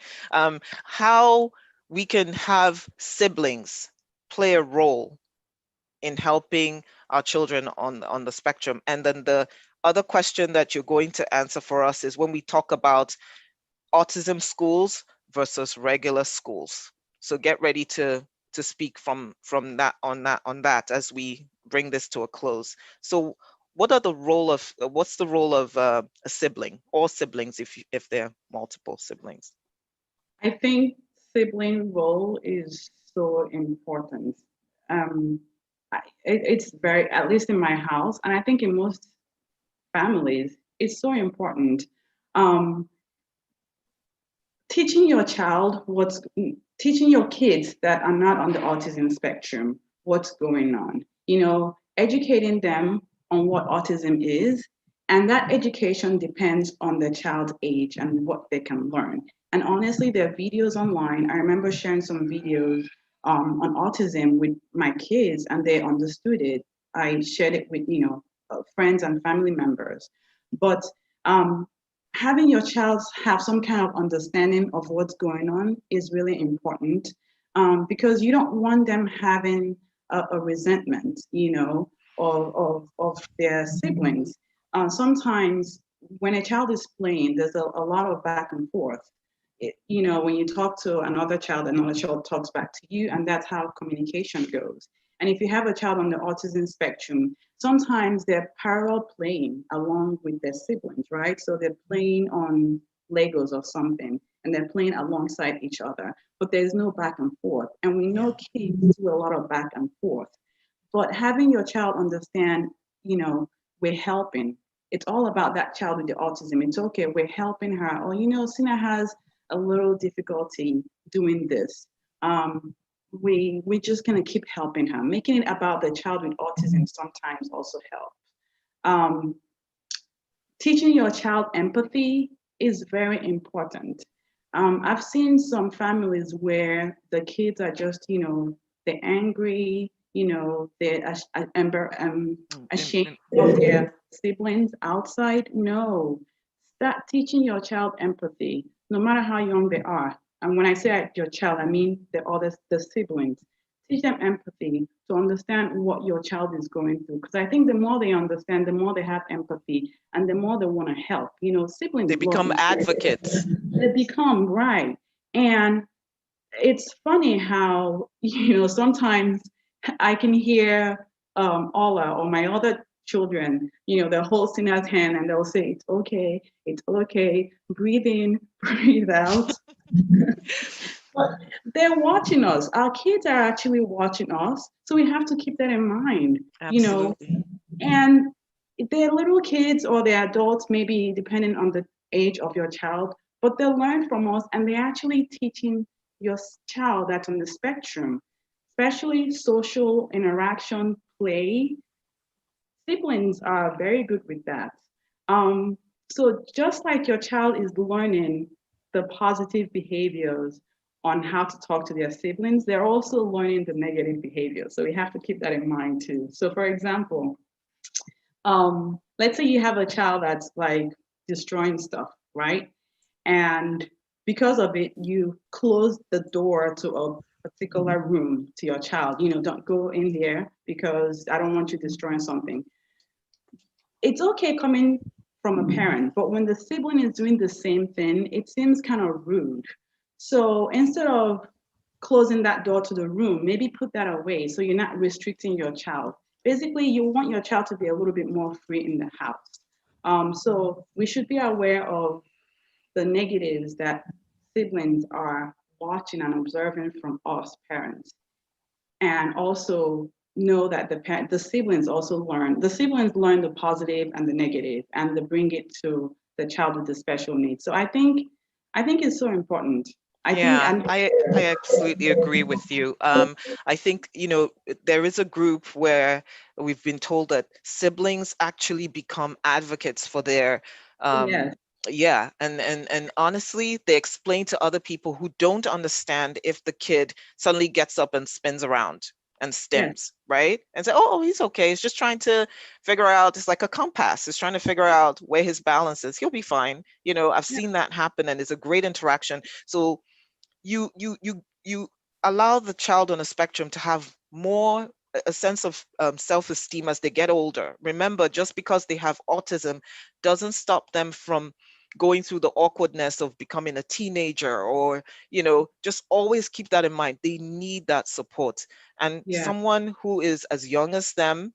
Speaker 1: How we can have siblings play a role in helping our children on the spectrum. And then the other question that you're going to answer for us is when we talk about autism schools versus regular schools. So get ready to speak from that on that as we bring this to a close. So what's the role of a sibling or siblings if they're multiple siblings?
Speaker 6: I think sibling role is so important. It's very, at least in my house, and I think in most families, it's so important. Teaching your kids that are not on the autism spectrum, what's going on, you know, educating them on what autism is, and that education depends on the child's age and what they can learn. And honestly, there are videos online. I remember sharing some videos on autism with my kids, and they understood it. I shared it with, you know, friends and family members. But having your child have some kind of understanding of what's going on is really important, because you don't want them having a resentment, you know, of their siblings. Sometimes when a child is playing, there's a lot of back and forth. You know, when you talk to another child talks back to you, and that's how communication goes. And if you have a child on the autism spectrum, sometimes they're parallel playing along with their siblings, right? So they're playing on Legos or something, and they're playing alongside each other, but there's no back and forth. And we know kids do a lot of back and forth. But having your child understand, you know, we're helping. It's all about that child with the autism. It's okay, we're helping her. Or, you know, Sina has a little difficulty doing this. We're just gonna keep helping her. Making it about the child with autism sometimes also helps. Teaching your child empathy is very important. I've seen some families where the kids are just, you know, they're angry, you know, they're ashamed of their siblings outside. No, start teaching your child empathy, no matter how young they are. And when I say your child, I mean the siblings. Teach them empathy to understand what your child is going through. Because I think the more they understand, the more they have empathy, and the more they want to help. You know, siblings.
Speaker 1: They become advocates.
Speaker 6: They become, right. And it's funny how, you know, sometimes I can hear Ola or my other children, you know, they'll hold Sina's hand and they'll say, it's okay, breathe in, breathe out. But they're watching us. Our kids are actually watching us. So we have to keep that in mind,
Speaker 1: Absolutely.
Speaker 6: you know. And they're little kids or they're adults, maybe depending on the age of your child, but they'll learn from us and they're actually teaching your child that's on the spectrum, especially social interaction, play. Siblings are very good with that. So just like your child is learning the positive behaviors on how to talk to their siblings, they're also learning the negative behaviors. So we have to keep that in mind too. So for example, let's say you have a child that's like destroying stuff, right? And because of it, you close the door to a particular room to your child. You know, don't go in there because I don't want you destroying something. It's okay coming from a parent, but when the sibling is doing the same thing, it seems kind of rude. So instead of closing that door to the room, maybe put that away so you're not restricting your child. Basically, you want your child to be a little bit more free in the house. So we should be aware of the negatives that siblings are watching and observing from us parents. And also know that the siblings also learn, the siblings learn the positive and the negative, and they bring it to the child with the special needs. So I think it's so important.
Speaker 1: I absolutely agree with you. I think, there is a group where we've been told that siblings actually become advocates for their,
Speaker 6: Yes.
Speaker 1: yeah, and honestly, they explain to other people who don't understand if the kid suddenly gets up and spins around and stims, right? And say, oh, he's okay. He's just trying to figure out, it's like a compass. He's trying to figure out where his balance is. He'll be fine. I've seen that happen, and it's a great interaction. So you allow the child on a spectrum to have more a sense of self-esteem as they get older. Remember, just because they have autism doesn't stop them from going through the awkwardness of becoming a teenager, or just always keep that in mind. They need that support, and someone who is as young as them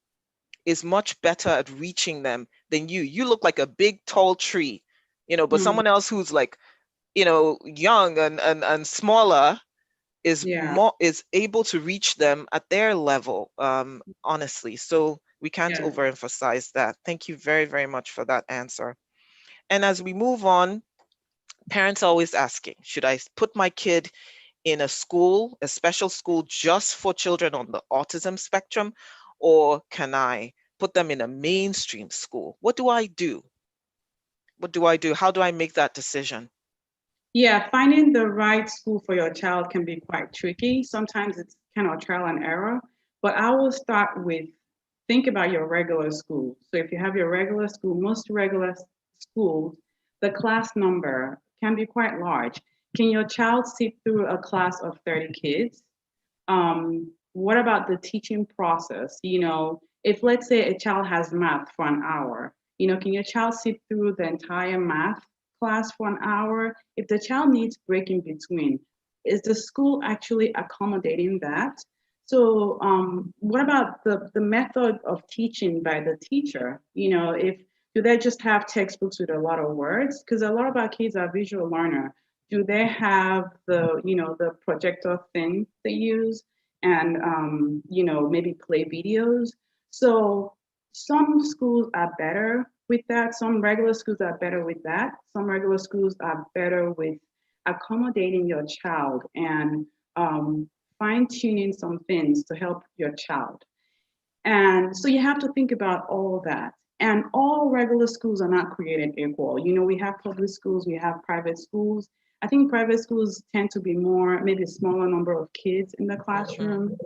Speaker 1: is much better at reaching them than you look like a big tall tree, but someone else who's like young and smaller is able to reach them at their level, honestly. So we can't overemphasize that. Thank you very, very much for that answer. And as we move on, parents are always asking, should I put my kid in a school, a special school just for children on the autism spectrum, or can I put them in a mainstream school? What do I do? How do I make that decision?
Speaker 6: Yeah, finding the right school for your child can be quite tricky. Sometimes it's kind of trial and error, but I will start with, think about your regular school. So if you have your regular school, most regular schools, the class number can be quite large. Can your child sit through a class of 30 kids? What about the teaching process? If let's say a child has math for an hour, can your child sit through the entire math class for an hour? If the child needs break in between, is the school actually accommodating that? So what about the method of teaching by the teacher? Do they just have textbooks with a lot of words? Because a lot of our kids are visual learner. Do they have the projector thing they use, and maybe play videos? So some schools are better with that. Some regular schools are better with that. Some regular schools are better with accommodating your child and fine-tuning some things to help your child. And so you have to think about all that. And all regular schools are not created equal. We have public schools, we have private schools. I think private schools tend to be more, maybe a smaller number of kids in the classroom.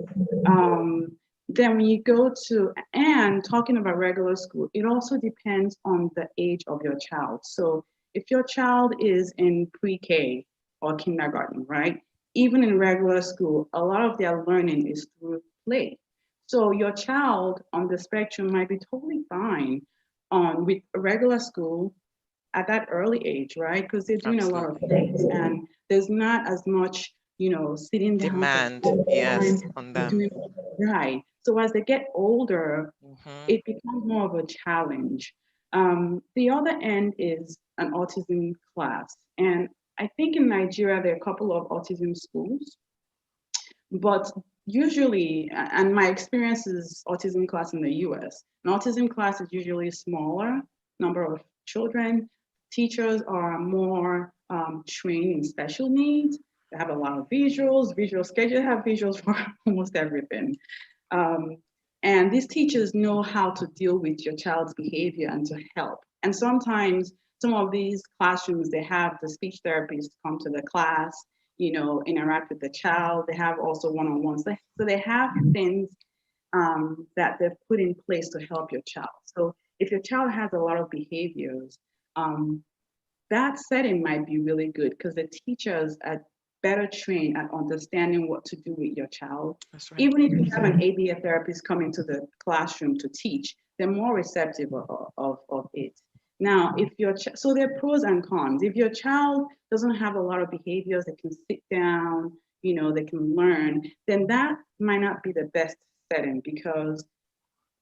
Speaker 6: Then when you go to, and talking about regular school, it also depends on the age of your child. So if your child is in pre-K or kindergarten, right? Even in regular school, a lot of their learning is through play. So your child on the spectrum might be totally fine with a regular school at that early age, right? Because they're doing a lot of things, and there's not as much, sitting down.
Speaker 1: Demand, yes, on them.
Speaker 6: Right. So as they get older, it becomes more of a challenge. The other end is an autism class. And I think in Nigeria, there are a couple of autism schools, but usually, and my experience is autism class in the US. An autism class is usually smaller number of children. Teachers are more trained in special needs. They have a lot of visuals, visual schedule, have visuals for almost everything. And these teachers know how to deal with your child's behavior and to help. And sometimes some of these classrooms, they have the speech therapist come to the class, you know, interact with the child. They have also one-on-ones. So they have things that they've put in place to help your child. So if your child has a lot of behaviors, that setting might be really good because the teachers are better trained at understanding what to do with your child.
Speaker 1: That's right.
Speaker 6: Even if you have an ABA therapist coming to the classroom to teach, they're more receptive of it. Now, if your so there are pros and cons. If your child doesn't have a lot of behaviors, they can sit down, you know, they can learn, then that might not be the best setting because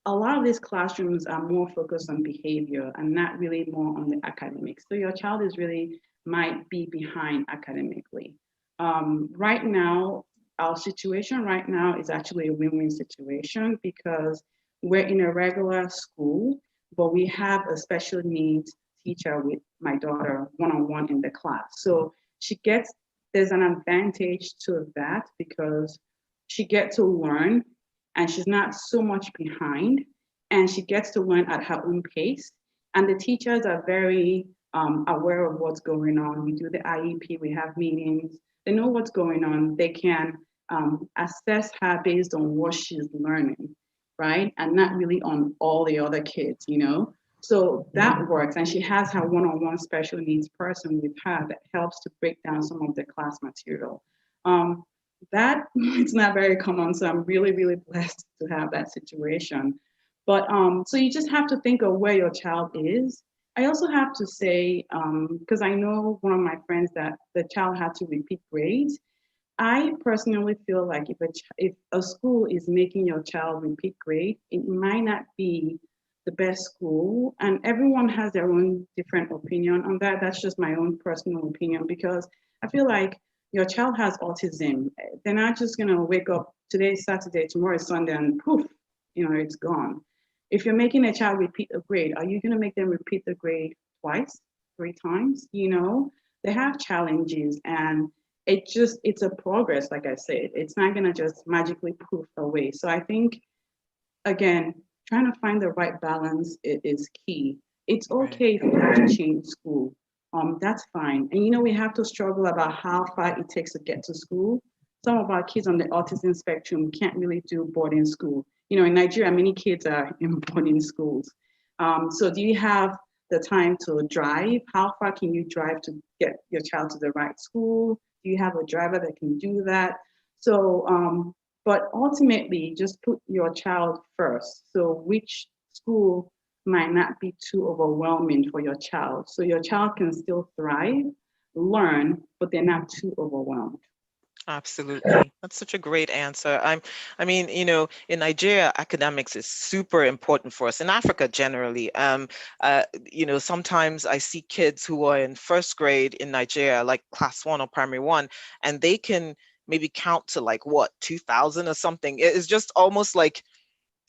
Speaker 6: a lot of these classrooms are more focused on behavior and not really more on the academics. So your child is really might be behind academically. Right now, our situation right now is actually a win-win situation because we're in a regular school, but we have a special needs teacher with my daughter one-on-one in the class. So there's an advantage to that because she gets to learn and she's not so much behind and she gets to learn at her own pace. And the teachers are very aware of what's going on. We do the IEP, we have meetings, they know what's going on. They can assess her based on what she's learning, right? And not really on all the other kids, you know? So that works. And she has her one-on-one special needs person with her that helps to break down some of the class material. That it's not very common, so I'm really, really blessed to have that situation. But so you just have to think of where your child is. I also have to say, because I know one of my friends that the child had to repeat grades. I personally feel like if a school is making your child repeat grade, it might not be the best school. And everyone has their own different opinion on that. That's just my own personal opinion because I feel like your child has autism. They're not just gonna wake up today is Saturday, tomorrow is Sunday, and poof, you know, it's gone. If you're making a child repeat a grade, are you gonna make them repeat the grade twice, 3 times? You know, they have challenges and it's a progress, like I said. It's not gonna just magically poof away. So I think, again, trying to find the right balance is key. It's okay if you have to change school. That's fine. And you know, we have to struggle about how far it takes to get to school. Some of our kids on the autism spectrum can't really do boarding school. You know, in Nigeria, many kids are in boarding schools. So do you have the time to drive? How far can you drive to get your child to the right school? Do you have a driver that can do that? So, but ultimately, just put your child first. So which school might not be too overwhelming for your child. So your child can still thrive, learn, but they're not too overwhelmed.
Speaker 1: Absolutely. That's such a great answer. I mean, you know, in Nigeria, academics is super important for us. In Africa, generally, you know, sometimes I see kids who are in first grade in Nigeria, like class 1 or primary 1, and they can maybe count to like what, 2000 or something. It's just almost like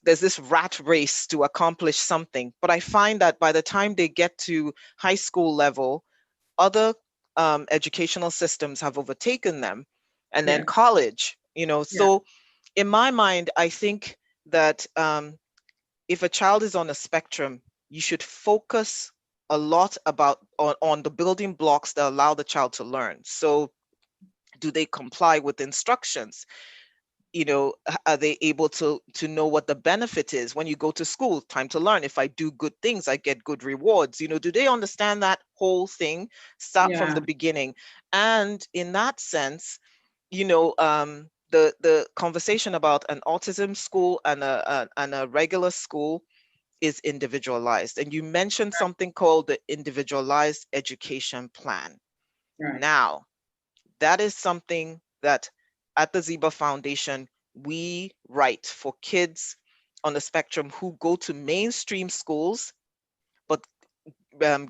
Speaker 1: there's this rat race to accomplish something. But I find that by the time they get to high school level, other educational systems have overtaken them, and then college, you know. So in my mind, I think that if a child is on a spectrum, you should focus a lot on the building blocks that allow the child to learn. So do they comply with instructions? You know, are they able to know what the benefit is when you go to school? Time to learn. If I do good things, I get good rewards. You know, do they understand that whole thing? Start from the beginning. And in that sense, you know, the conversation about an autism school and a regular school is individualized. And you mentioned something called the individualized education plan. Now, that is something that at the Ziba Foundation, we write for kids on the spectrum who go to mainstream schools, but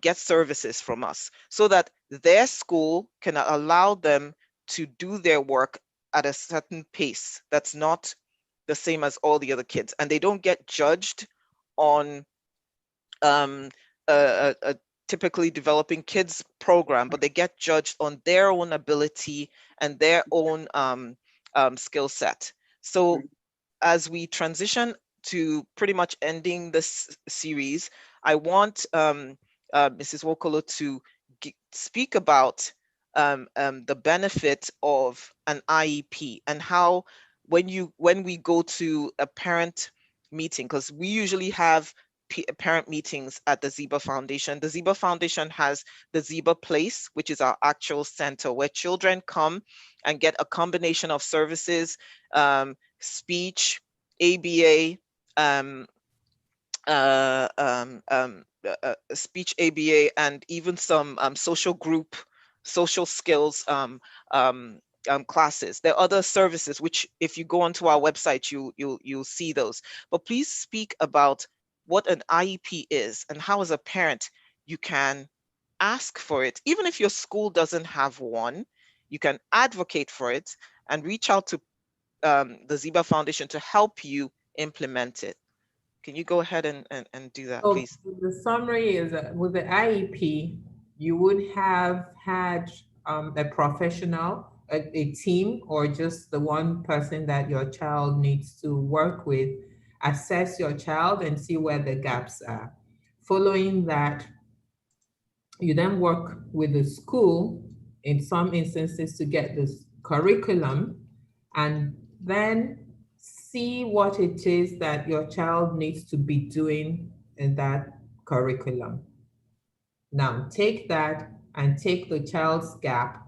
Speaker 1: get services from us so that their school can allow them to do their work at a certain pace that's not the same as all the other kids, and they don't get judged on a typically developing kids program, but they get judged on their own ability and their own skill set. So as we transition to pretty much ending this series, I want Mrs. Wokolo to speak about the benefit of an IEP and how when we go to a parent meeting, because we usually have parent meetings at the Ziba Foundation. The Ziba Foundation has the Ziba Place, which is our actual center where children come and get a combination of services, speech, ABA, speech ABA, and even some social skills classes. There are other services which, if you go onto our website, you'll see those. But please speak about what an IEP is and how, as a parent, you can ask for it. Even if your school doesn't have one, you can advocate for it and reach out to the Ziba Foundation to help you implement it. Can you go ahead and do that,
Speaker 5: So
Speaker 1: please?
Speaker 5: the summary is that with the IEP, you would have had a professional, a team, or just the one person that your child needs to work with, assess your child and see where the gaps are. Following that, you then work with the school in some instances to get this curriculum, and then see what it is that your child needs to be doing in that curriculum. Now take that and take the child's gap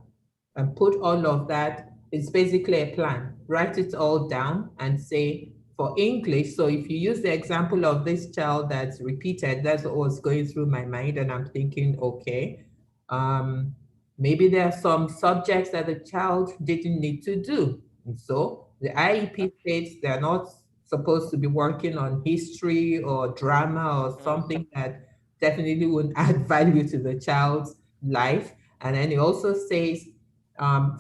Speaker 5: and put all of that. It's basically a plan. Write it all down and say, for English, so if you use the example of this child that's repeated, that's what was going through my mind, and I'm thinking, okay, maybe there are some subjects that the child didn't need to do. And so the IEP states they're not supposed to be working on history or drama or something that definitely wouldn't add value to the child's life. And then it also says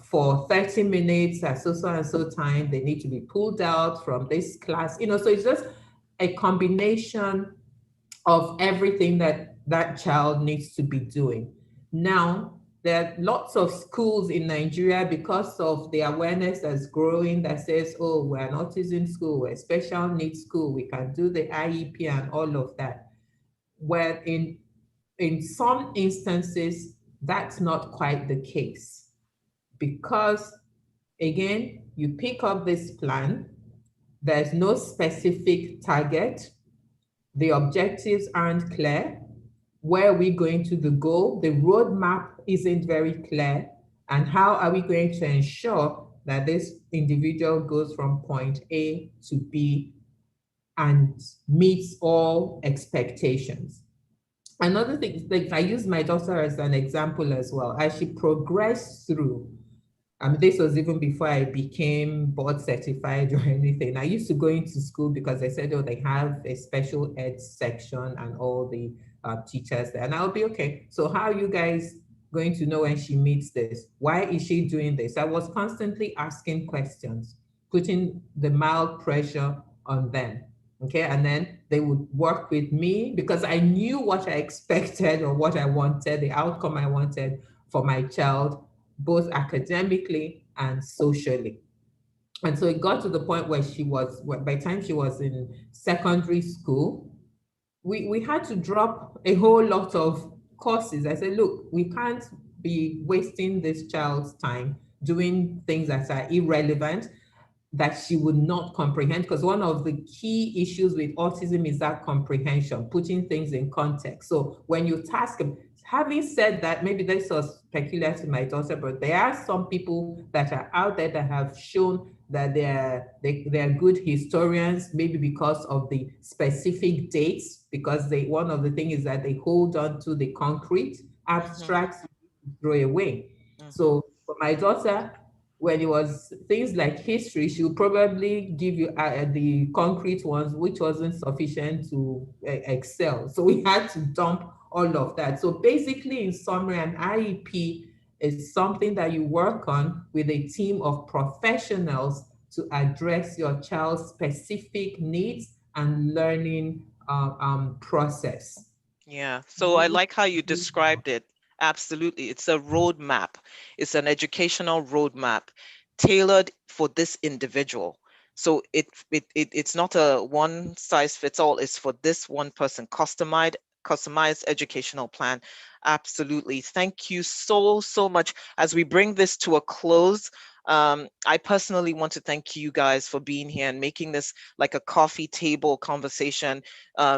Speaker 5: for 30 minutes at so and so time, they need to be pulled out from this class. So it's just a combination of everything that that child needs to be doing. Now, there are lots of schools in Nigeria, because of the awareness that's growing, that says, oh, we're an autism school, we're a special needs school, we can do the IEP and all of that. Where in some instances, that's not quite the case. Because again, you pick up this plan, there's no specific target, the objectives aren't clear, where are we going to the goal? The roadmap isn't very clear. And how are we going to ensure that this individual goes from point A to B and meets all expectations? Another thing, like I use my daughter as an example as well. As she progressed through, this was even before I became board certified or anything. I used to go into school because they said, oh, they have a special ed section and all the teachers there. And I'll be, okay, so how are you guys going to know when she meets this? Why is she doing this? I was constantly asking questions, putting the mild pressure on them. Okay, and then they would work with me because I knew what I expected or what I wanted, the outcome I wanted for my child, both academically and socially. And so it got to the point where by the time she was in secondary school, we had to drop a whole lot of courses. I said, look, we can't be wasting this child's time doing things that are irrelevant, that she would not comprehend, because one of the key issues with autism is that comprehension, putting things in context. So when you task them, having said that, maybe this was peculiar to my daughter, but there are some people that are out there that have shown that they're good historians, maybe because of the specific dates, because one of the things is that they hold on to the concrete abstracts, throw away. So for my daughter, when it was things like history, she would probably give you the concrete ones, which wasn't sufficient to excel. So we had to dump all of that. So basically, in summary, an IEP It's something that you work on with a team of professionals to address your child's specific needs and learning process.
Speaker 1: Yeah, so I like how you described it. Absolutely. It's a roadmap. It's an educational roadmap tailored for this individual. So it's not a one size fits all. It's for this one person, customized educational plan. Absolutely. Thank you so, so much. As we bring this to a close, I personally want to thank you guys for being here and making this like a coffee table conversation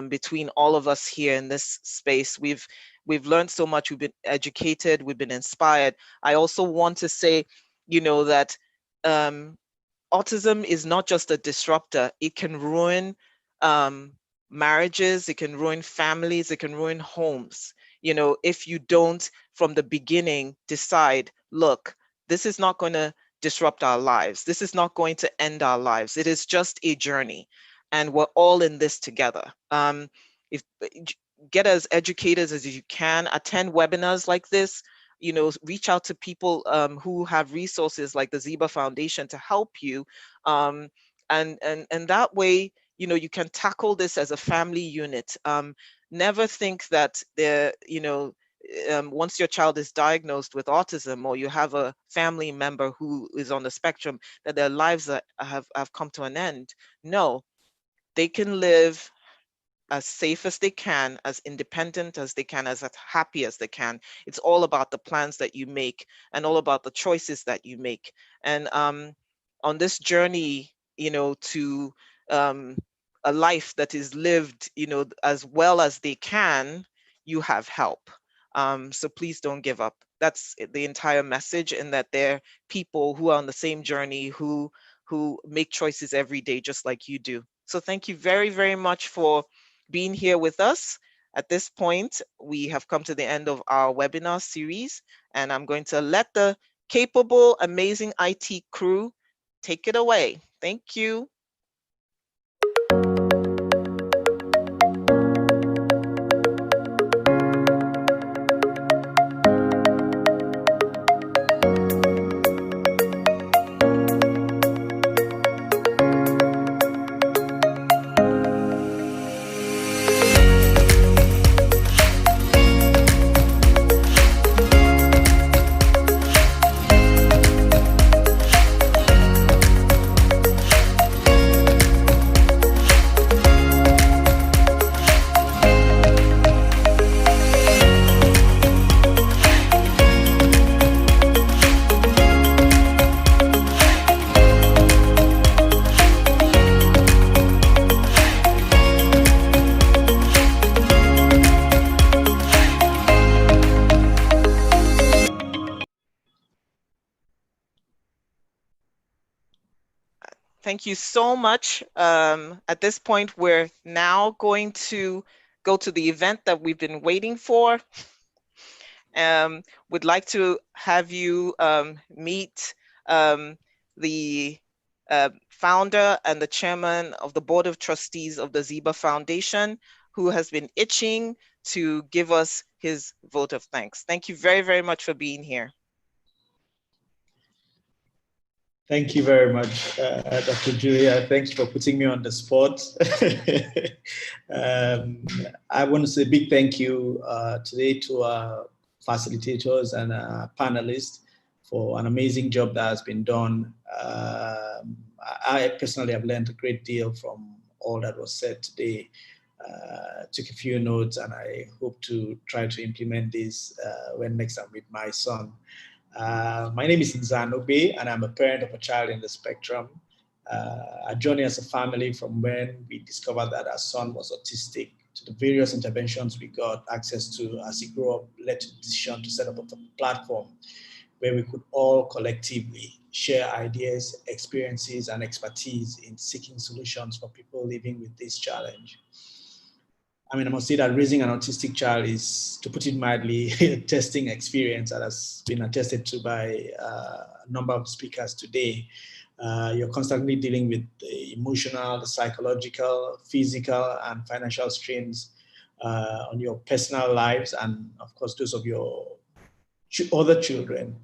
Speaker 1: between all of us here in this space. We've learned so much. We've been educated. We've been inspired. I also want to say, that autism is not just a disruptor. It can ruin marriages. It can ruin families. It can ruin homes. If you don't, from the beginning, decide, look, this is not going to disrupt our lives. This is not going to end our lives. It is just a journey, and we're all in this together. Get as educated as you can, attend webinars like this, reach out to people who have resources like the Ziba Foundation to help you. And that way, you can tackle this as a family unit. Never think that once your child is diagnosed with autism, or you have a family member who is on the spectrum, that their lives have come to an end. No, they can live as safe as they can, as independent as they can, as happy as they can. It's all about the plans that you make and all about the choices that you make. And on this journey, to a life that is lived, as well as they can, you have help. So please don't give up. That's the entire message, and that there are people who are on the same journey who make choices every day, just like you do. So thank you very, very much for being here with us. At this point, we have come to the end of our webinar series, and I'm going to let the capable, amazing IT crew take it away. Thank you. Thank you so much. At this point, we're now going to go to the event that we've been waiting for. Would like to have you meet the founder and the chairman of the board of trustees of the Ziba Foundation, who has been itching to give us his vote of thanks. Thank you very, very much for being here.
Speaker 7: Thank you very much, Dr. Julia. Thanks for putting me on the spot. I want to say a big thank you today to our facilitators and our panelists for an amazing job that has been done. I personally have learned a great deal from all that was said today. Took a few notes, and I hope to try to implement this when next I'm with my son. My name is Nzanobe, and I'm a parent of a child in the spectrum. Our journey as a family, from when we discovered that our son was autistic to the various interventions we got access to as he grew up, led to the decision to set up a platform where we could all collectively share ideas, experiences, and expertise in seeking solutions for people living with this challenge. I mean, I must say that raising an autistic child is, to put it mildly, a testing experience that has been attested to by a number of speakers today. You're constantly dealing with the emotional, the psychological, physical, and financial strains on your personal lives, and of course, those of your other children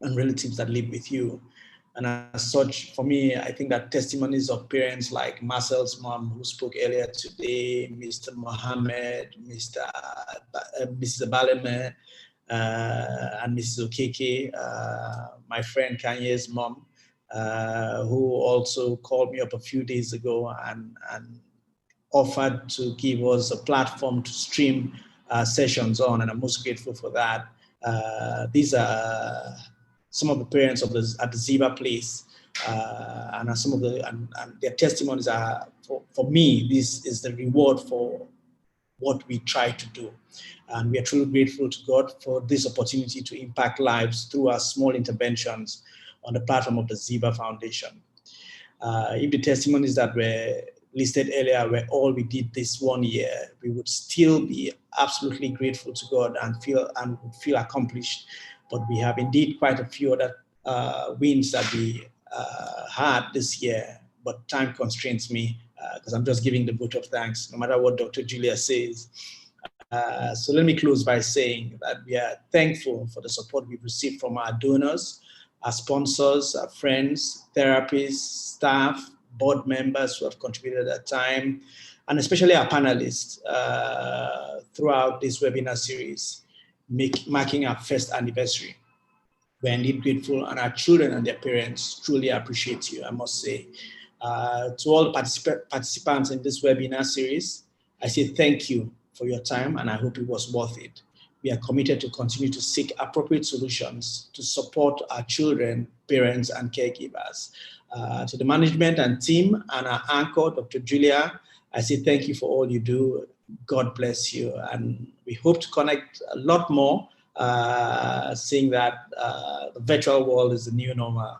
Speaker 7: and relatives that live with you. And as such, for me, I think that testimonies of parents like Marcel's mom, who spoke earlier today, Mr. Mohammed, Mrs. Abaleme, and Mrs. Okeke, my friend Kanye's mom, who also called me up a few days ago and offered to give us a platform to stream sessions on, and I'm most grateful for that. These are some of the parents at the Ziba place, and some of and their testimonies are, for me, this is the reward for what we try to do. And we are truly grateful to God for this opportunity to impact lives through our small interventions on the platform of the Ziba Foundation. If the testimonies that were listed earlier were all we did this 1 year, we would still be absolutely grateful to God and would feel accomplished. But we have indeed quite a few other wins that we had this year, but time constrains me because I'm just giving the vote of thanks, no matter what Dr. Julia says. So let me close by saying that we are thankful for the support we've received from our donors, our sponsors, our friends, therapists, staff, board members who have contributed their time, and especially our panelists throughout this webinar series, marking our first anniversary. We're indeed grateful, and our children and their parents truly appreciate you, I must say. To all the participants in this webinar series, I say thank you for your time, and I hope it was worth it. We are committed to continue to seek appropriate solutions to support our children, parents, and caregivers. To the management and team and our anchor, Dr. Julia, I say thank you for all you do. God bless you. And we hope to connect a lot more, seeing that the virtual world is the new normal.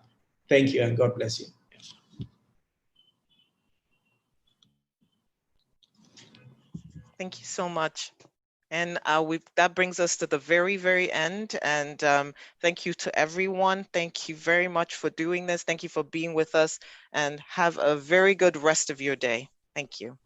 Speaker 7: Thank you, and God bless you.
Speaker 1: Thank you so much. And that brings us to the very, very end. And thank you to everyone. Thank you very much for doing this. Thank you for being with us, and have a very good rest of your day. Thank you.